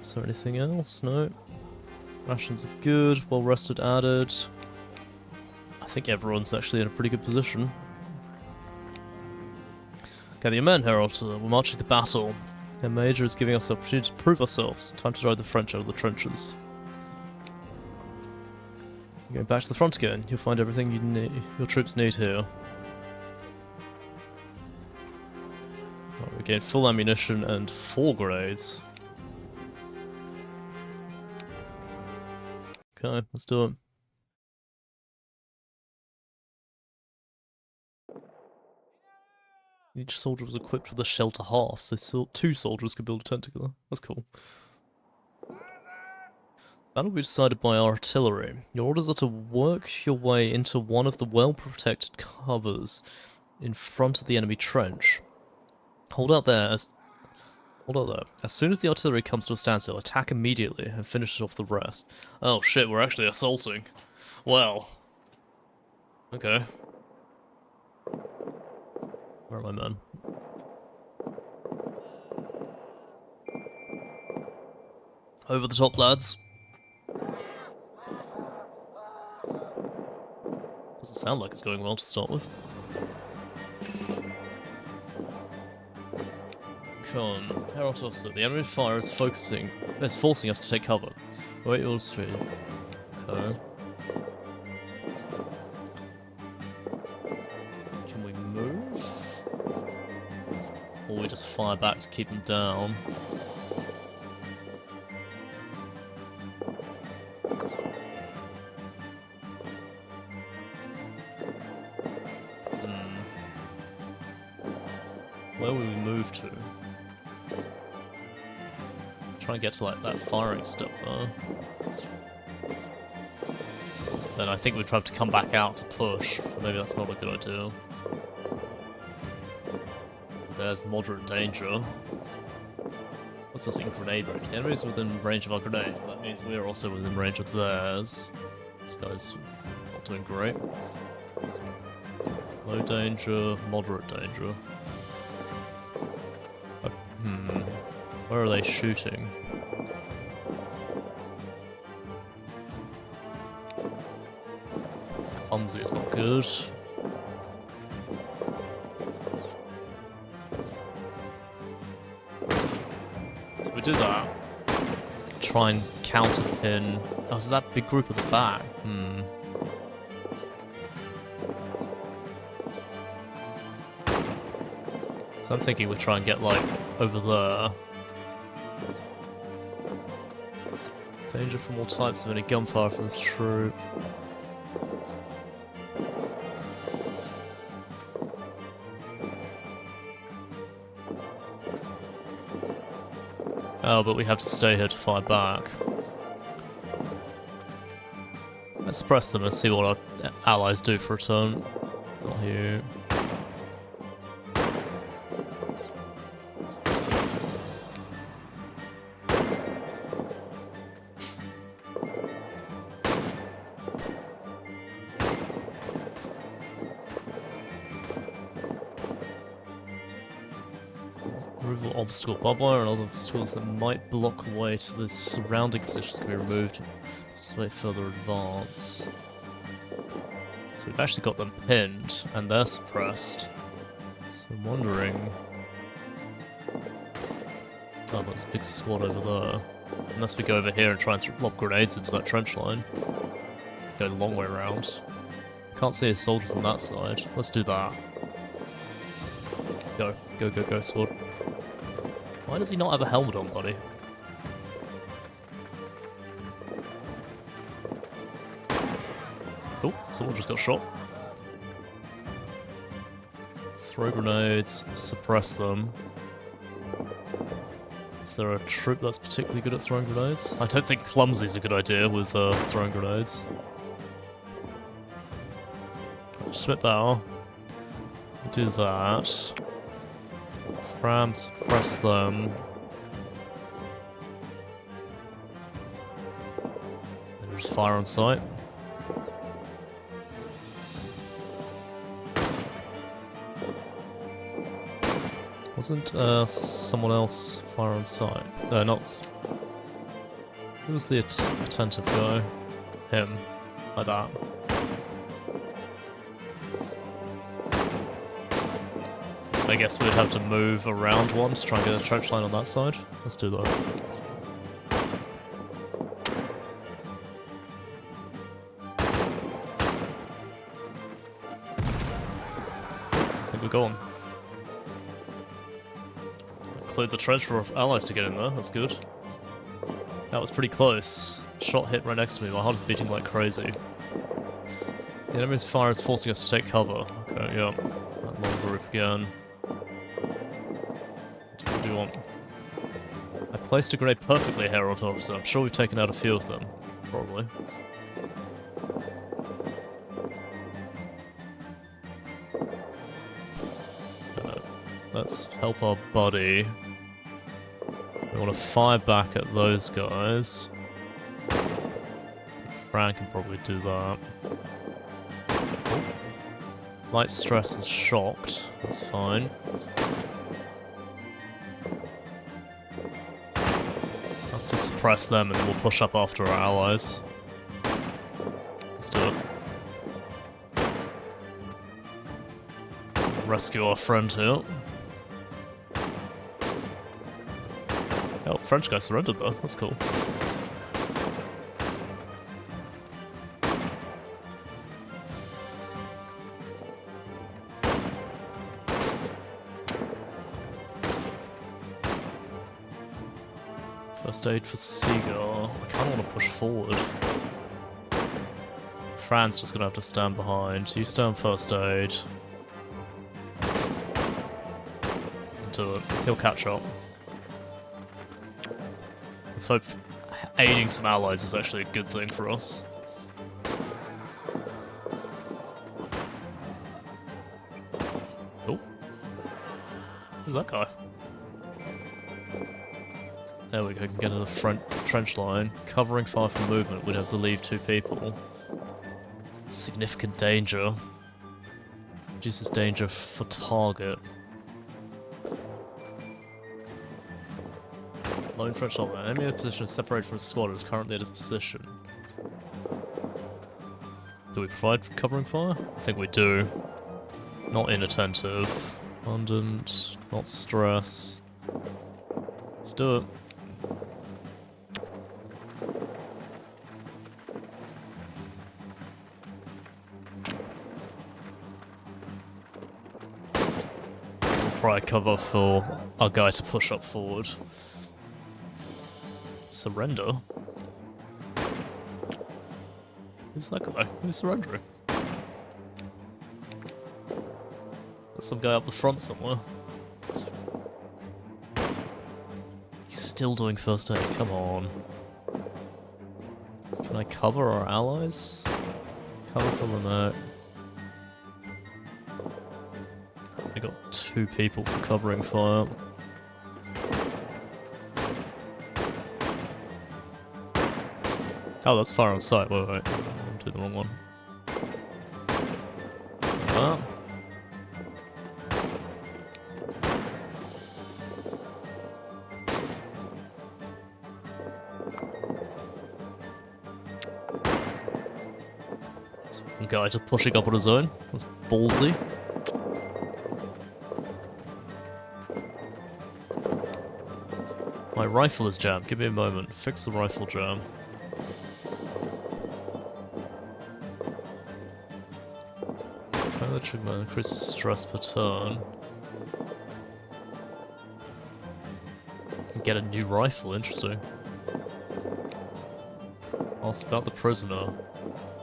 Speaker 1: Is there anything else? No. Rations are good, well rested added. I think everyone's actually in a pretty good position. Gather your men, Herald. We're marching to battle. Our major is giving us the opportunity to prove ourselves. Time to drive the French out of the trenches. You're going back to the front again. You'll find everything your troops need here. Right, we gain full ammunition and 4 grades. Okay, let's do it. Each soldier was equipped with a shelter half, so 2 soldiers could build a tent together. That's cool. That will be decided by our artillery. Your orders are to work your way into one of the well-protected covers in front of the enemy trench. Hold out there. As soon as the artillery comes to a standstill, attack immediately and finish off the rest. Oh shit, we're actually assaulting. Well. Okay. Where are my men? Over the top, lads. Doesn't sound like it's going well to start with. Come on, Herald Officer. The enemy fire is forcing us to take cover. Wait, all straight. Okay. Can we move? Or we just fire back to keep them down? Where will we move to? Try and get to like that firing step there. Then I think we'd have to come back out to push. Maybe that's not a good idea. There's moderate danger. What's this in grenade range? The enemy's within range of our grenades, but that means we're also within range of theirs. This guy's not doing great. Low danger, moderate danger. Where are they shooting? Clumsy is not good. So we do that. Try and counterpin. Oh, so that big group at the back. So I'm thinking we'll try and get like over there. Danger from all types of any gunfire from this troop. Oh, but we have to stay here to fire back. Let's suppress them and see what our allies do for a turn. Not here. Obstacle. Barbed wire and other obstacles that might block a way to the surrounding positions can be removed to further advance. So we've actually got them pinned and they're suppressed. So I'm wondering... Oh, there's a big squad over there. Unless we go over here and try and lob grenades into that trench line. Go the long way around. Can't see the soldiers on that side. Let's do that. Go. Go, go, go, squad. Why does he not have a helmet on, buddy? Oh, someone just got shot. Throw grenades, suppress them. Is there a troop that's particularly good at throwing grenades? I don't think clumsy's a good idea with throwing grenades. Schmidt Bauer. Do that. Fram, suppress them. There's fire on sight. Wasn't someone else fire on sight? No, not. Who was the attentive guy? Him. Like that. I guess we'd have to move around one to try and get a trench line on that side. Let's do that. I think we're going. Cleared the trench for our allies to get in there, that's good. That was pretty close. Shot hit right next to me, my heart is beating like crazy. The enemy's fire is forcing us to take cover. Okay, yeah. That long group again. What do you want? I placed a grenade perfectly, Herald Officer. I'm sure we've taken out a few of them. probably. Let's help our buddy. We want to fire back at those guys. Fran can probably do that. Oh. Light stress is shocked. That's fine. Let's just suppress them and then we'll push up after our allies. Let's do it. Rescue our friend here. Oh, French guy surrendered though. That's cool. First aid for Seagull. I kinda wanna push forward. Fran's just gonna have to stand behind. You stay on first aid. Do it. He'll catch up. Let's hope aiding some allies is actually a good thing for us. Oh. Who's that guy? There we go, can get to the front trench line. Covering fire from movement, we'd have to leave 2 people. Significant danger. Reduces danger for target. Lone French soldier. Enemy in a position is separated from a squad and is currently at his position. Do we provide covering fire? I think we do. Not inattentive. Abundant. Not stress. Let's do it. We'll probably cover for our guy to push up forward. Surrender? Who's that guy? Who's surrendering? There's some guy up the front somewhere. He's still doing first aid, come on. Can I cover our allies? Cover for remote. I got 2 people for covering fire. Oh, that's fire on sight. Wait. I'm doing the wrong one. This one guy just pushing up on his own. That's ballsy. My rifle is jammed. Give me a moment. Fix the rifle jam. Increases stress per turn. Get a new rifle, interesting. Ask about the prisoner.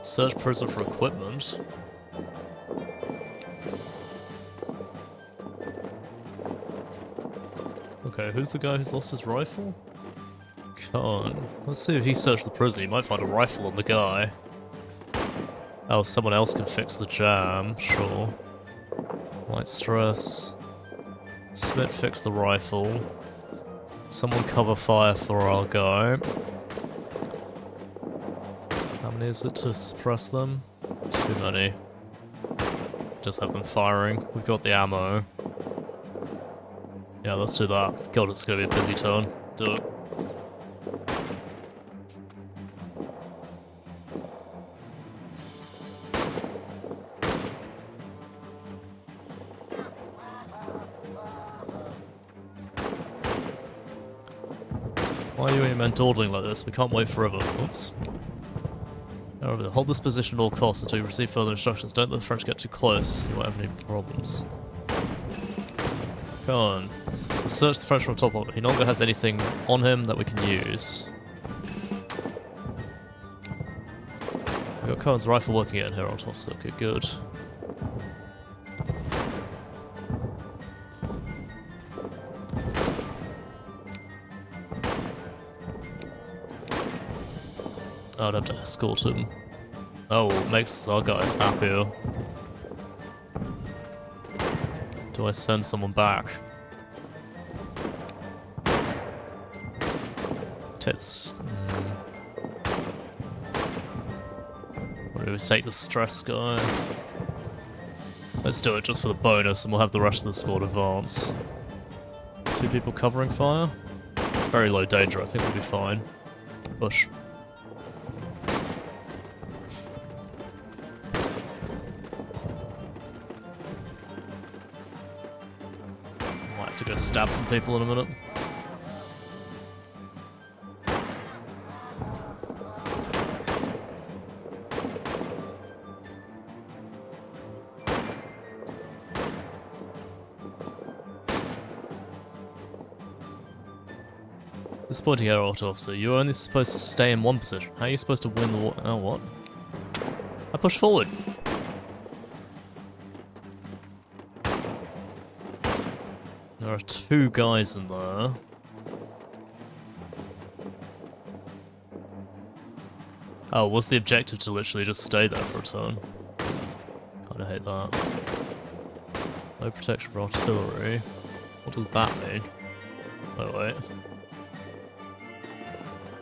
Speaker 1: Search prisoner for equipment. Okay, who's the guy who's lost his rifle? Khan. Let's see if he searched the prisoner. He might find a rifle on the guy. Oh, someone else can fix the jam, sure. Light stress. Smith fix the rifle. Someone cover fire for our guy. How many is it to suppress them? Too many. Just have them firing. We've got the ammo. Yeah, let's do that. God, it's gonna be a busy turn. Do it. Why are you men dawdling like this? We can't wait forever. Oops. However, hold this position at all costs until you receive further instructions. Don't let the French get too close. You won't have any problems. Come on. Search the French from top of it. He no longer has anything on him that we can use. We've got Cohen's rifle working in here on top, so okay, good. I'd have to escort him. Oh, it makes our guys happier. Do I send someone back? Tits. What do we take the stress guy? Let's do it just for the bonus and we'll have the rest of the squad advance. 2 people covering fire? It's very low danger, I think we'll be fine. Push. Might have to go stab some people in a minute. Disappointing error, officer. You're only supposed to stay in one position. How are you supposed to win the war? Oh, what? I pushed forward. There are 2 guys in there. Oh, was the objective to literally just stay there for a turn? Kinda hate that. No protection for artillery. What does that mean? Oh, wait.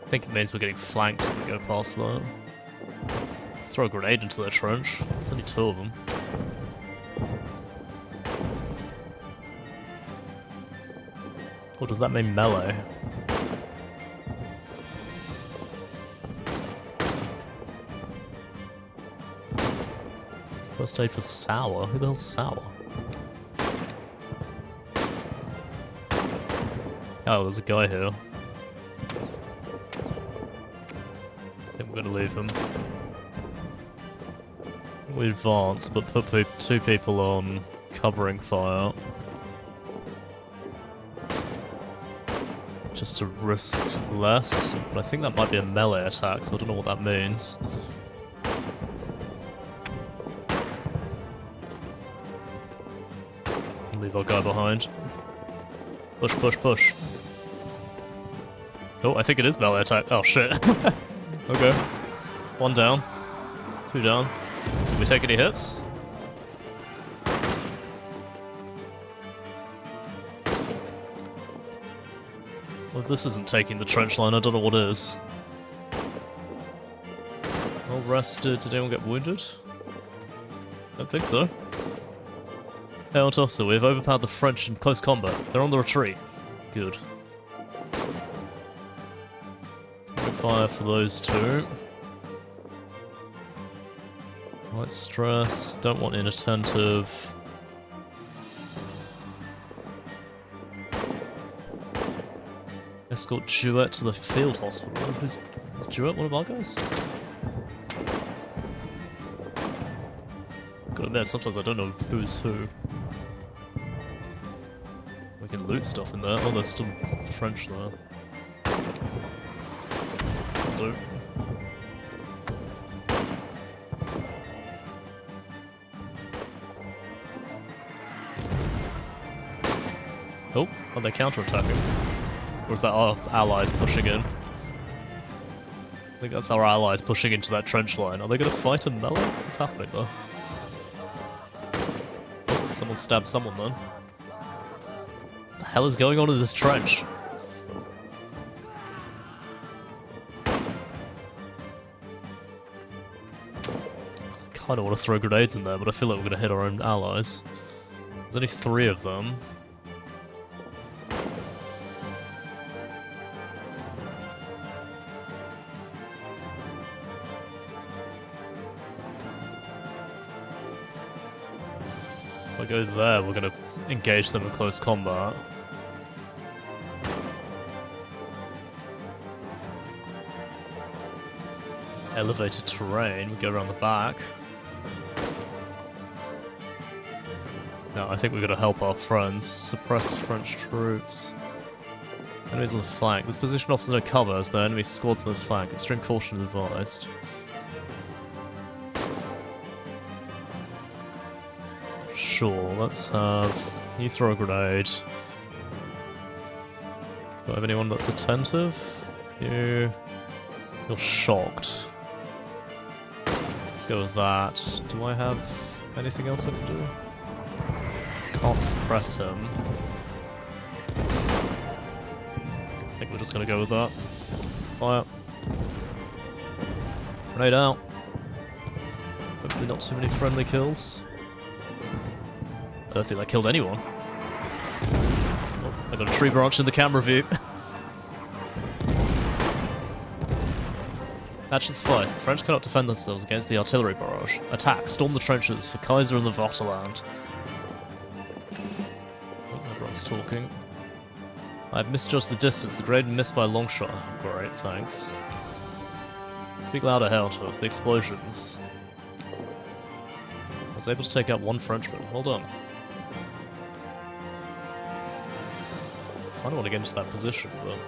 Speaker 1: I think it means we're getting flanked if we go past that. Throw a grenade into their trench. There's only 2 of them. Or does that mean melee? First aid for Sour? Who the hell's Sour? Oh, there's a guy here. I think we're gonna leave him. We advance, but put 2 people on covering fire. Just to risk less. But I think that might be a melee attack, so I don't know what that means. Leave our guy behind. Push, push, push. Oh, I think it is melee attack. Oh, shit. Okay. 1 down. 2 down. Did we take any hits? Well, if this isn't taking the trench line, I don't know what is. Well rested. Did anyone get wounded? Don't think so. Hey, officer, we've overpowered the French in close combat. They're on the retreat. Good. Fire for those 2. Light stress, don't want inattentive. Escort Duet to the field hospital. Is Duet one of our guys? Gotta admit, sometimes I don't know who's who. We can loot stuff in there. Oh, there's still French there. Oh, are they counter-attacking? Or is that our allies pushing in? I think that's our allies pushing into that trench line. Are they going to fight in melee? What's happening though? Oh, someone stabbed someone then. What the hell is going on in this trench? I don't want to throw grenades in there, but I feel like we're going to hit our own allies. There's only 3 of them. If I go there, we're going to engage them in close combat. Elevated terrain, we go around the back. No, I think we're going to help our friends. Suppress French troops. Enemies on the flank. This position offers no cover as there are enemy squads on this flank. Extreme caution advised. Sure, let's have you throw a grenade. Do I have anyone that's attentive? You're shocked.
Speaker 2: go with that. Do I have anything else I can do? Can't suppress him. I think we're just gonna go with that. Fire. Grenade out. Hopefully not too many friendly kills. I don't think that killed anyone. Oh, I got a tree branch in the camera view. That should suffice. The French cannot defend themselves against the artillery barrage. Attack! Storm the trenches for Kaiser and the Vaterland. Oh, everyone's talking. I've misjudged the distance. The grenade missed by a long shot. Great, thanks. Speak louder, Heraldus. The explosions. I was able to take out one Frenchman. Well done. I kind of want to get into that position, but...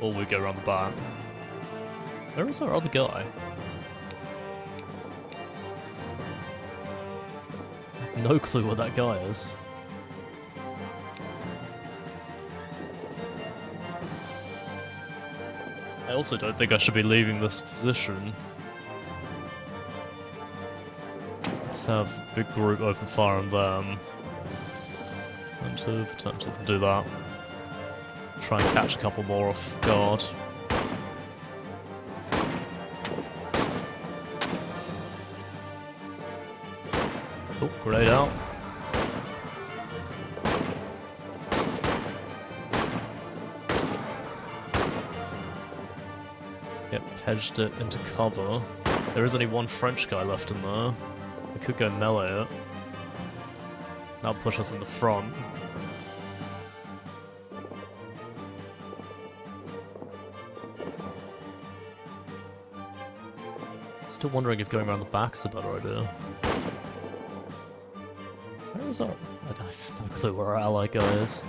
Speaker 2: or we go around the back. Where is our other guy? No clue where that guy is. I also don't think I should be leaving this position. Let's have big group open fire on them. Attentive, do that. Try and catch a couple more off guard. Oh, grenade out. Yep, hedged it into cover. There is only one French guy left in there. We could go melee it. That'll push us in the front. Still wondering if going around the back is a better idea. Where is our... I have no clue where our ally guy is.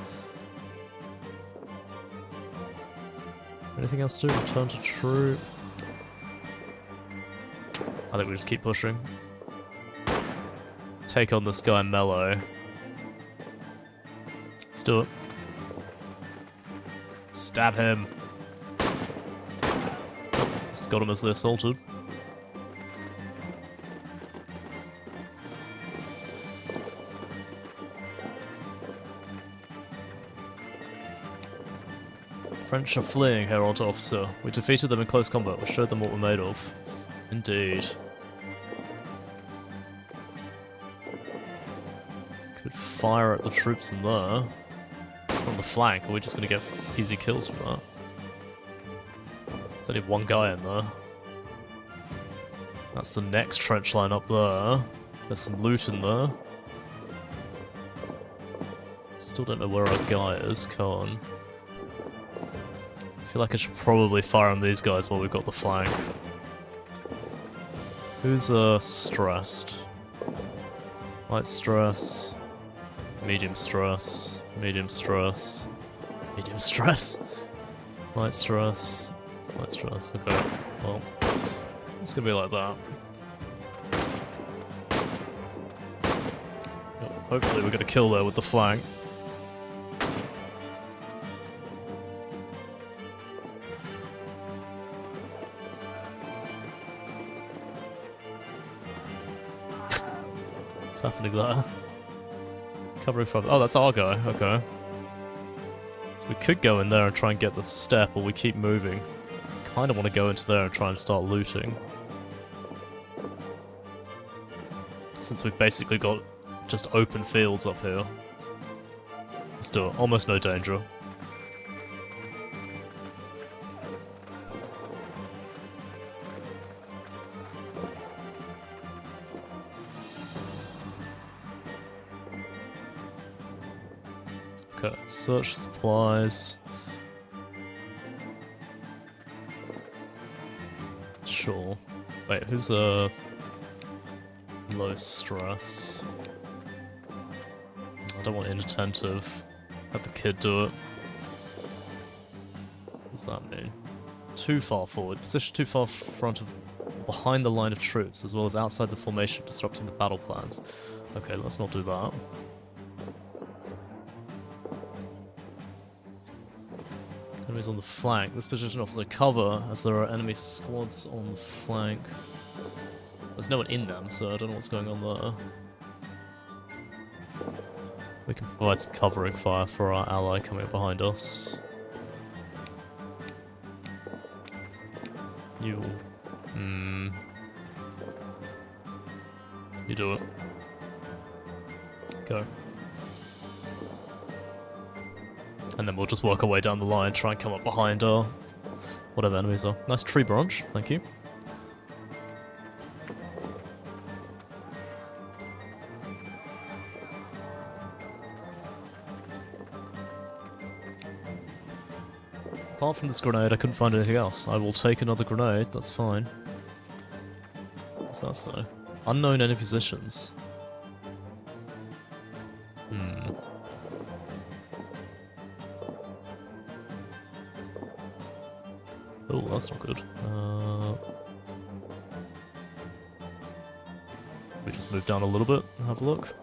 Speaker 2: Anything else to do? Return to troop. I think we just keep pushing. Take on this guy mellow. Let's do it. Stab him. Just got him as they assaulted. French are fleeing, Herald Officer. We defeated them in close combat, which showed them what we're made of. Indeed. Could fire at the troops in there. From the flank, are we just going to get easy kills from that? There's only one guy in there. That's the next trench line up there. There's some loot in there. Still don't know where our guy is, come on. I feel like I should probably fire on these guys while we've got the flank. Who's stressed? Light stress. Medium stress. Medium stress. Medium stress. Light stress. Light stress. Okay. Well, it's gonna be like that. Hopefully we're gonna kill there with the flank. What's happening there? Covering from... oh, that's our guy. Okay. So we could go in there and try and get the step, or we keep moving. Kind of want to go into there and try and start looting. Since we've basically got just open fields up here. Let's do it. Almost no danger. Okay, search supplies. Sure. Wait, who's low stress? I don't want inattentive. Have the kid do it. What does that mean? Too far forward. Position too far front of... behind the line of troops, as well as outside the formation, disrupting the battle plans. Okay, let's not do that. Enemies on the flank. This position offers a cover as there are enemy squads on the flank. There's no one in them, so I don't know what's going on there. We can provide some covering fire for our ally coming up behind us. You... You do it. Go. And then we'll just work our way down the line, try and come up behind our... whatever enemies are. Nice tree branch, thank you. Apart from this grenade, I couldn't find anything else. I will take another grenade, that's fine. What's that say? Unknown enemy positions. Oh, that's not good. We just move down a little bit and have a look.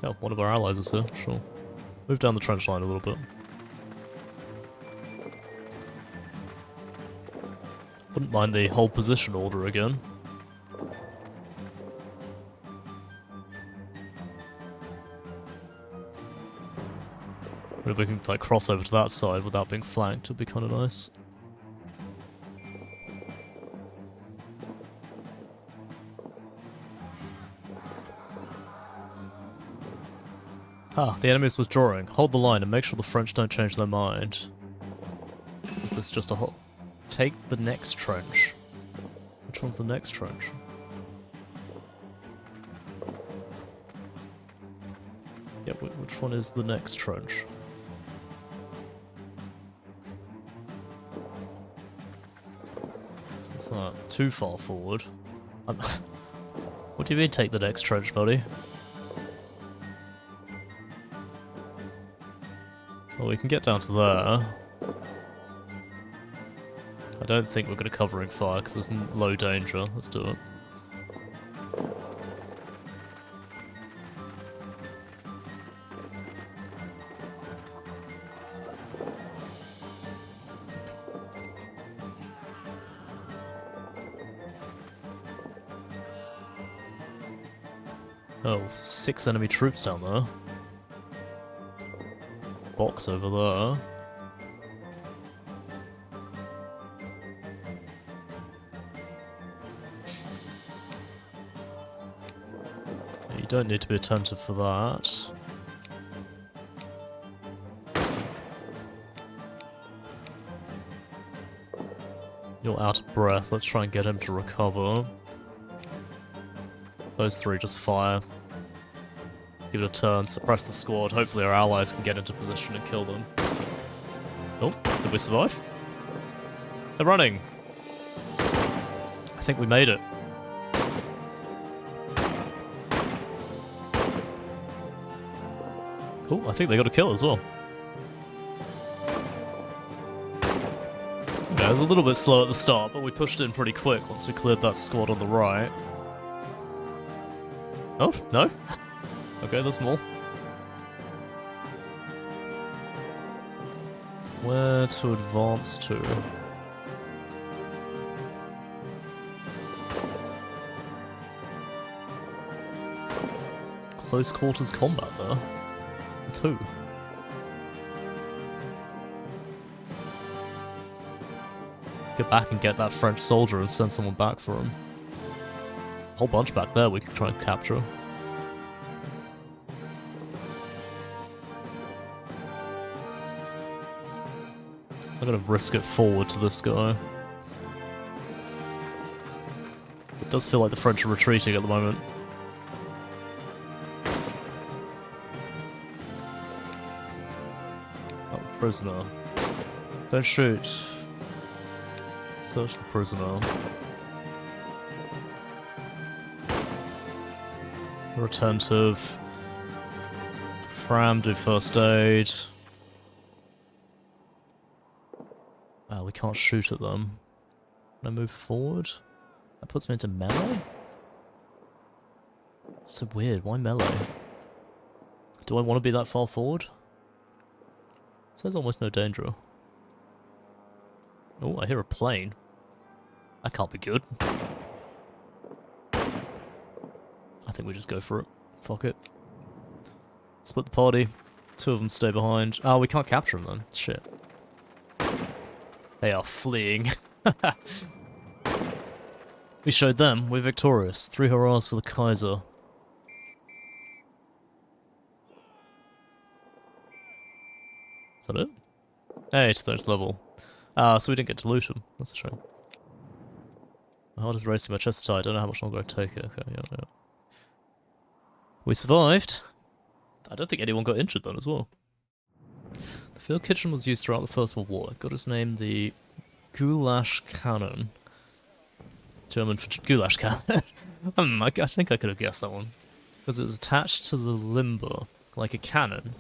Speaker 2: Oh, one of our allies is here, sure. Move down the trench line a little bit. Wouldn't mind the whole position order again. But if we can like cross over to that side without being flanked, it'd be kind of nice. Ah, the enemy is withdrawing. Hold the line and make sure the French don't change their mind. Is this just a hole? Take the next trench. Which one's the next trench? Yeah, which one is the next trench? So it's not too far forward. What do you mean take the next trench, buddy? Well, we can get down to there. I don't think we're going to covering fire because there's low danger. Let's do it. Oh, 6 enemy troops down there. Box over there. You don't need to be attentive for that. You're out of breath. Let's try and get him to recover. Those 3 just fire. Give it a turn, suppress the squad. Hopefully our allies can get into position and kill them. Oh, did we survive? They're running. I think we made it. Oh, I think they got a kill as well. Yeah, it was a little bit slow at the start, but we pushed in pretty quick once we cleared that squad on the right. Oh, no? Okay, there's more. Where to advance to? Close quarters combat there? With who? Get back and get that French soldier and send someone back for him. A whole bunch back there we can try and capture. I'm gonna risk it forward to this guy. It does feel like the French are retreating at the moment. Oh, prisoner. Don't shoot. Search the prisoner. We're attentive. Fram, do first aid. We can't shoot at them. Can I move forward? That puts me into melee? That's so weird. Why melee? Do I want to be that far forward? Says almost no danger. Oh, I hear a plane. That can't be good. I think we just go for it. Fuck it. Split the party. 2 of them stay behind. Oh, we can't capture them then. Shit. They are fleeing. We showed them. We're victorious. 3 hurrahs for the Kaiser. Is that it? Hey, to the next level. So we didn't get to loot them. That's a shame. My heart is racing, my chest is tight. I don't know how much longer I take it. Okay, yeah. We survived. I don't think anyone got injured then as well. The field kitchen was used throughout the First World War. It got its name the Goulash Cannon. German for goulash cannon. I think I could have guessed that one. Because it was attached to the limber, like a cannon,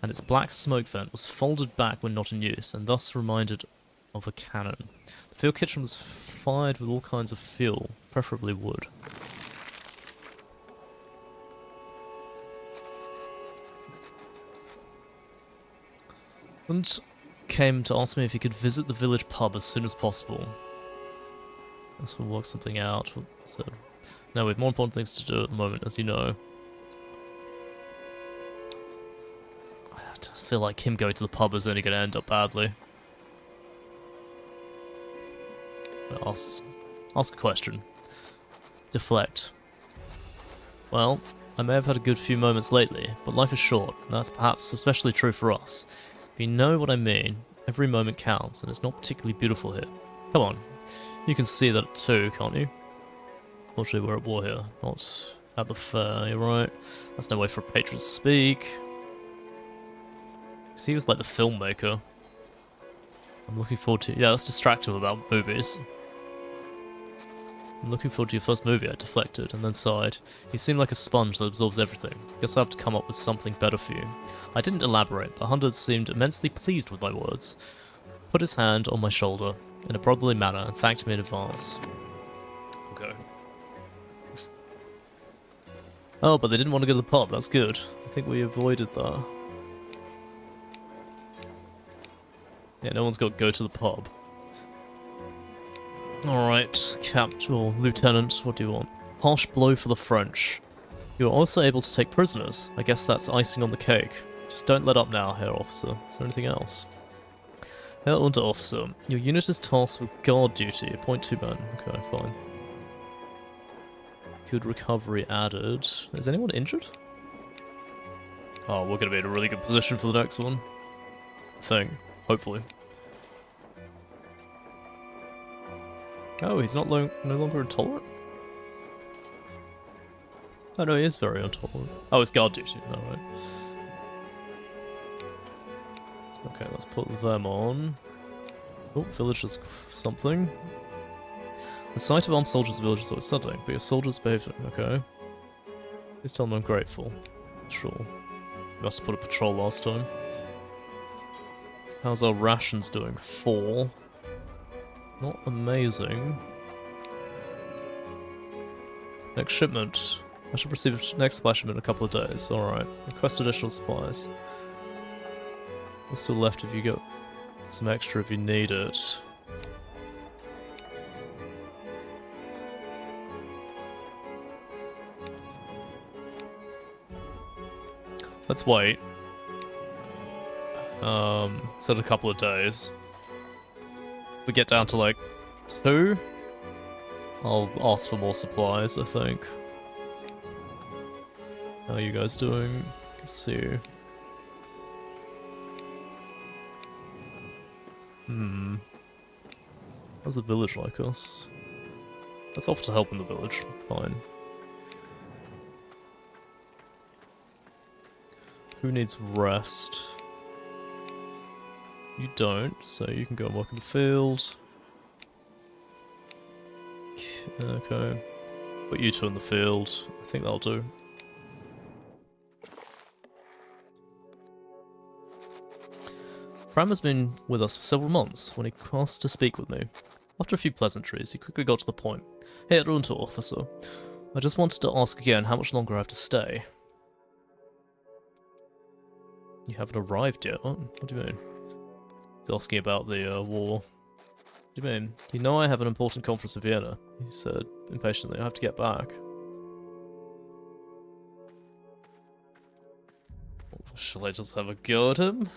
Speaker 2: and its black smoke vent was folded back when not in use, and thus reminded of a cannon. The field kitchen was fired with all kinds of fuel, preferably wood. And came to ask me if he could visit the village pub as soon as possible. This will work something out. So, no, we have more important things to do at the moment, as you know. I just feel like him going to the pub is only going to end up badly. Ask a question. Deflect. Well, I may have had a good few moments lately, but life is short, and that's perhaps especially true for us. If you know what I mean, every moment counts, and it's not particularly beautiful here. Come on, you can see that too, can't you? Fortunately, we're at war here, not at the fair, you're right. That's no way for a patron to speak. Because he was like the filmmaker. I'm looking forward to... Yeah, let's distract him about movies. I'm looking forward to your first movie. I deflected and then sighed. You seem like a sponge that absorbs everything. Guess I have to come up with something better for you. I didn't elaborate, but Hunter seemed immensely pleased with my words. Put his hand on my shoulder in a brotherly manner and thanked me in advance. Okay. Oh, but they didn't want to go to the pub. That's good. I think we avoided that. Yeah, no one's got to go to the pub. Alright, Captain, Lieutenant, what do you want? Harsh blow for the French. You are also able to take prisoners. I guess that's icing on the cake. Just don't let up now, Herr Officer. Is there anything else? Herr Unterofficer, your unit is tasked with guard duty. Appoint 2 men. Okay, fine. Good recovery added. Is anyone injured? Oh, we're going to be in a really good position for the next one. I think. Hopefully. Oh, he's not no longer intolerant? Oh no, he is very intolerant. Oh, it's guard duty. Alright. Okay, let's put them on. Oh, village is something. The sight of armed soldiers' village is always stunning, but your soldiers behave... Okay. Please tell them I'm grateful. Sure. We must have put a patrol last time. How's our rations doing? 4. Not amazing. Next shipment. I should receive next supply shipment in a couple of days. Alright. Request additional supplies. What's still left if you get some extra if you need it? Let's wait. Set a couple of days. We get down to like 2. I'll ask for more supplies, I think. How are you guys doing? Can see you. How's the village like us? Let's offer to help in the village. Fine. Who needs rest? You don't, so you can go and work in the field. Okay. Put you 2 in the field. I think that'll do. Fram has been with us for several months when he asked to speak with me. After a few pleasantries, he quickly got to the point. Herr Unterofficer, I just wanted to ask again how much longer I have to stay. You haven't arrived yet? What do you mean? He's asking about the war. What do you mean? You know I have an important conference in Vienna, he said impatiently. I have to get back. Shall I just have a go at him?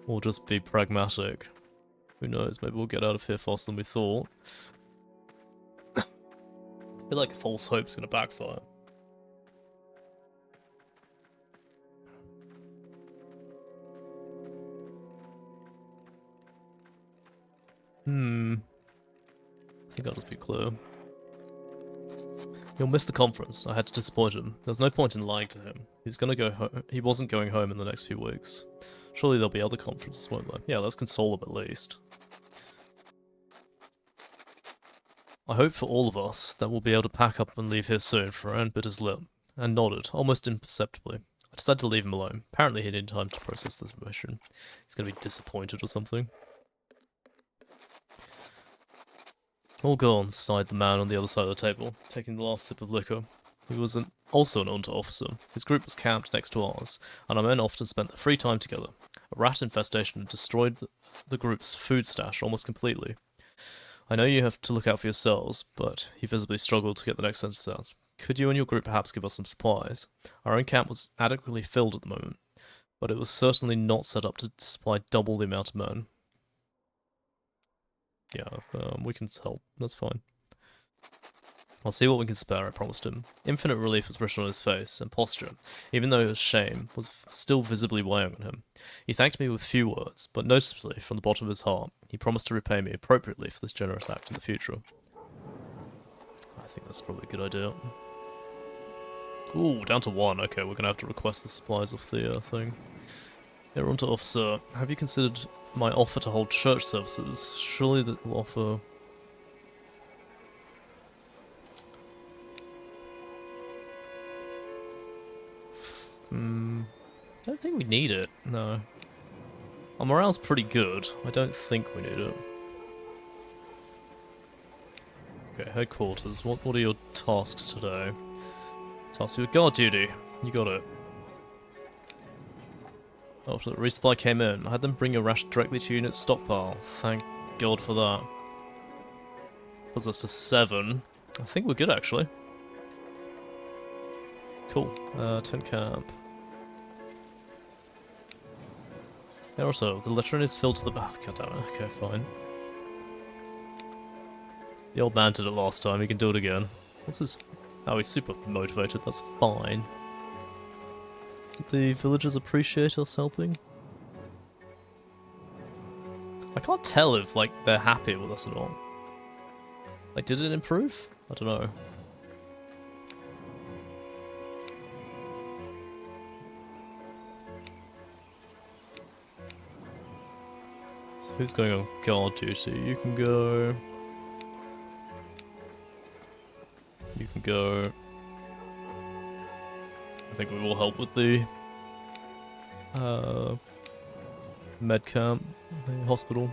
Speaker 2: Or just be pragmatic? Who knows, maybe we'll get out of here faster than we thought. I feel like false hope's gonna backfire. I think I'll just be clear. He'll miss the conference. I had to disappoint him. There's no point in lying to him. He's gonna go home. He wasn't going home in the next few weeks. Surely there'll be other conferences, won't there? Yeah, let's console him at least. I hope for all of us that we'll be able to pack up and leave here soon, for Aaron bit his lip, and nodded, almost imperceptibly. I decided to leave him alone. Apparently he needed time to process this information. He's gonna be disappointed or something. All gone, sighed the man on the other side of the table, taking the last sip of liquor. He was also an Unter officer. His group was camped next to ours, and our men often spent their free time together. A rat infestation had destroyed the group's food stash almost completely. I know you have to look out for yourselves, but he visibly struggled to get the next sentence out. Could you and your group perhaps give us some supplies? Our own camp was adequately filled at the moment, but it was certainly not set up to supply double the amount of men. Yeah, we can help. That's fine. I'll see what we can spare, I promised him. Infinite relief was written on his face, and posture, even though his shame was still visibly weighing on him. He thanked me with few words, but noticeably, from the bottom of his heart, he promised to repay me appropriately for this generous act in the future. I think that's probably a good idea. Ooh, down to 1. Okay, we're gonna have to request the supplies off the thing. Yeah, on to officer. Have you considered my offer to hold church services? Surely that will offer... I don't think we need it, no. Our morale's pretty good. I don't think we need it. Okay, headquarters. What are your tasks today? Tasks with guard duty. You got it. After the resupply came in, I had them bring your ration directly to unit's stockpile. Thank God for that. Puts us to 7. I think we're good, actually. Cool. Tent camp. Yeah, also, the latrine is filled to the back. God damn it. Okay, fine. The old man did it last time, he can do it again. What's his... Oh, he's super motivated, that's fine. Did the villagers appreciate us helping? I can't tell if, like, they're happy with us or not. Like, did it improve? I don't know. So who's going on guard duty? You can go... You can go... I think we will help with the med camp, the hospital.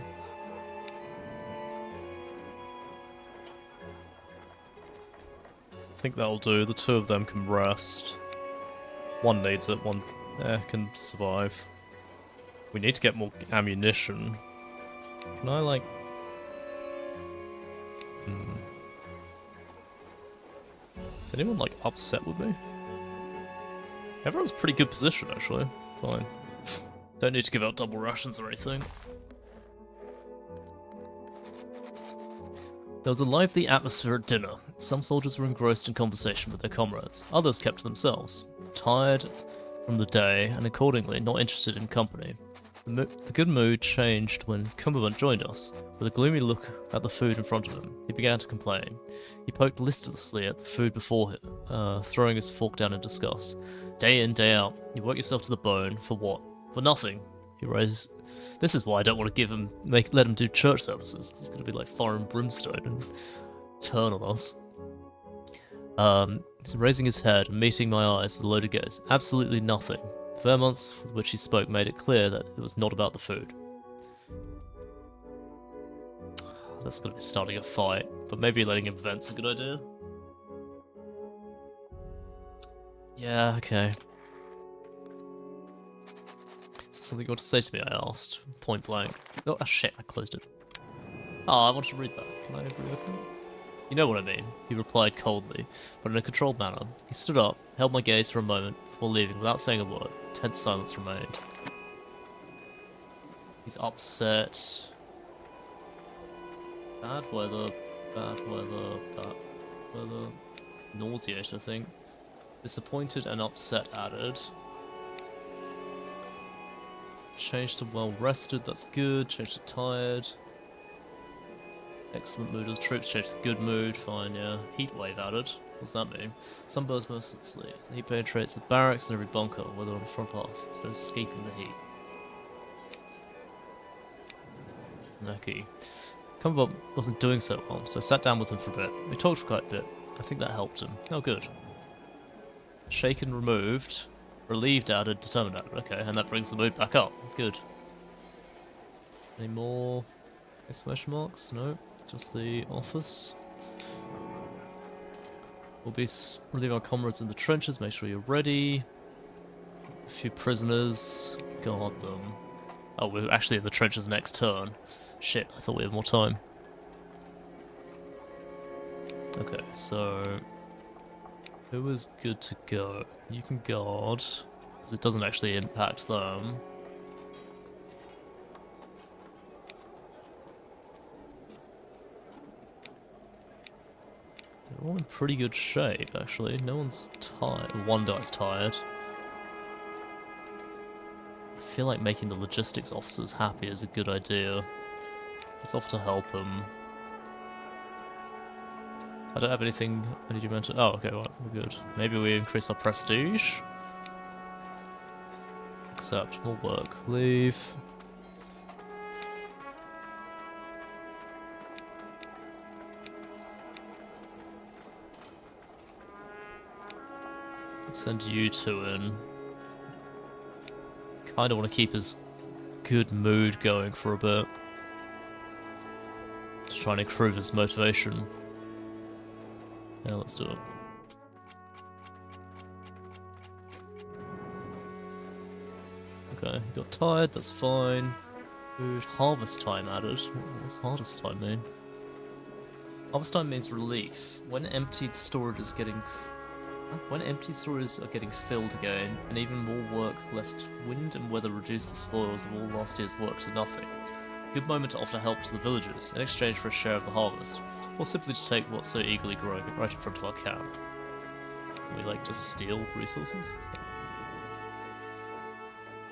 Speaker 2: I think that'll do. The 2 of them can rest. One needs it, one can survive. We need to get more ammunition. Can I, like... Is anyone, like, upset with me? Everyone's pretty good position, actually. Fine. Don't need to give out double rations or anything. There was a lively atmosphere at dinner. Some soldiers were engrossed in conversation with their comrades. Others kept to themselves, tired from the day and accordingly not interested in company. The good mood changed when Cumberland joined us. With a gloomy look at the food in front of him, he began to complain. He poked listlessly at the food before him, throwing his fork down in disgust. Day in, day out, you work yourself to the bone. For what? For nothing. He raised... This is why I don't want to let him do church services. He's going to be like fire and brimstone and turn on us. He's raising his head and meeting my eyes with a loaded gaze. Absolutely nothing. The vehemence with which he spoke made it clear that it was not about the food. That's going to be starting a fight, but maybe letting him vent's a good idea. Yeah, okay. Something you want to say to me, I asked, point blank. Oh, shit, I closed it. Oh, I want to read that. Can I reopen it? You know what I mean, he replied coldly, but in a controlled manner. He stood up, held my gaze for a moment, before leaving without saying a word. Tense silence remained. He's upset. Bad weather, bad weather, bad weather. Nauseate, I think. Disappointed and upset added. Changed to well rested, that's good. Changed to tired. Excellent mood of the troops, changed to good mood, fine, yeah. Heat wave added. What's that mean? Sunburns mercilessly. The heat penetrates the barracks and every bunker, whether on the front half, so escaping the heat. Naki. Cumberbatch wasn't doing so well, so I sat down with him for a bit. We talked for quite a bit. I think that helped him. Oh, good. Shaken removed. Relieved added, determined added. Okay, and that brings the mood back up. Good. Any more exclamation marks? No. Just the office. We'll be relieve our comrades in the trenches. Make sure you're ready. A few prisoners. Guard them. Oh, we're actually in the trenches next turn. Shit, I thought we had more time. Okay, so who is good to go? You can guard, because it doesn't actually impact them. They're all in pretty good shape, actually. No one's tired. One guy's tired. I feel like making the logistics officers happy is a good idea. Let's offer to help them. I don't have anything I need you mention. Oh, okay, well, we're good. Maybe we increase our prestige. Accept more work. Leave. Let's send you two in. Kind of want to keep his good mood going for a bit. To try and improve his motivation. Yeah, let's do it. Okay, he got tired, that's fine. Food, harvest time added. What's harvest time mean? Harvest time means relief. When emptied storages are getting filled again, and even more work, lest wind and weather reduce the spoils of all last year's work to nothing. Good moment to offer help to the villagers, in exchange for a share of the harvest, or simply to take what's so eagerly growing right in front of our camp. Can we, like, just steal resources?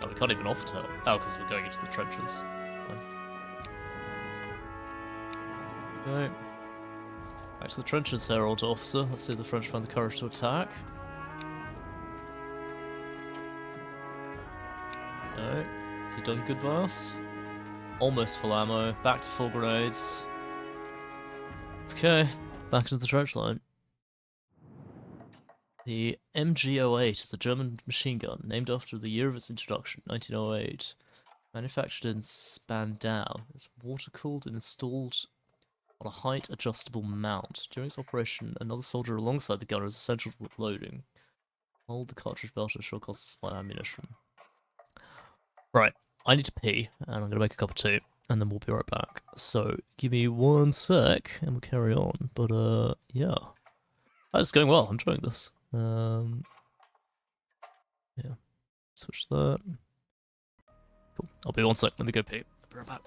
Speaker 2: Oh, we can't even offer to help. Oh, because we're going into the trenches. Right. Back to the trenches, Herald Officer. Let's see if the French find the courage to attack. Alright. Has he done good by us? Almost full ammo. Back to full grenades. Okay. Back into the trench line. The MG08 is a German machine gun named after the year of its introduction, 1908. Manufactured in Spandau. It's water-cooled and installed on a height-adjustable mount. During its operation, another soldier alongside the gunner is essential for loading. Hold the cartridge belt to ensure constant supply of ammunition. Right, I need to pee, and I'm going to make a cup of tea, and then we'll be right back. So, give me 1 sec, and we'll carry on. But, yeah. Oh, it's going well, I'm enjoying this. Yeah. Switch that. Cool. I'll be 1 sec, let me go pee. I'll be right back.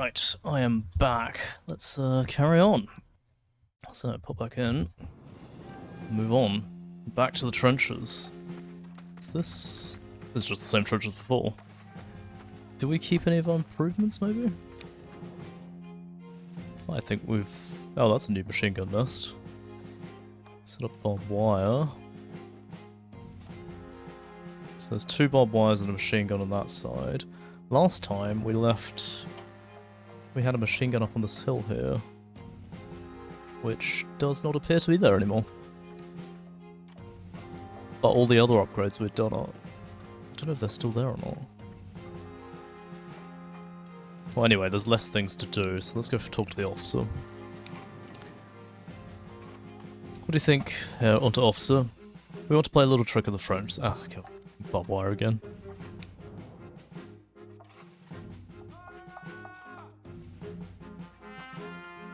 Speaker 1: Right, I am back. Let's carry on. So, pop back in. Move on. Back to the trenches. Is this... This is just the same trenches before. Do we keep any of our improvements, maybe? I think we've... Oh, that's a new machine gun nest. Set up barbed wire. So there's 2 barbed wires and a machine gun on that side. Last time we left... We had a machine gun up on this hill here. Which does not appear to be there anymore. But all the other upgrades we've done are... I don't know if they're still there or not. Well, anyway, there's less things to do, so let's go talk to the officer. What do you think, onto officer? We want to play a little trick of the French. Ah, okay. Barbed wire again.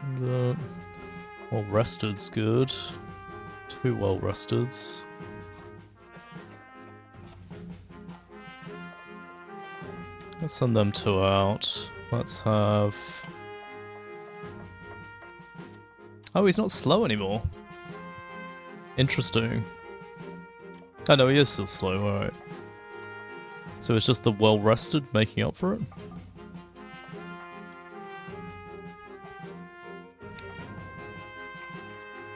Speaker 1: And, well rested's good. 2 well resteds. Let's send them 2 out. Let's have... Oh, he's not slow anymore. Interesting. Oh no, he is still slow, alright. So it's just the well-rested making up for it?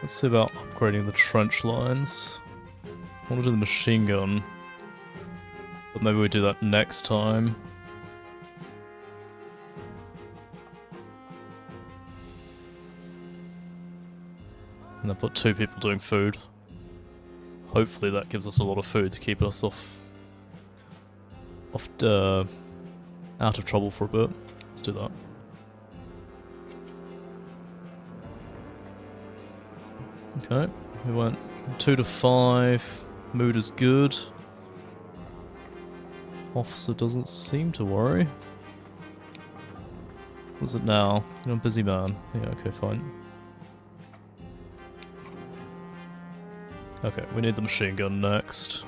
Speaker 1: Let's see about upgrading the trench lines. I want to do the machine gun. But maybe we do that next time. And then put 2 people doing food. Hopefully that gives us a lot of food to keep us out of trouble for a bit. Let's do that. Okay, we went 2 to 5. Mood is good. Officer doesn't seem to worry. What's it now? You're a busy man. Yeah, okay, fine. Okay, we need the machine gun next.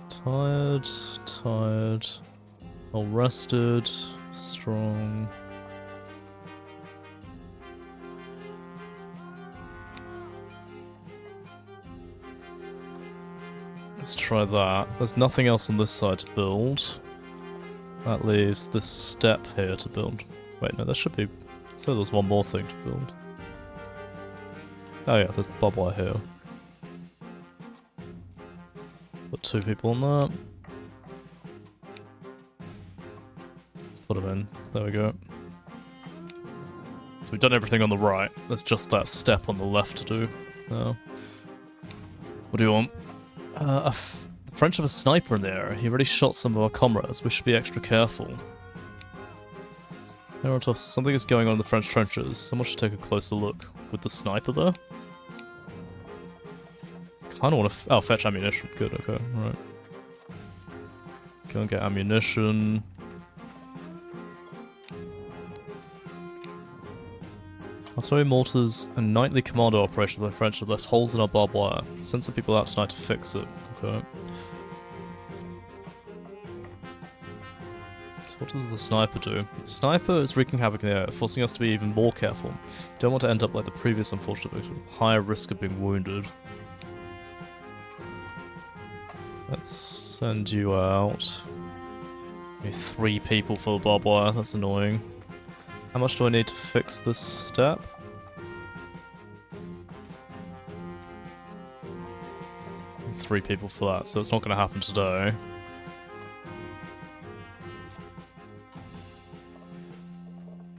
Speaker 1: Tired, tired. Well rested, strong. Let's try that. There's nothing else on this side to build. That leaves this step here to build. Wait, no, there should be... So there's one more thing to build. Oh yeah, there's barbed wire here. Put 2 people on that. Put them in. There we go. So we've done everything on the right. There's just that step on the left to do. Now, what do you want? The French have a sniper in there. He already shot some of our comrades. We should be extra careful. Something is going on in the French trenches. Someone should take a closer look. With the sniper there? Kinda wanna fetch ammunition. Good, okay, right. Go and get ammunition. Artillery mortars and nightly commando operations by the French have left holes in our barbed wire. Send some people out tonight to fix it. Okay. So what does the sniper do? The sniper is wreaking havoc in the air, forcing us to be even more careful. Don't want to end up like the previous unfortunate victim. Higher risk of being wounded. Let's send you out. Need 3 people for the barbed wire, that's annoying. How much do I need to fix this step? Need 3 people for that, so it's not going to happen today.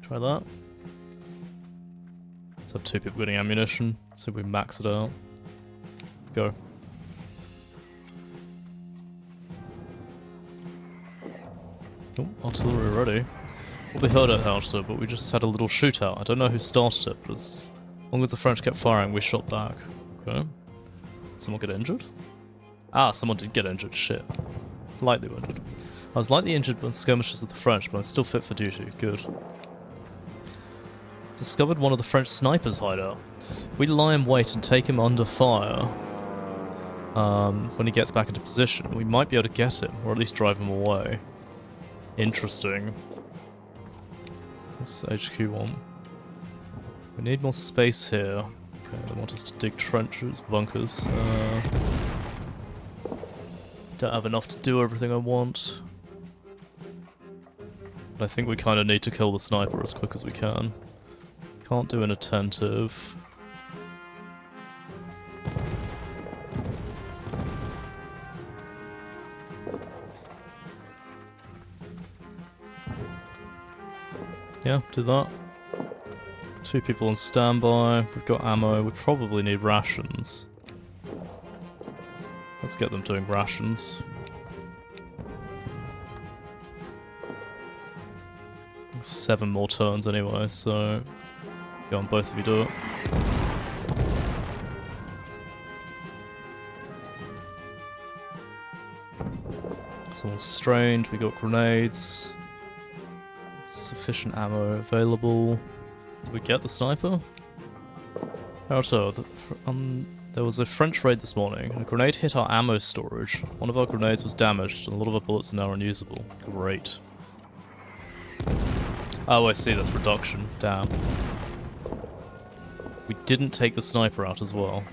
Speaker 1: Try that. Let's have 2 people getting ammunition. See if we max it out. Go. Oh, artillery ready. Well, we heard it out, but we just had a little shootout. I don't know who started it, but as long as the French kept firing, we shot back. Okay. Someone get injured? Ah, someone did get injured. Shit. Lightly wounded. I was lightly injured when skirmishes with the French, but I'm still fit for duty. Good. Discovered one of the French snipers' hideout. We lie in wait and take him under fire. When he gets back into position, we might be able to get him, or at least drive him away. Interesting. What's HQ want? We need more space here. Okay, they want us to dig trenches, bunkers. Don't have enough to do everything I want. But I think we kind of need to kill the sniper as quick as we can. Can't do an attentive. Yeah, do that. 2 people on standby. We've got ammo. We probably need rations. Let's get them doing rations. 7 more turns anyway, so go on, both of you do it. Someone's strained, we got grenades. Sufficient ammo available. Did we get the sniper? Naruto, there was a French raid this morning. A grenade hit our ammo storage. One of our grenades was damaged, and a lot of our bullets are now unusable. Great. Oh, I see, that's reduction. Damn. We didn't take the sniper out as well.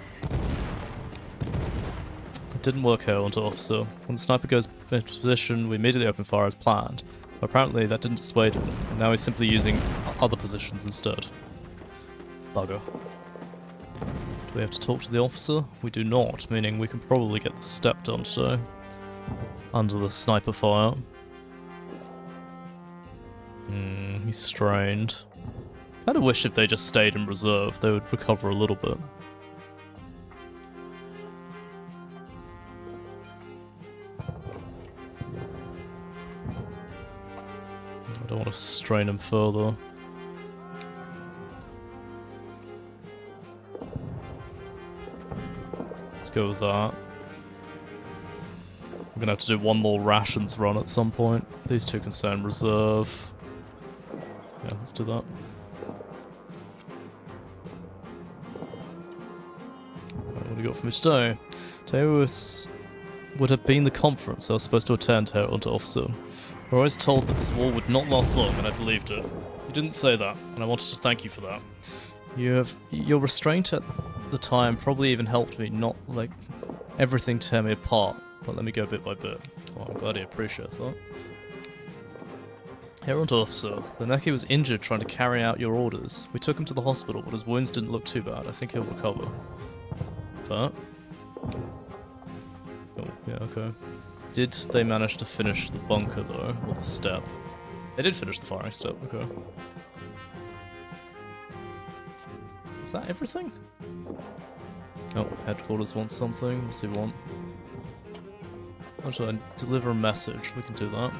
Speaker 1: It didn't work here onto officer. When the sniper goes into position, we immediately open fire as planned. But apparently that didn't dissuade him, and now he's simply using other positions instead. Bugger. Do we have to talk to the officer? We do not, meaning we can probably get the step done today. Under the sniper fire. He's strained. I'd have wished if they just stayed in reserve, they would recover a little bit. I don't want to strain him further. Let's go with that. We're gonna have to do one more rations run at some point. These 2 can stay in reserve. Yeah, let's do that. What do you got for me today? Today would have been the conference I was supposed to attend here onto officer. We were always told that this war would not last long, and I believed it. You didn't say that, and I wanted to thank you for that. Your restraint at the time probably even helped me not let everything tear me apart, but let me go bit by bit. Well, I'm glad he appreciates that. Here onto officer, the Neki was injured trying to carry out your orders. We took him to the hospital, but his wounds didn't look too bad. I think he'll recover. But... oh, yeah, okay. Did they manage to finish the bunker, though? Or the step? They did finish the firing step, okay. Is that everything? Oh, headquarters wants something. What's he want? Actually, deliver a message. We can do that.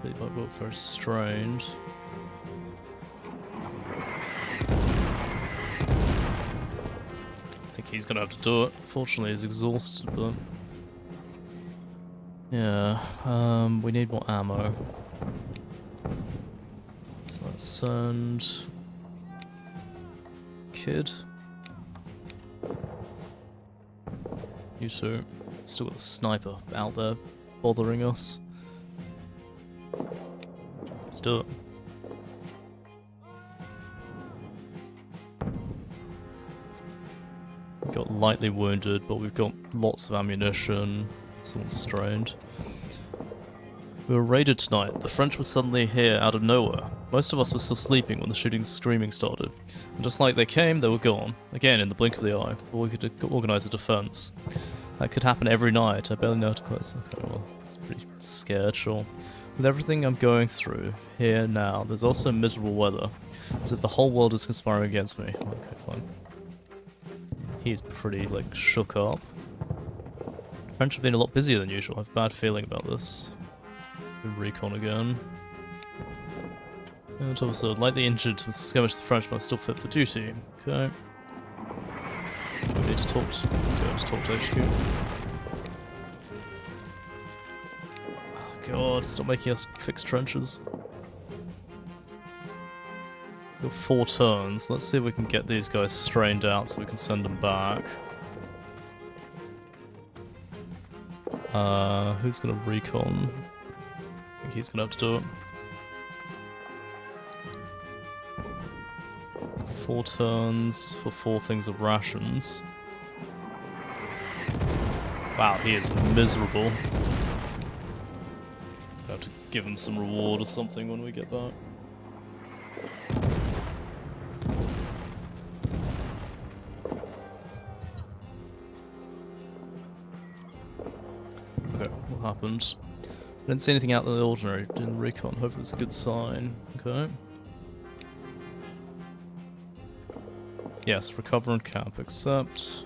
Speaker 1: They might vote for strained. I think he's gonna have to do it. Fortunately, he's exhausted, but yeah. We need more ammo. So let's send Kid. You two. Still got the sniper out there bothering us. Let's do it. We got lightly wounded, but we've got lots of ammunition. Someone's strained. We were raided tonight. The French were suddenly here out of nowhere. Most of us were still sleeping when the shooting and screaming started. And just like they came, they were gone. Again, in the blink of the eye, before we could organize a defense. That could happen every night. I barely know how to close. Okay, well, it's pretty scared, sure. With everything I'm going through, here, now, there's also miserable weather. As if the whole world is conspiring against me. Okay, fine. He's pretty, like, shook up. French have been a lot busier than usual. I have a bad feeling about this. Recon again. And also, lightly injured, skirmish the French, but I'm still fit for duty. Okay. We need to talk to... okay, let's talk to HQ. Oh god, stop making us fix trenches.
Speaker 2: Got 4 turns. Let's see if we can get these guys strained out so we can send them back. Who's gonna recon? I think he's gonna have to do it. 4 turns for 4 things of rations. Wow, he is miserable. Have to give him some reward or something when we get back. Okay, what happened? I didn't see anything out of the ordinary in the recon. Hopefully it's a good sign. Okay. Yes, recover and camp, accept.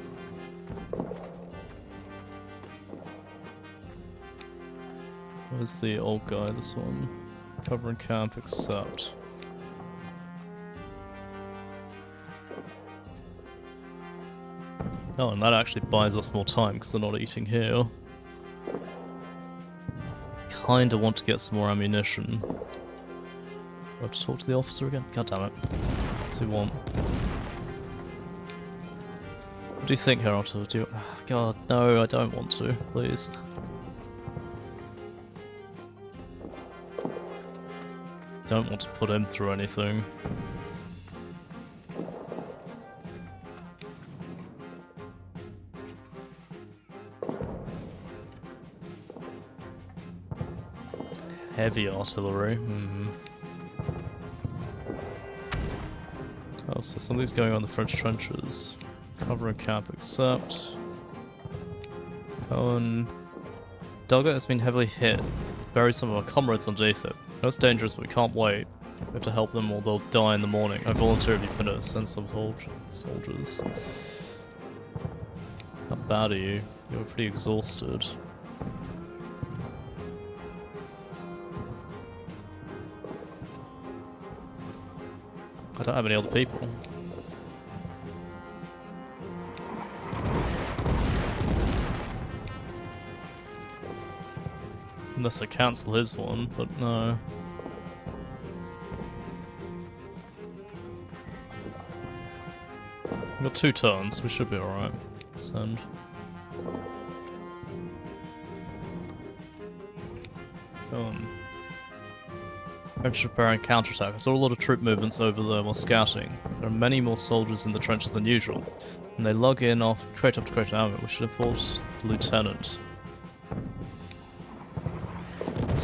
Speaker 2: Where's the old guy, this one? Recover and camp, accept. Oh, and that actually buys us more time because they're not eating here. Kinda want to get some more ammunition. Do I have to talk to the officer again? God damn it. What's he want? What do you think, Hiroto? Do you... God, no, I don't want to, please. Don't want to put him through anything. Heavy artillery. Oh, so something's going on in the French trenches. Cover and camp, accept. Cohen. Dugger has been heavily hit. Bury some of our comrades underneath it. No, it's dangerous, but we can't wait. We have to help them or they'll die in the morning. I voluntarily put a send some soldiers. How bad are you? You're pretty exhausted. I don't have any other people. Unless I cancel his one, but no. We've got 2 turns, we should be alright. Send. Go on. French preparing counterattack. I saw a lot of troop movements over there while scouting. There are many more soldiers in the trenches than usual, and they lug in off crate after crate of ammo. We should have forced the lieutenant.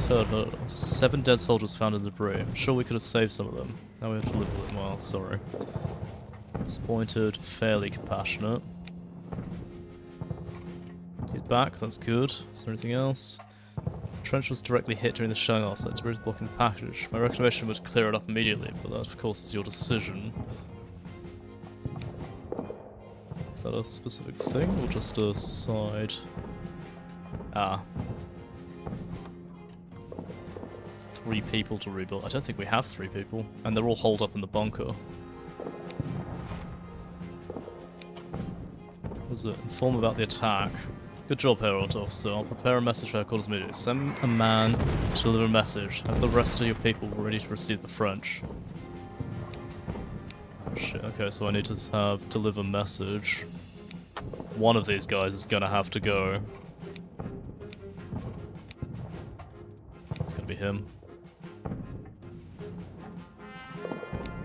Speaker 2: Heard 7 dead soldiers found in debris. I'm sure we could have saved some of them. Now we have to live with it. Well, sorry. Disappointed, fairly compassionate. He's back, that's good. Is there anything else? The trench was directly hit during the shelling offset. Debris is blocking the package. My recommendation was to clear it up immediately, but that, of course, is your decision. Is that a specific thing, or just a side? Ah. 3 people to rebuild. I don't think we have 3 people, and they're all holed up in the bunker. What is it? Inform about the attack. Good job, Herald Officer. I'll prepare a message for headquarters immediately. Send a man to deliver a message. Have the rest of your people ready to receive the French. Oh shit, okay, so I need to have deliver message. One of these guys is gonna have to go. It's gonna be him.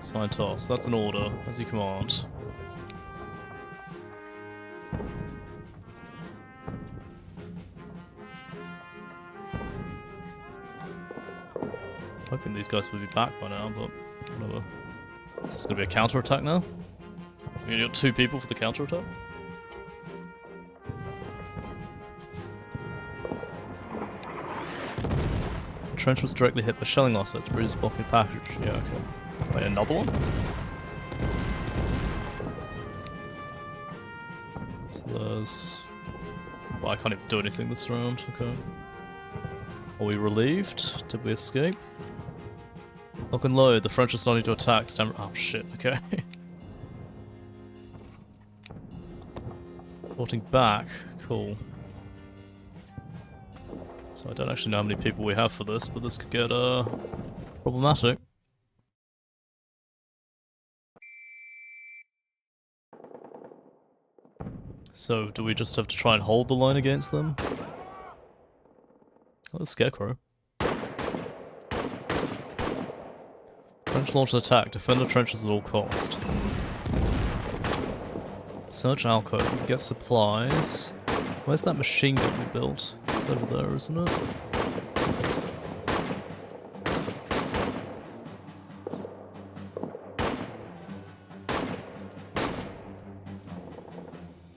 Speaker 2: Sign toss. That's an order, as you command. Hoping these guys will be back by now, but whatever. Is this gonna be a counter-attack now? We're gonna get 2 people for the counter-attack? The trench was directly hit by shelling offset to bruise blocking package. Yeah, okay. Wait, another one? So there's... Well, I can't even do anything this round, okay. Are we relieved? Did we escape? Lock and load, the French are starting to attack. Stand... Oh shit, okay. Reporting back, cool. So I don't actually know how many people we have for this, but this could get problematic.
Speaker 1: So, do we just have to try and hold the line against them? Oh, the Scarecrow. French launch an attack. Defend the trenches at all cost. Search alcove. Get supplies. Where's that machine gun we built? It's over there, isn't it?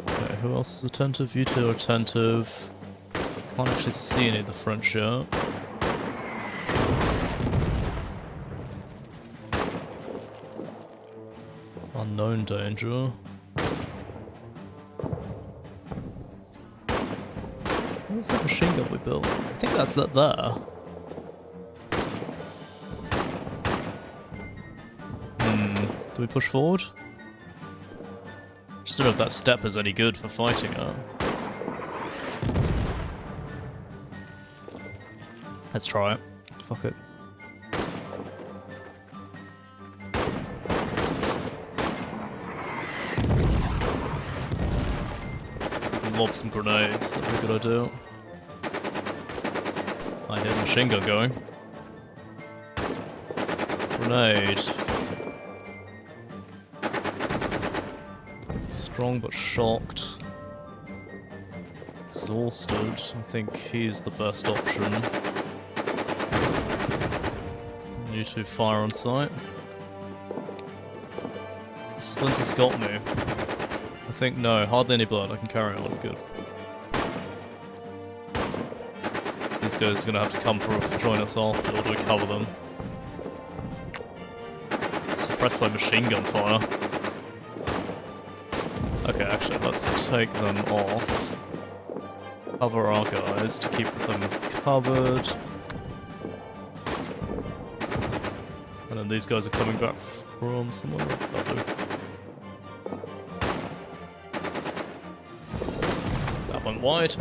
Speaker 1: Okay, who else is attentive? You two are attentive. Can't actually see any of the French yet. Unknown danger. What was that machine gun we built? I think that's that there. Do we push forward? Just don't know if that step is any good for fighting her. Let's try it. Fuck it. Lob some grenades, that'd be a good idea. I hear the machine gun going. Grenade. Strong but shocked. Exhausted. I think he's the best option. You two fire on sight. The splinter's got me. I think no, hardly any blood. I can carry on. Good. These guys are gonna have to come for join us after, or do we cover them? Suppressed by machine gun fire. Okay, actually, let's take them off. Cover our guys to keep them covered. And then these guys are coming back from somewhere. That went wide.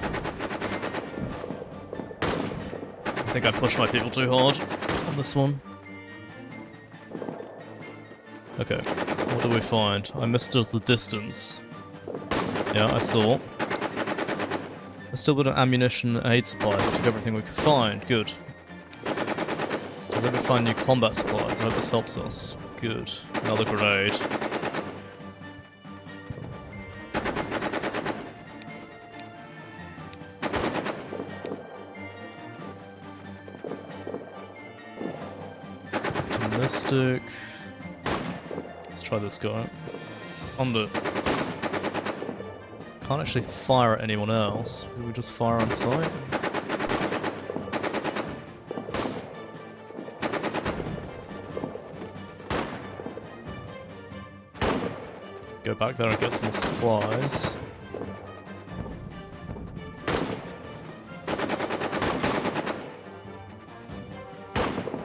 Speaker 1: I think I pushed my people too hard on this one. Okay, what do we find? I misjudged the distance. Yeah, I saw. I still got an ammunition and aid supplies. I took everything we could find. Good. Did we find new combat supplies? I hope this helps us. Good. Another grenade. Optimistic. Let's try this guy. Under. Can't actually fire at anyone else. Do we just fire on sight? Go back there and get some more supplies. I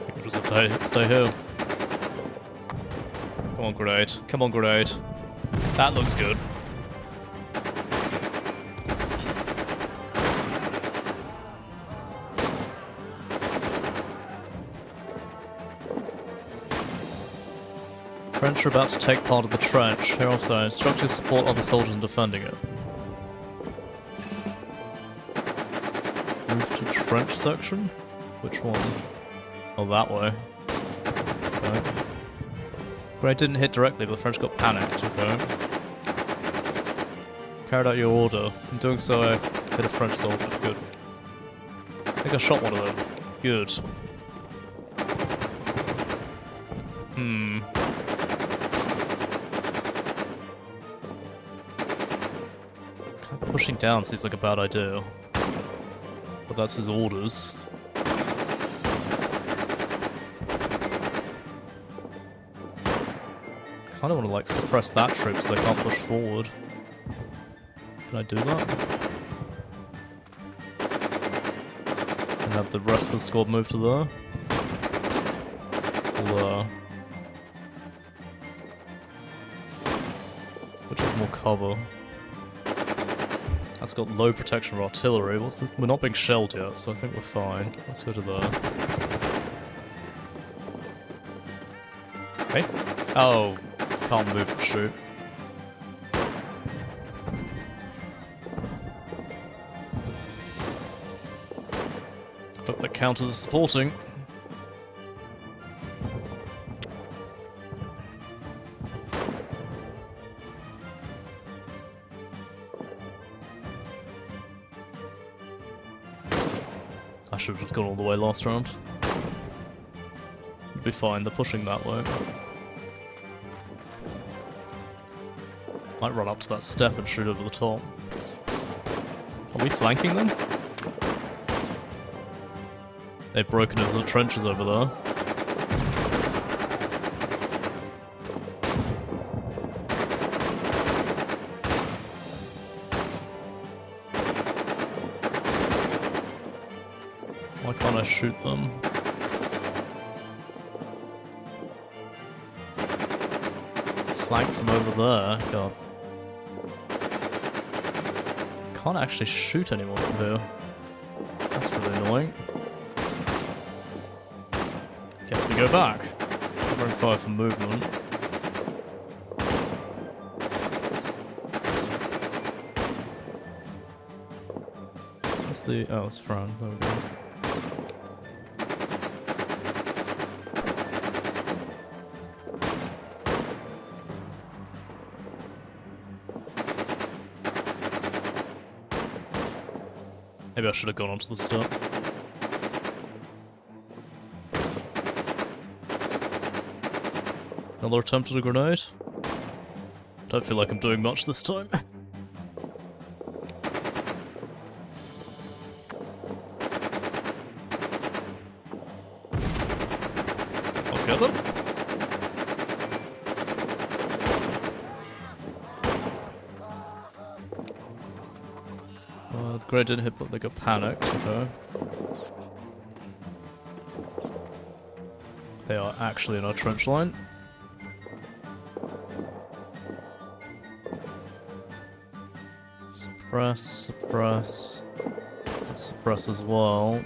Speaker 1: think we'll just have to stay here. Come on, grenade. Come on, grenade. That looks good. French are about to take part of the trench. Hereafter, instruct you to support other soldiers in defending it. Move to trench section? Which one? Oh, that way. Okay. Grenade didn't hit directly, but the French got panicked. Okay. Carried out your order. In doing so, I hit a French soldier. Good. I think I shot one of them. Good. Pushing down seems like a bad idea. But that's his orders. Kinda wanna like suppress that troop so they can't push forward. Can I do that? And have the rest of the squad move to there? Or there? Which has more cover? That's got low protection of artillery. We're not being shelled yet, so I think we're fine. Let's go to there. Okay. Oh, can't move and shoot.
Speaker 2: count as supporting. I should have just gone all the way last round. It'll be fine, they're pushing that way. Might run up to that step and shoot over the top. Are we flanking them? They've broken into the trenches over there. Why can't I shoot them? Flank from over there. God. Can't actually shoot anyone from here. That's really annoying. Guess we go back. Covering fire for movement. What's the... oh, it's Fran. There we go. Maybe I should have gone onto the step. Another attempt at a grenade. Don't feel like I'm doing much this time. I'll get them. The grenade didn't hit, but they got panicked. Okay. They are actually in our trench line. Suppress, suppress. Let's suppress as well.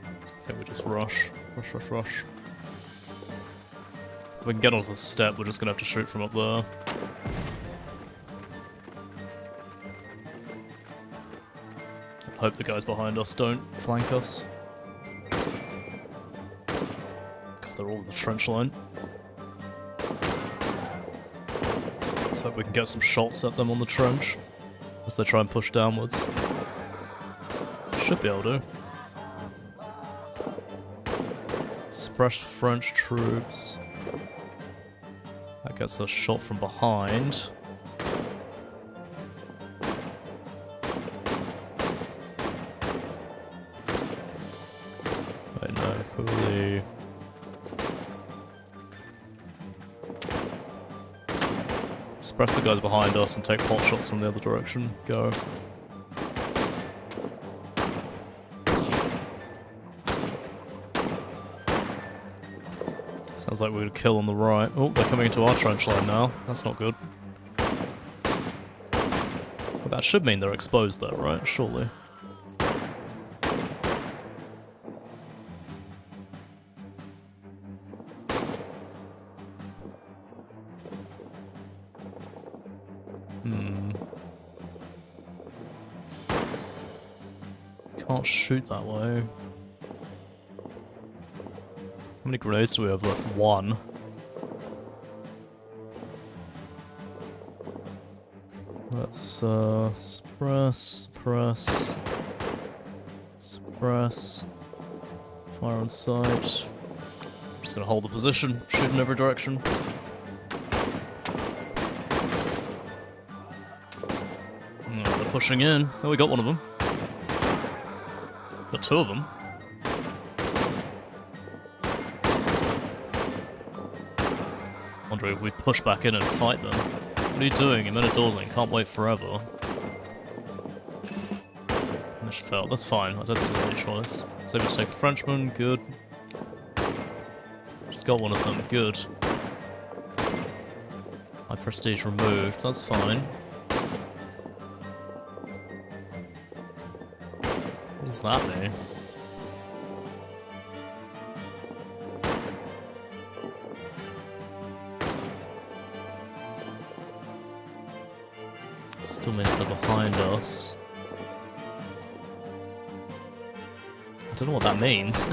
Speaker 2: I think we just rush. Rush, rush, rush. If we can get onto the step, we're just gonna have to shoot from up there. Hope the guys behind us don't flank us. God, they're all in the trench line. Let's hope we can get some shots at them on the trench as they try and push downwards. Should be able to. Suppress French troops. That gets a shot from behind. Wait, no, probably... suppress the guys behind us and take pot shots from the other direction. Go. Sounds like we're gonna kill on the right. Oh, they're coming into our trench line now. That's not good. But that should mean they're exposed there, right? Surely. Can't shoot that way. How many grenades do we have left? One. Let's suppress, suppress, suppress, fire on sight. Just gonna hold the position, shoot in every direction. Oh, they're pushing in. Oh, we got one of them. Got two of them. Wondering if we push back in and fight them. What are you doing? You're meant to dawdling. Can't wait forever. Mission failed. That's fine. I don't think there's any choice. Let's able to take a Frenchman. Good. Just got one of them. Good. My prestige removed. That's fine. What does that mean? behind us. I don't know what that means.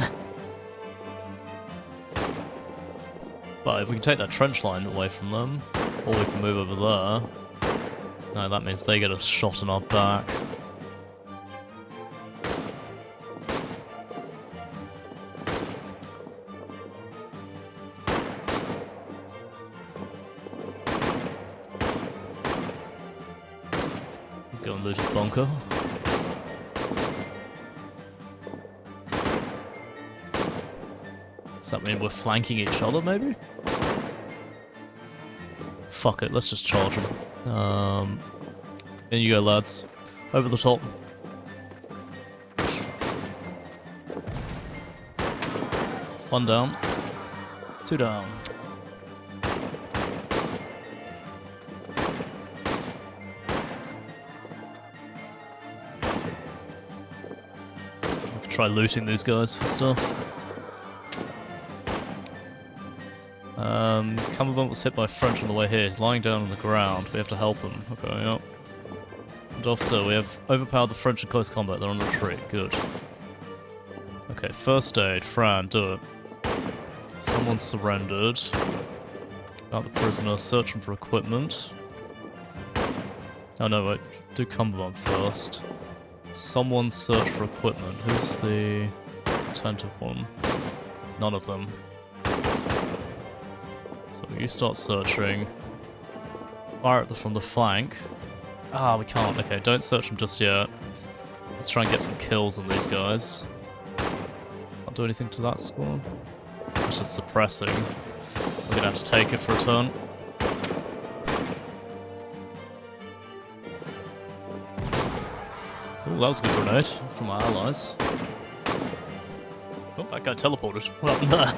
Speaker 2: But if we can take that trench line away from them, or we can move over there. No, that means they get a shot in our back. Go and loot his bunker. Does that mean we're flanking each other, maybe? Fuck it, let's just charge them. In you go, lads. Over the top. One down. Two down. We can try looting these guys for stuff. Cumberbund was hit by French on the way here. He's lying down on the ground. We have to help him. Okay, yep. And officer, we have overpowered the French in close combat. They're on retreat. Good. Okay, first aid. Fran, do it. Someone surrendered. Got the prisoner. Searching for equipment. Oh no, wait. Do Cumberbund first. Someone search for equipment. Who's the attentive one? None of them. So you start searching. Fire at them from the flank. Ah, we can't. Okay, don't search them just yet. Let's try and get some kills on these guys. Can't do anything to that squad. It's just suppressing. We're gonna have to take it for a turn. Oh, that was a good grenade from our allies. Oh, that guy teleported. What happened there?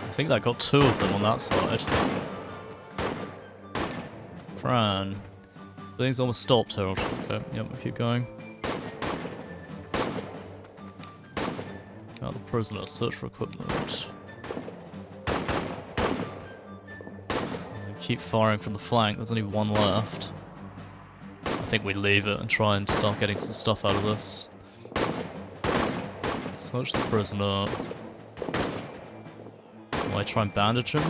Speaker 2: I think that got two of them on that side. Fran. Things almost stopped, Harold. Okay, yep, we'll keep going. Now the prisoner, search for equipment. Keep firing from the flank, there's only one left. I think we leave it and try and start getting some stuff out of this. Search the prisoner. Will I try and bandage him?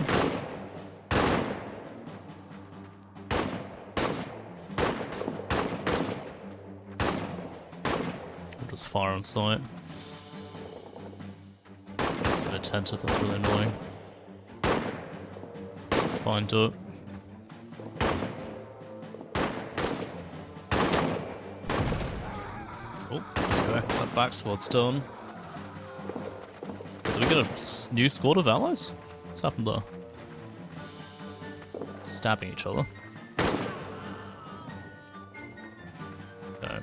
Speaker 2: Or just fire on sight? It's inattentive, that's really annoying. Fine, do it. Oh, okay, that back squad's done. Did we get a new squad of allies? What's happened there? Stabbing each other. Okay.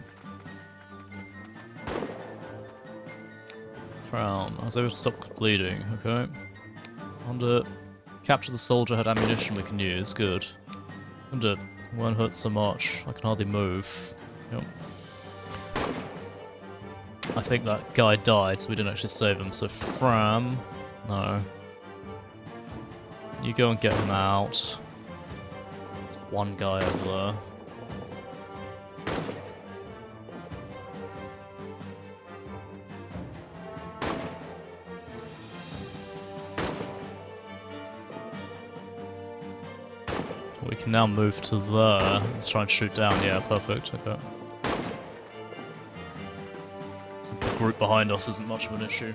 Speaker 2: Frown. I was able to stop bleeding, okay. Under. Capture the soldier, had ammunition we can use, good. Under. Won't hurt so much. I can hardly move. Yep. I think that guy died, so we didn't actually save him. So Fram, no. You go and get him out. There's one guy over there. We can now move to there. Let's try and shoot down. Yeah, perfect. Okay. Since the group behind us isn't much of an issue.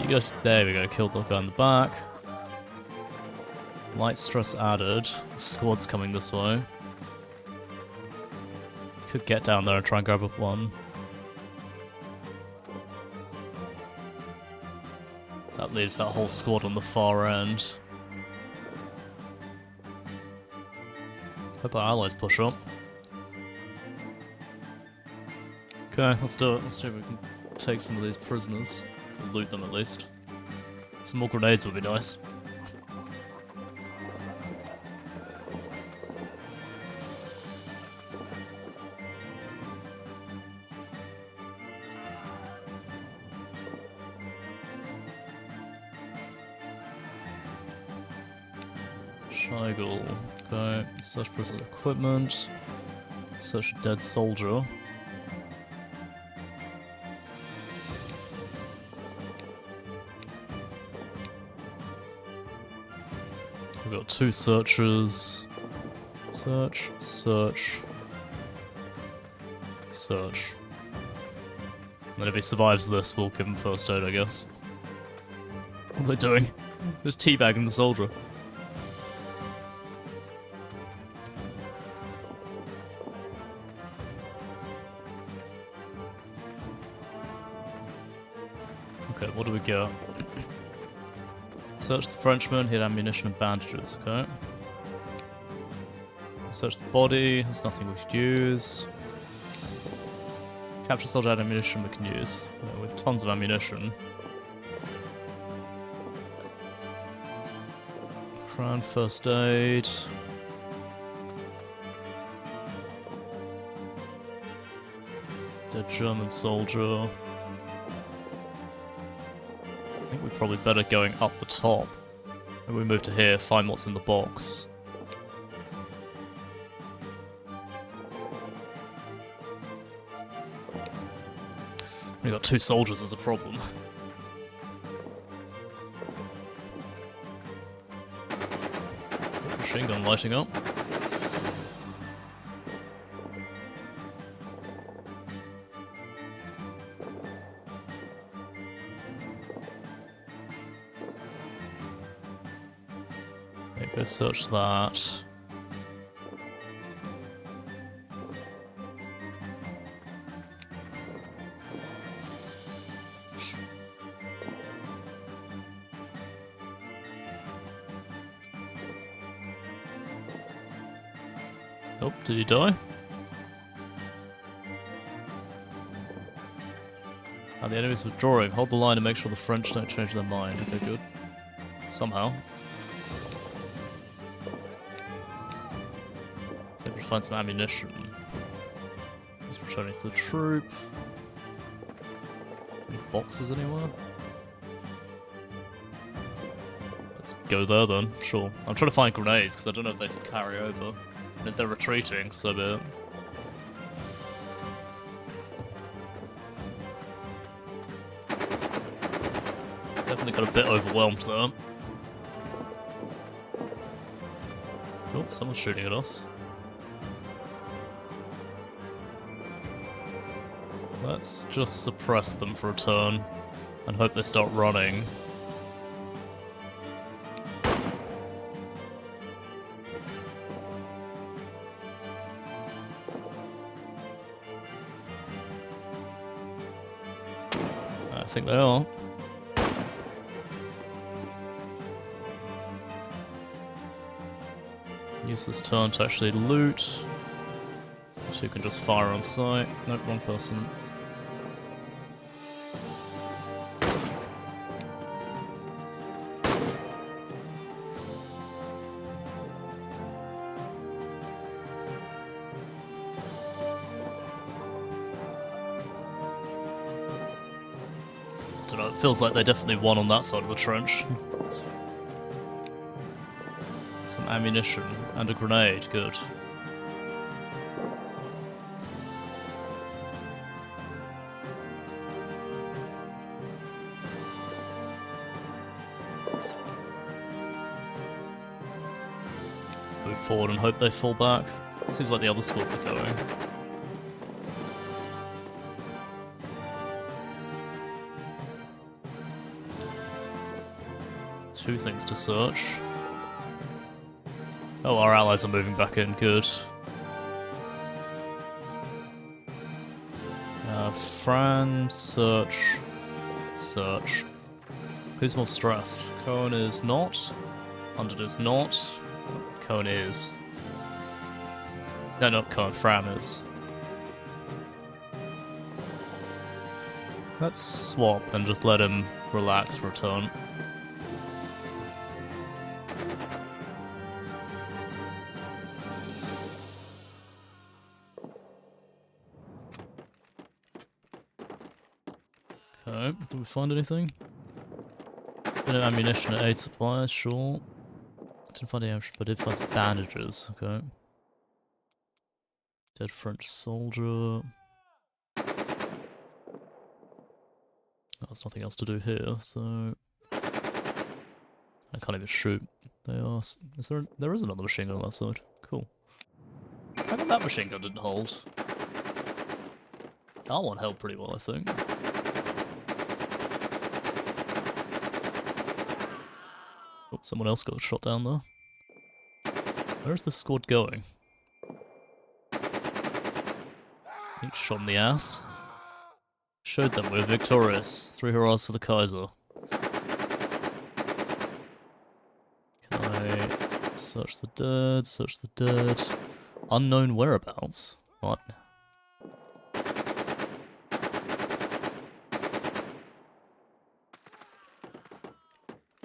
Speaker 2: You guys, there we go, killed the guy in the back. Light stress added. The squad's coming this way. Could get down there and try and grab up one. That leaves that whole squad on the far end. Hope our allies push up. Okay, let's do it. Let's see if we can take some of these prisoners. Or loot them at least. Some more grenades would be nice.
Speaker 1: Scheigel. Okay, search prison equipment. Search a dead soldier. We've got 2 searches. Search, search, search. And then if he survives this, we'll give him first aid, I guess. What are they doing? Just teabagging the soldier. Okay, what do we get? Search the Frenchman, he had ammunition and bandages, okay. Search the body, there's nothing we could use. Capture soldier had ammunition we can use. Yeah, we have tons of ammunition. Crown first aid. Dead German soldier. I think we're probably better going up the top. Maybe we move to here, find what's in the box. We got 2 soldiers as a problem. Machine gun lighting up. Okay, go search that. Oh, did he die? And the enemy's withdrawing. Hold the line and make sure the French don't change their mind. Okay, good. Somehow. So able to find some ammunition. He's returning to the troop. Any boxes anywhere? Let's go there then, sure. I'm trying to find grenades because I don't know if they should carry over. And if they're retreating, so be it. Definitely got a bit overwhelmed there. Oh, someone's shooting at us. Let's just suppress them for a turn and hope they start running. I think they are. Use this turn to actually loot. So you can just fire on sight. Nope, wrong person. Don't know, it feels like they definitely won on that side of the trench. Some ammunition and a grenade, good. Move forward and hope they fall back. Seems like the other squads are going. Two things to search. Oh, our allies are moving back in, good. Fran, search, search. Who's more stressed? Cohen is not. London is not. Cohen is. No, not Cohen, Fran is. Let's swap and just let him relax for a turn. Okay, did we find anything? Bit of ammunition and aid supplies, sure. Didn't find any ammunition, but did find some bandages. Okay. Dead French soldier. Oh, there's nothing else to do here, so I can't even shoot. They are. Is there? There is another machine gun on that side. Cool. How come that machine gun didn't hold? That one held pretty well, I think. Oh, someone else got shot down there. Where's the squad going? Each shot in the ass. Showed them we're victorious. 3 hurrahs for the Kaiser. Can I search the dead? Search the dead. Unknown whereabouts? What?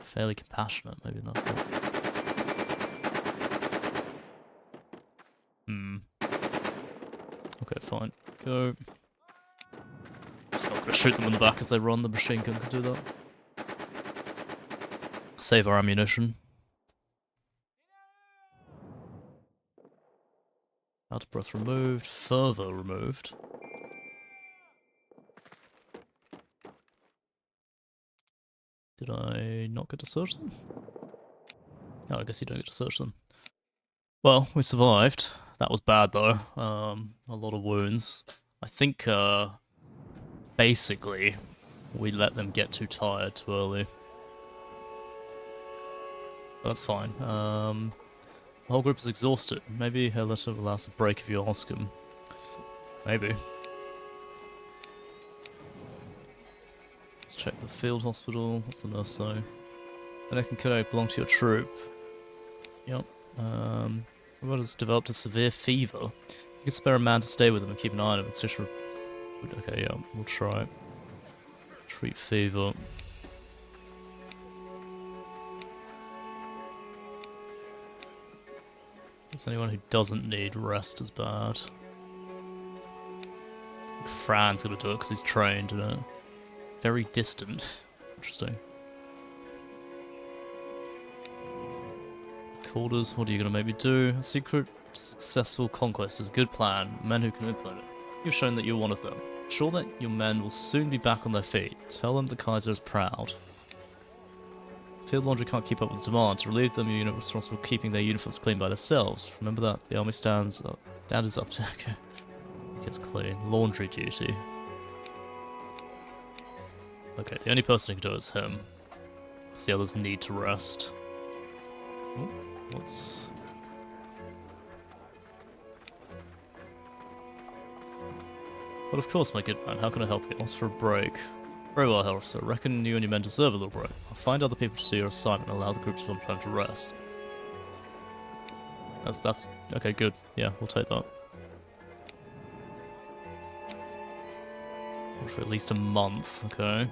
Speaker 1: Fairly compassionate, maybe that's it. Okay, fine. Go. Just not gonna shoot them in the back as they run, the machine gun can do that. Save our ammunition. Out of breath removed, further removed. Did I not get to search them? No, I guess you don't get to search them. Well, we survived. That was bad though. A lot of wounds. I think, basically, we let them get too tired too early. But that's fine. The whole group is exhausted. Maybe he'll let him last a break if you ask him. Maybe. Let's check the field hospital. What's the nurse say? Medic and cadet belong to your troop. Yep. What has developed a severe fever? You can spare a man to stay with him and keep an eye on him. It's just okay, yeah, we'll try. Treat fever. Is anyone who doesn't need rest as bad? Fran's gonna do it because he's trained, you know. Very distant. Interesting. Quarters, what are you gonna make me do? A secret to successful conquest is a good plan. Men who can implement it. You've shown that you're one of them. Sure that your men will soon be back on their feet. Tell them the Kaiser is proud. Field laundry can't keep up with the demand. To relieve them, your unit responsible for keeping their uniforms clean by themselves. Remember that. The army stands up. Dad is up to... Okay. It gets clean. Laundry duty. Okay, the only person who can do it is him. Because the others need to rest. Ooh, what's... But of course, my good man, how can I help you? Ask for a break. Very well, officer. Reckon you and your men deserve a little break. I'll find other people to do your assignment and allow the group to have time to rest. That's... Okay, good. Yeah, we'll take that. For at least a month, okay.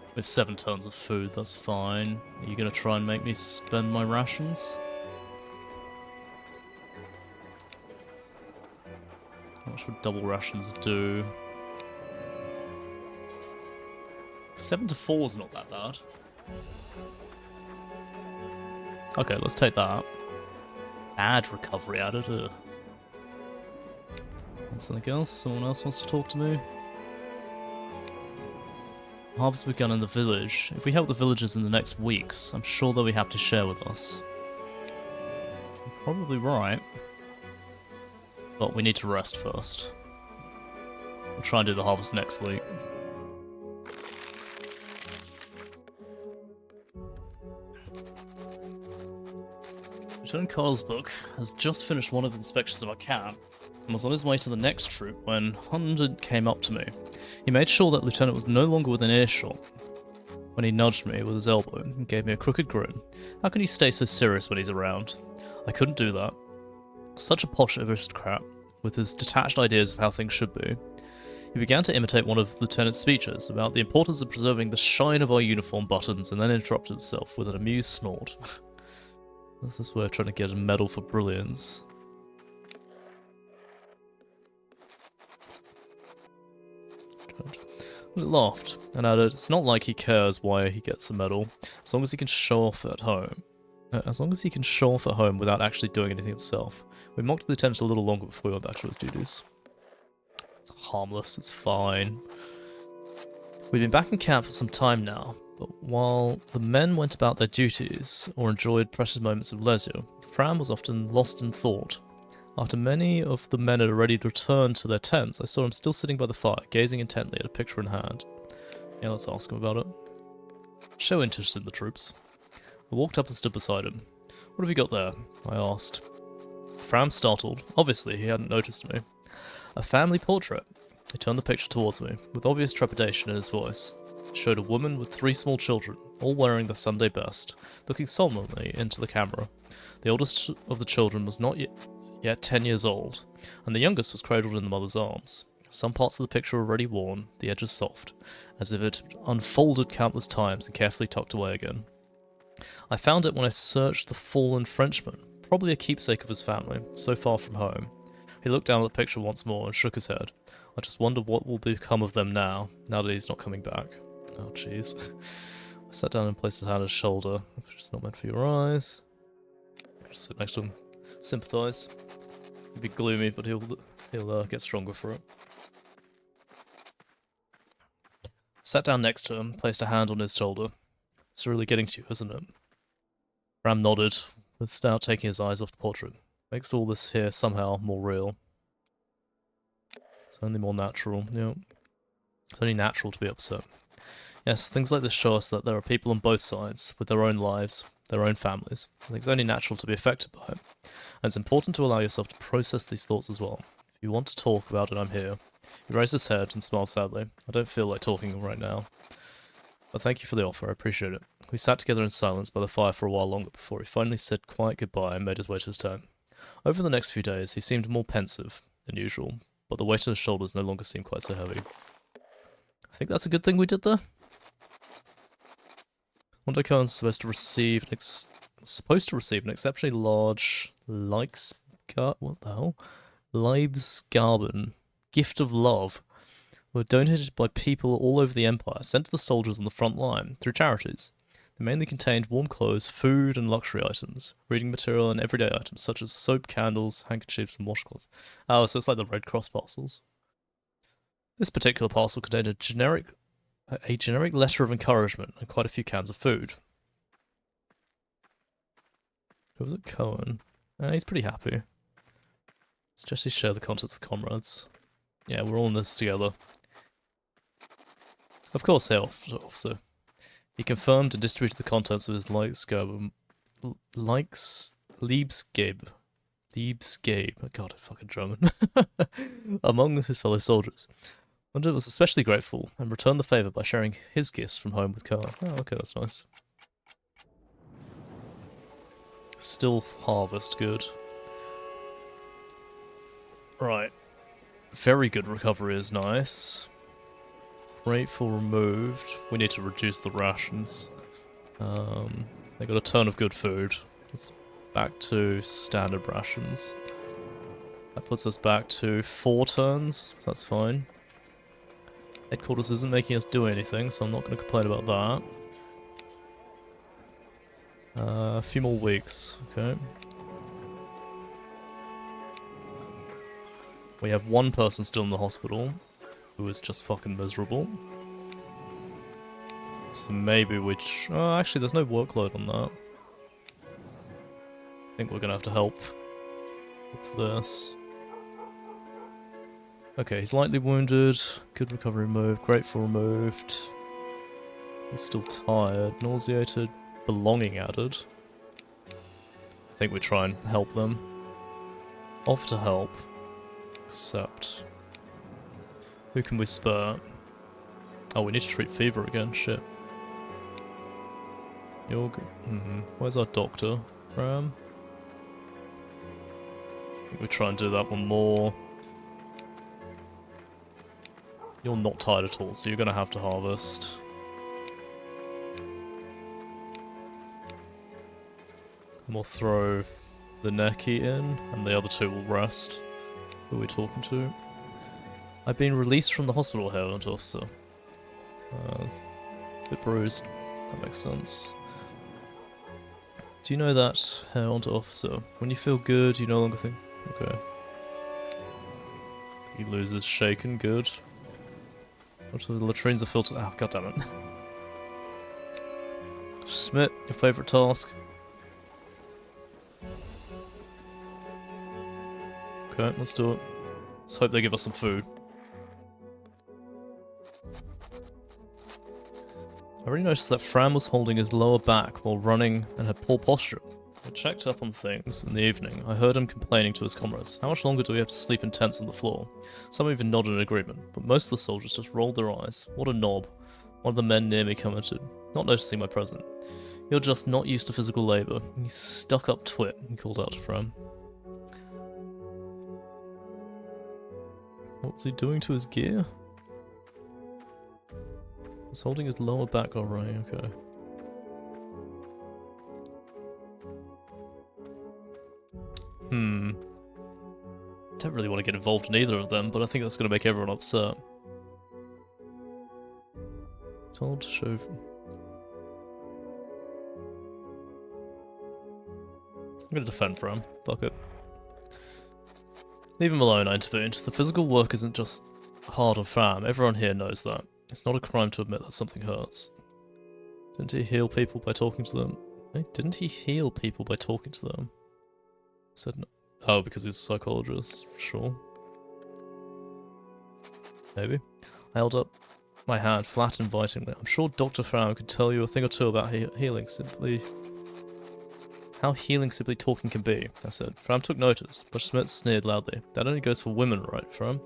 Speaker 1: We have 7 tons of food, that's fine. Are you gonna try and make me spend my rations? How much would double rations do? 7 to 4 is not that bad. Okay, let's take that. Add recovery added. Something else? Someone else wants to talk to me? Harvest begun in the village. If we help the villagers in the next weeks, I'm sure they'll be happy to share with us. You're probably right. But we need to rest first. We'll try and do the harvest next week. Lieutenant Carlsbuck has just finished one of the inspections of our camp and was on his way to the next troop when Hundred came up to me. He made sure that Lieutenant was no longer within earshot when he nudged me with his elbow and gave me a crooked grin. How can he stay so serious when he's around? I couldn't do that. Such a posh aristocrat, with his detached ideas of how things should be. He began to imitate one of Lieutenant's speeches about the importance of preserving the shine of our uniform buttons and then interrupted himself with an amused snort. This is where trying to get a medal for brilliance. He laughed and added, it's not like he cares why he gets a medal, as long as he can show off at home. As long as he can show off at home without actually doing anything himself. We mocked the lieutenant a little longer before we went back to his duties. It's harmless, it's fine. We've been back in camp for some time now, but while the men went about their duties or enjoyed precious moments of leisure, Fram was often lost in thought. After many of the men had already returned to their tents, I saw him still sitting by the fire, gazing intently at a picture in hand. Yeah, let's ask him about it. Show interest in the troops. I walked up and stood beside him. What have you got there? I asked. Fram startled. Obviously, he hadn't noticed me. A family portrait. He turned the picture towards me, with obvious trepidation in his voice. It showed a woman with 3 small children, all wearing their Sunday best, looking solemnly into the camera. The oldest of the children was not yet 10 years old, and the youngest was cradled in the mother's arms. Some parts of the picture were already worn, the edges soft, as if it had unfolded countless times and carefully tucked away again. I found it when I searched the fallen Frenchman, probably a keepsake of his family, so far from home. He looked down at the picture once more and shook his head. I just wonder what will become of them now that he's not coming back. Oh, jeez. I sat down and placed his hand on his shoulder, which is not meant for your eyes. Just sit next to him. Sympathise. He'll be gloomy, but he'll get stronger for it. Sat down next to him, placed a hand on his shoulder. It's really getting to you, isn't it? Ram nodded, without taking his eyes off the portrait. Makes all this here somehow more real. It's only more natural, yeah. It's only natural to be upset. Yes, things like this show us that there are people on both sides, with their own lives, their own families. I think it's only natural to be affected by it. And it's important to allow yourself to process these thoughts as well. If you want to talk about it, I'm here. He raised his head and smiled sadly. I don't feel like talking right now. But thank you for the offer, I appreciate it. We sat together in silence by the fire for a while longer before he finally said quiet goodbye and made his way to his tent. Over the next few days, he seemed more pensive than usual, but the weight on his shoulders no longer seemed quite so heavy. I think that's a good thing we did there. Mondo Cohen's supposed to receive an exceptionally large what the hell? Leibsgaben, gift of love, were donated by people all over the empire, sent to the soldiers on the front line through charities. They mainly contained warm clothes, food, and luxury items, reading material, and everyday items such as soap, candles, handkerchiefs, and washcloths. Oh, so it's like the Red Cross parcels. This particular parcel contained a generic letter of encouragement and quite a few cans of food. Who was it? Cohen. He's pretty happy. Let's just share the contents with comrades. Yeah, we're all in this together. Of course, Herr Officer. He confirmed and distributed the contents of his Leibsgabe. God, I'm fucking German. Among his fellow soldiers. Wonder was especially grateful and returned the favour by sharing his gifts from home with Cohen. Oh, okay, that's nice. Still harvest, good. Right. Very good recovery is nice. Grateful removed. We need to reduce the rations. They got a ton of good food. It's back to standard rations. That puts us back to 4 turns. That's fine. Headquarters isn't making us do anything, so I'm not going to complain about that. A few more weeks. Okay. We have 1 person still in the hospital, who is just fucking miserable. So maybe oh, actually there's no workload on that. I think we're gonna have to help with this. Okay, he's lightly wounded, good recovery removed, grateful removed. He's still tired, nauseated, belonging added. I think we try and help them. Offer to help. Accept. Who can we spare? Oh, we need to treat fever again, shit. You're good. Where's our doctor? Ram? I think we try and do that one more. You're not tired at all, so you're gonna have to harvest. And we'll throw the Neki in, and the other 2 will rest. Who are we talking to? I've been released from the hospital, Herr Officer. A bit bruised. That makes sense. Do you know that, onto officer? When you feel good, you no longer think... Okay. He loses shaken, good. The latrines are filtered... Oh, goddammit. Submit your favourite task. Okay, let's do it. Let's hope they give us some food. I already noticed that Fran was holding his lower back while running and had poor posture. I checked up on things in the evening. I heard him complaining to his comrades. How much longer do we have to sleep in tents on the floor? Some even nodded in agreement, but most of the soldiers just rolled their eyes. What a knob. One of the men near me commented, not noticing my presence. You're just not used to physical labour. You stuck-up twit, he called out to Fran. What was he doing to his gear? He's holding his lower back alright, okay. Don't really want to get involved in either of them, but I think that's going to make everyone upset. Told to show... I'm going to defend for him. Fuck it. Leave him alone, I intervened. The physical work isn't just hard on Fran. Everyone here knows that. It's not a crime to admit that something hurts. Didn't he heal people by talking to them? Didn't he heal people by talking to them? Said no. Oh, because he's a psychologist. Sure. Maybe. I held up my hand flat invitingly. I'm sure Dr. Fran could tell you a thing or two about healing simply... How healing simply talking can be, I said. Fran took notice, but Schmidt sneered loudly. That only goes for women, right, Fran?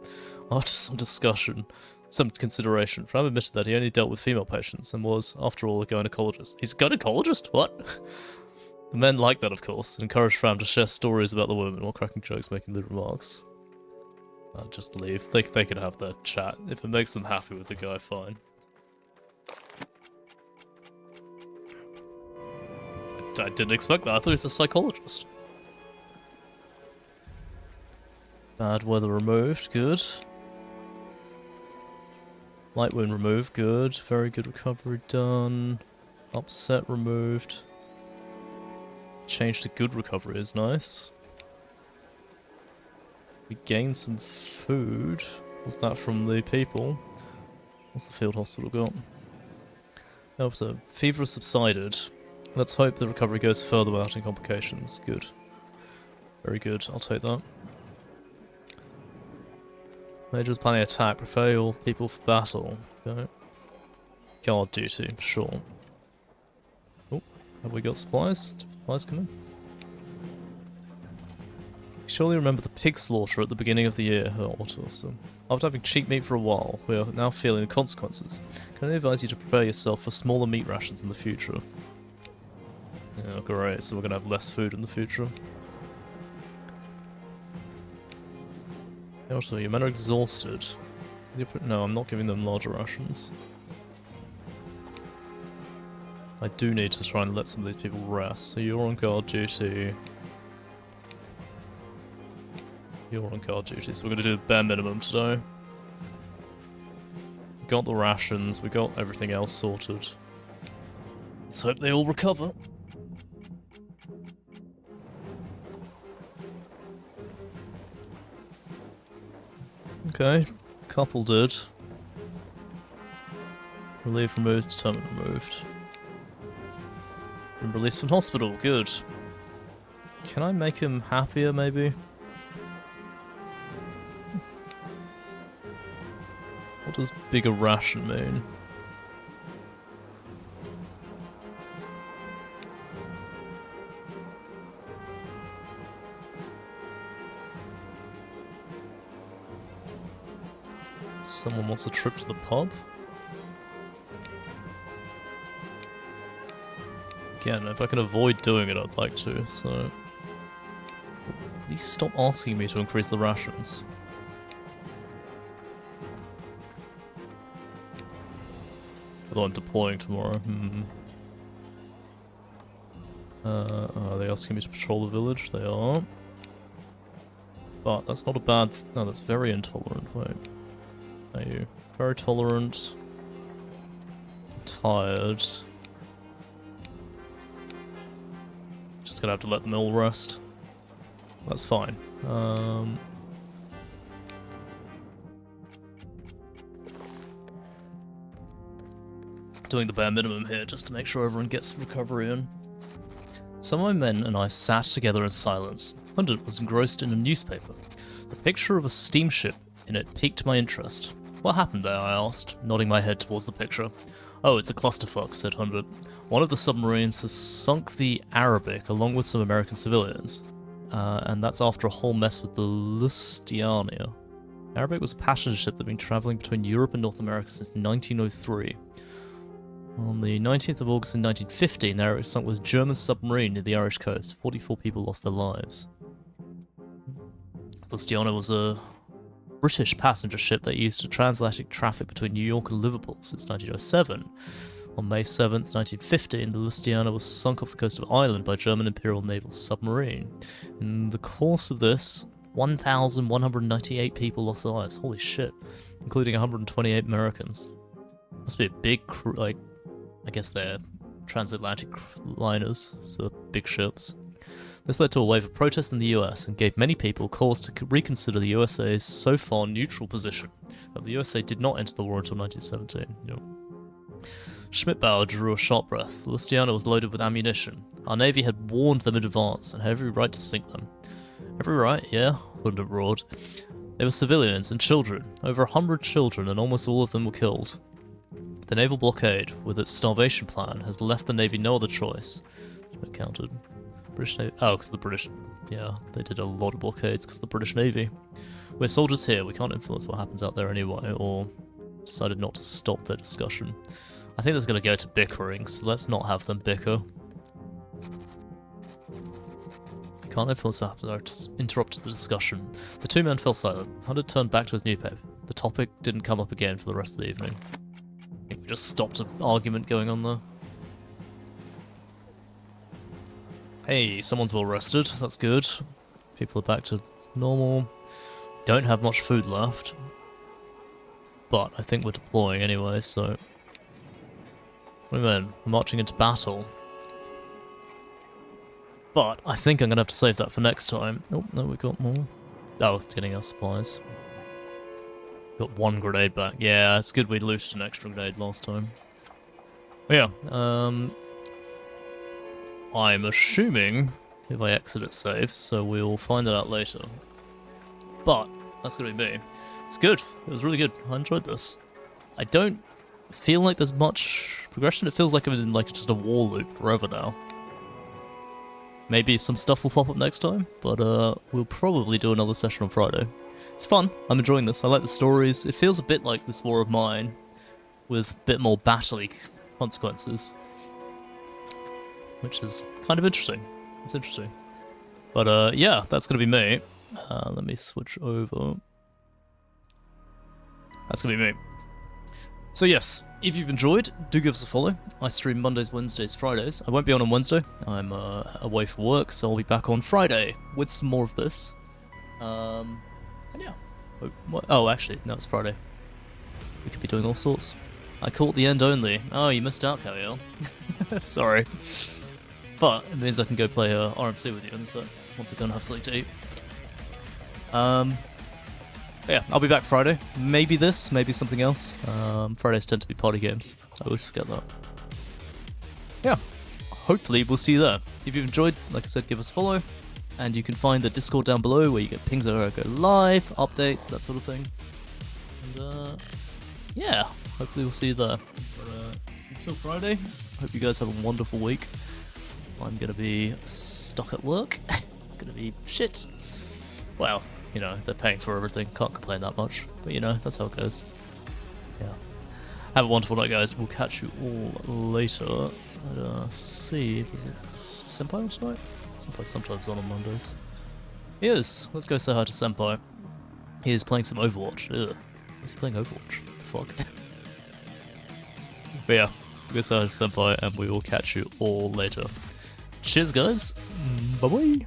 Speaker 1: After some discussion, some consideration, Fran admitted that he only dealt with female patients and was, after all, a gynecologist. He's a gynecologist? What? The men liked that, of course, and encouraged Fran to share stories about the women while cracking jokes, making little remarks. I'll just leave. They can have their chat. If it makes them happy with the guy, fine. I didn't expect that. I thought he was a psychologist. Bad weather removed. Good. Light wound removed. Good. Very good recovery done. Upset removed. Change to good recovery is nice. We gained some food. What's that from the people? What's the field hospital got? Oh, so fever has subsided. Let's hope the recovery goes further without any complications. Good. Very good. I'll take that. Major's planning attack. Prepare your people for battle. Okay. Guard duty. Sure. Oh, have we got supplies? Did supplies come in? You surely remember the pig slaughter at the beginning of the year, Otto. After having cheap meat for a while, we are now feeling the consequences. Can I advise you to prepare yourself for smaller meat rations in the future? Yeah, great, so we're gonna have less food in the future. Also, your men are exhausted. No, I'm not giving them larger rations. I do need to try and let some of these people rest. So you're on guard duty. You're on guard duty, so we're gonna do the bare minimum today. We got the rations, we got everything else sorted. Let's hope they all recover. Okay, couple did. Relief removed, determined removed. And released from hospital, good. Can I make him happier, maybe? What does bigger ration mean? Someone wants a trip to the pub? Again, if I can avoid doing it, I'd like to, so... Please stop asking me to increase the rations. Although I'm deploying tomorrow, are they asking me to patrol the village? They are. But that's not a bad... No, that's very intolerant, wait. Are you? Very tolerant. Tired.
Speaker 2: just gonna have to let them all rest. That's fine. Doing the bare minimum here just to make sure everyone gets recovery in. Some of my men and I sat together in silence. Hundred was engrossed in a newspaper. The picture of a steamship in it piqued my interest. What happened there? I asked, nodding my head towards the picture. Oh, it's a clusterfuck, said Hundred. One of the submarines has sunk the Arabic along with some American civilians. And that's after a whole mess with the Lusitania. Arabic was a passenger ship that had been travelling between Europe and North America since 1903. On the 19th of August in 1915, the Arabic sunk with a German submarine near the Irish coast. 44 people lost their lives. Lusitania was a British passenger ship that used to transatlantic traffic between New York and Liverpool since 1907. On May 7th, 1915, the Lusitania was sunk off the coast of Ireland by German Imperial Naval submarine. In the course of this, 1,198 people lost their lives. Holy shit. Including 128 Americans. Must be a big crew, like, I guess they're transatlantic liners, so big ships. This led to a wave of protest in the US and gave many people cause to reconsider the USA's so far neutral position that the USA did not enter the war until 1917. Schmidt-Bauer drew a sharp breath. The Lusitania was loaded with ammunition. Our Navy had warned them in advance and had every right to sink them. Every right, yeah, Hundert roared. They were civilians and children, over 100 children, and almost all of them were killed. The naval blockade, with its starvation plan, has left the Navy no other choice. It counted. British Navy. Oh, because the British. Yeah, they did a lot of blockades because the British Navy. We're soldiers here, we can't influence what happens out there anyway, or decided not to stop their discussion. I think that's going to go to bickering, so let's not have them bicker. Can't influence what happens, I just interrupted the discussion. The two men fell silent. Hunter turned back to his newspaper. The topic didn't come up again for the rest of the evening. I think we just stopped an argument going on there. Hey, someone's well rested. That's good. People are back to normal. Don't have much food left. But I think we're deploying anyway, so... What do you mean? We're marching into battle. But I think I'm going to have to save that for next time. Oh, no, we got more. Oh, it's getting our supplies. Got one grenade back. Yeah, it's good we looted an extra grenade last time. But yeah, I'm assuming if I exit it safe, so we'll find that out later. But that's going to be me. It's good. It was really good. I enjoyed this. I don't feel like there's much progression. It feels like I'm in like just a war loop forever now. Maybe some stuff will pop up next time, but we'll probably do another session on Friday. It's fun. I'm enjoying this. I like the stories. It feels a bit like this War of Mine, with a bit more battle-y consequences, which is kind of interesting. It's interesting. But yeah, that's going to be me. Let me switch over. That's going to be me. So yes, if you've enjoyed, do give us a follow. I stream Mondays, Wednesdays, Fridays. I won't be on Wednesday. I'm away for work, so I'll be back on Friday with some more of this. And yeah. Oh, actually, no, it's Friday. We could be doing all sorts. I caught the end only. Oh, you missed out, Kaliel. Sorry. But it means I can go play RMC with you and so once I go and have something to eat. Yeah, I'll be back Friday. Maybe this, maybe something else. Fridays tend to be party games. I always forget that. Yeah, hopefully we'll see you there. If you've enjoyed, like I said, give us a follow. And you can find the Discord down below where you get pings whenever I go live, updates, that sort of thing. And yeah, hopefully we'll see you there. But until Friday, hope you guys have a wonderful week. I'm going to be stuck at work. It's going to be shit. Well, you know, they're paying for everything. Can't complain that much. But, you know, that's how it goes. Yeah. Have a wonderful night, guys. We'll catch you all later. See. Does Senpai on tonight? Senpai's sometimes on Mondays. He is. Let's go say hi to Senpai. He is playing some Overwatch. Ugh. Is he playing Overwatch? What the fuck? But yeah, we'll go say hi to Senpai and we will catch you all later. Cheers, guys. Bye-bye.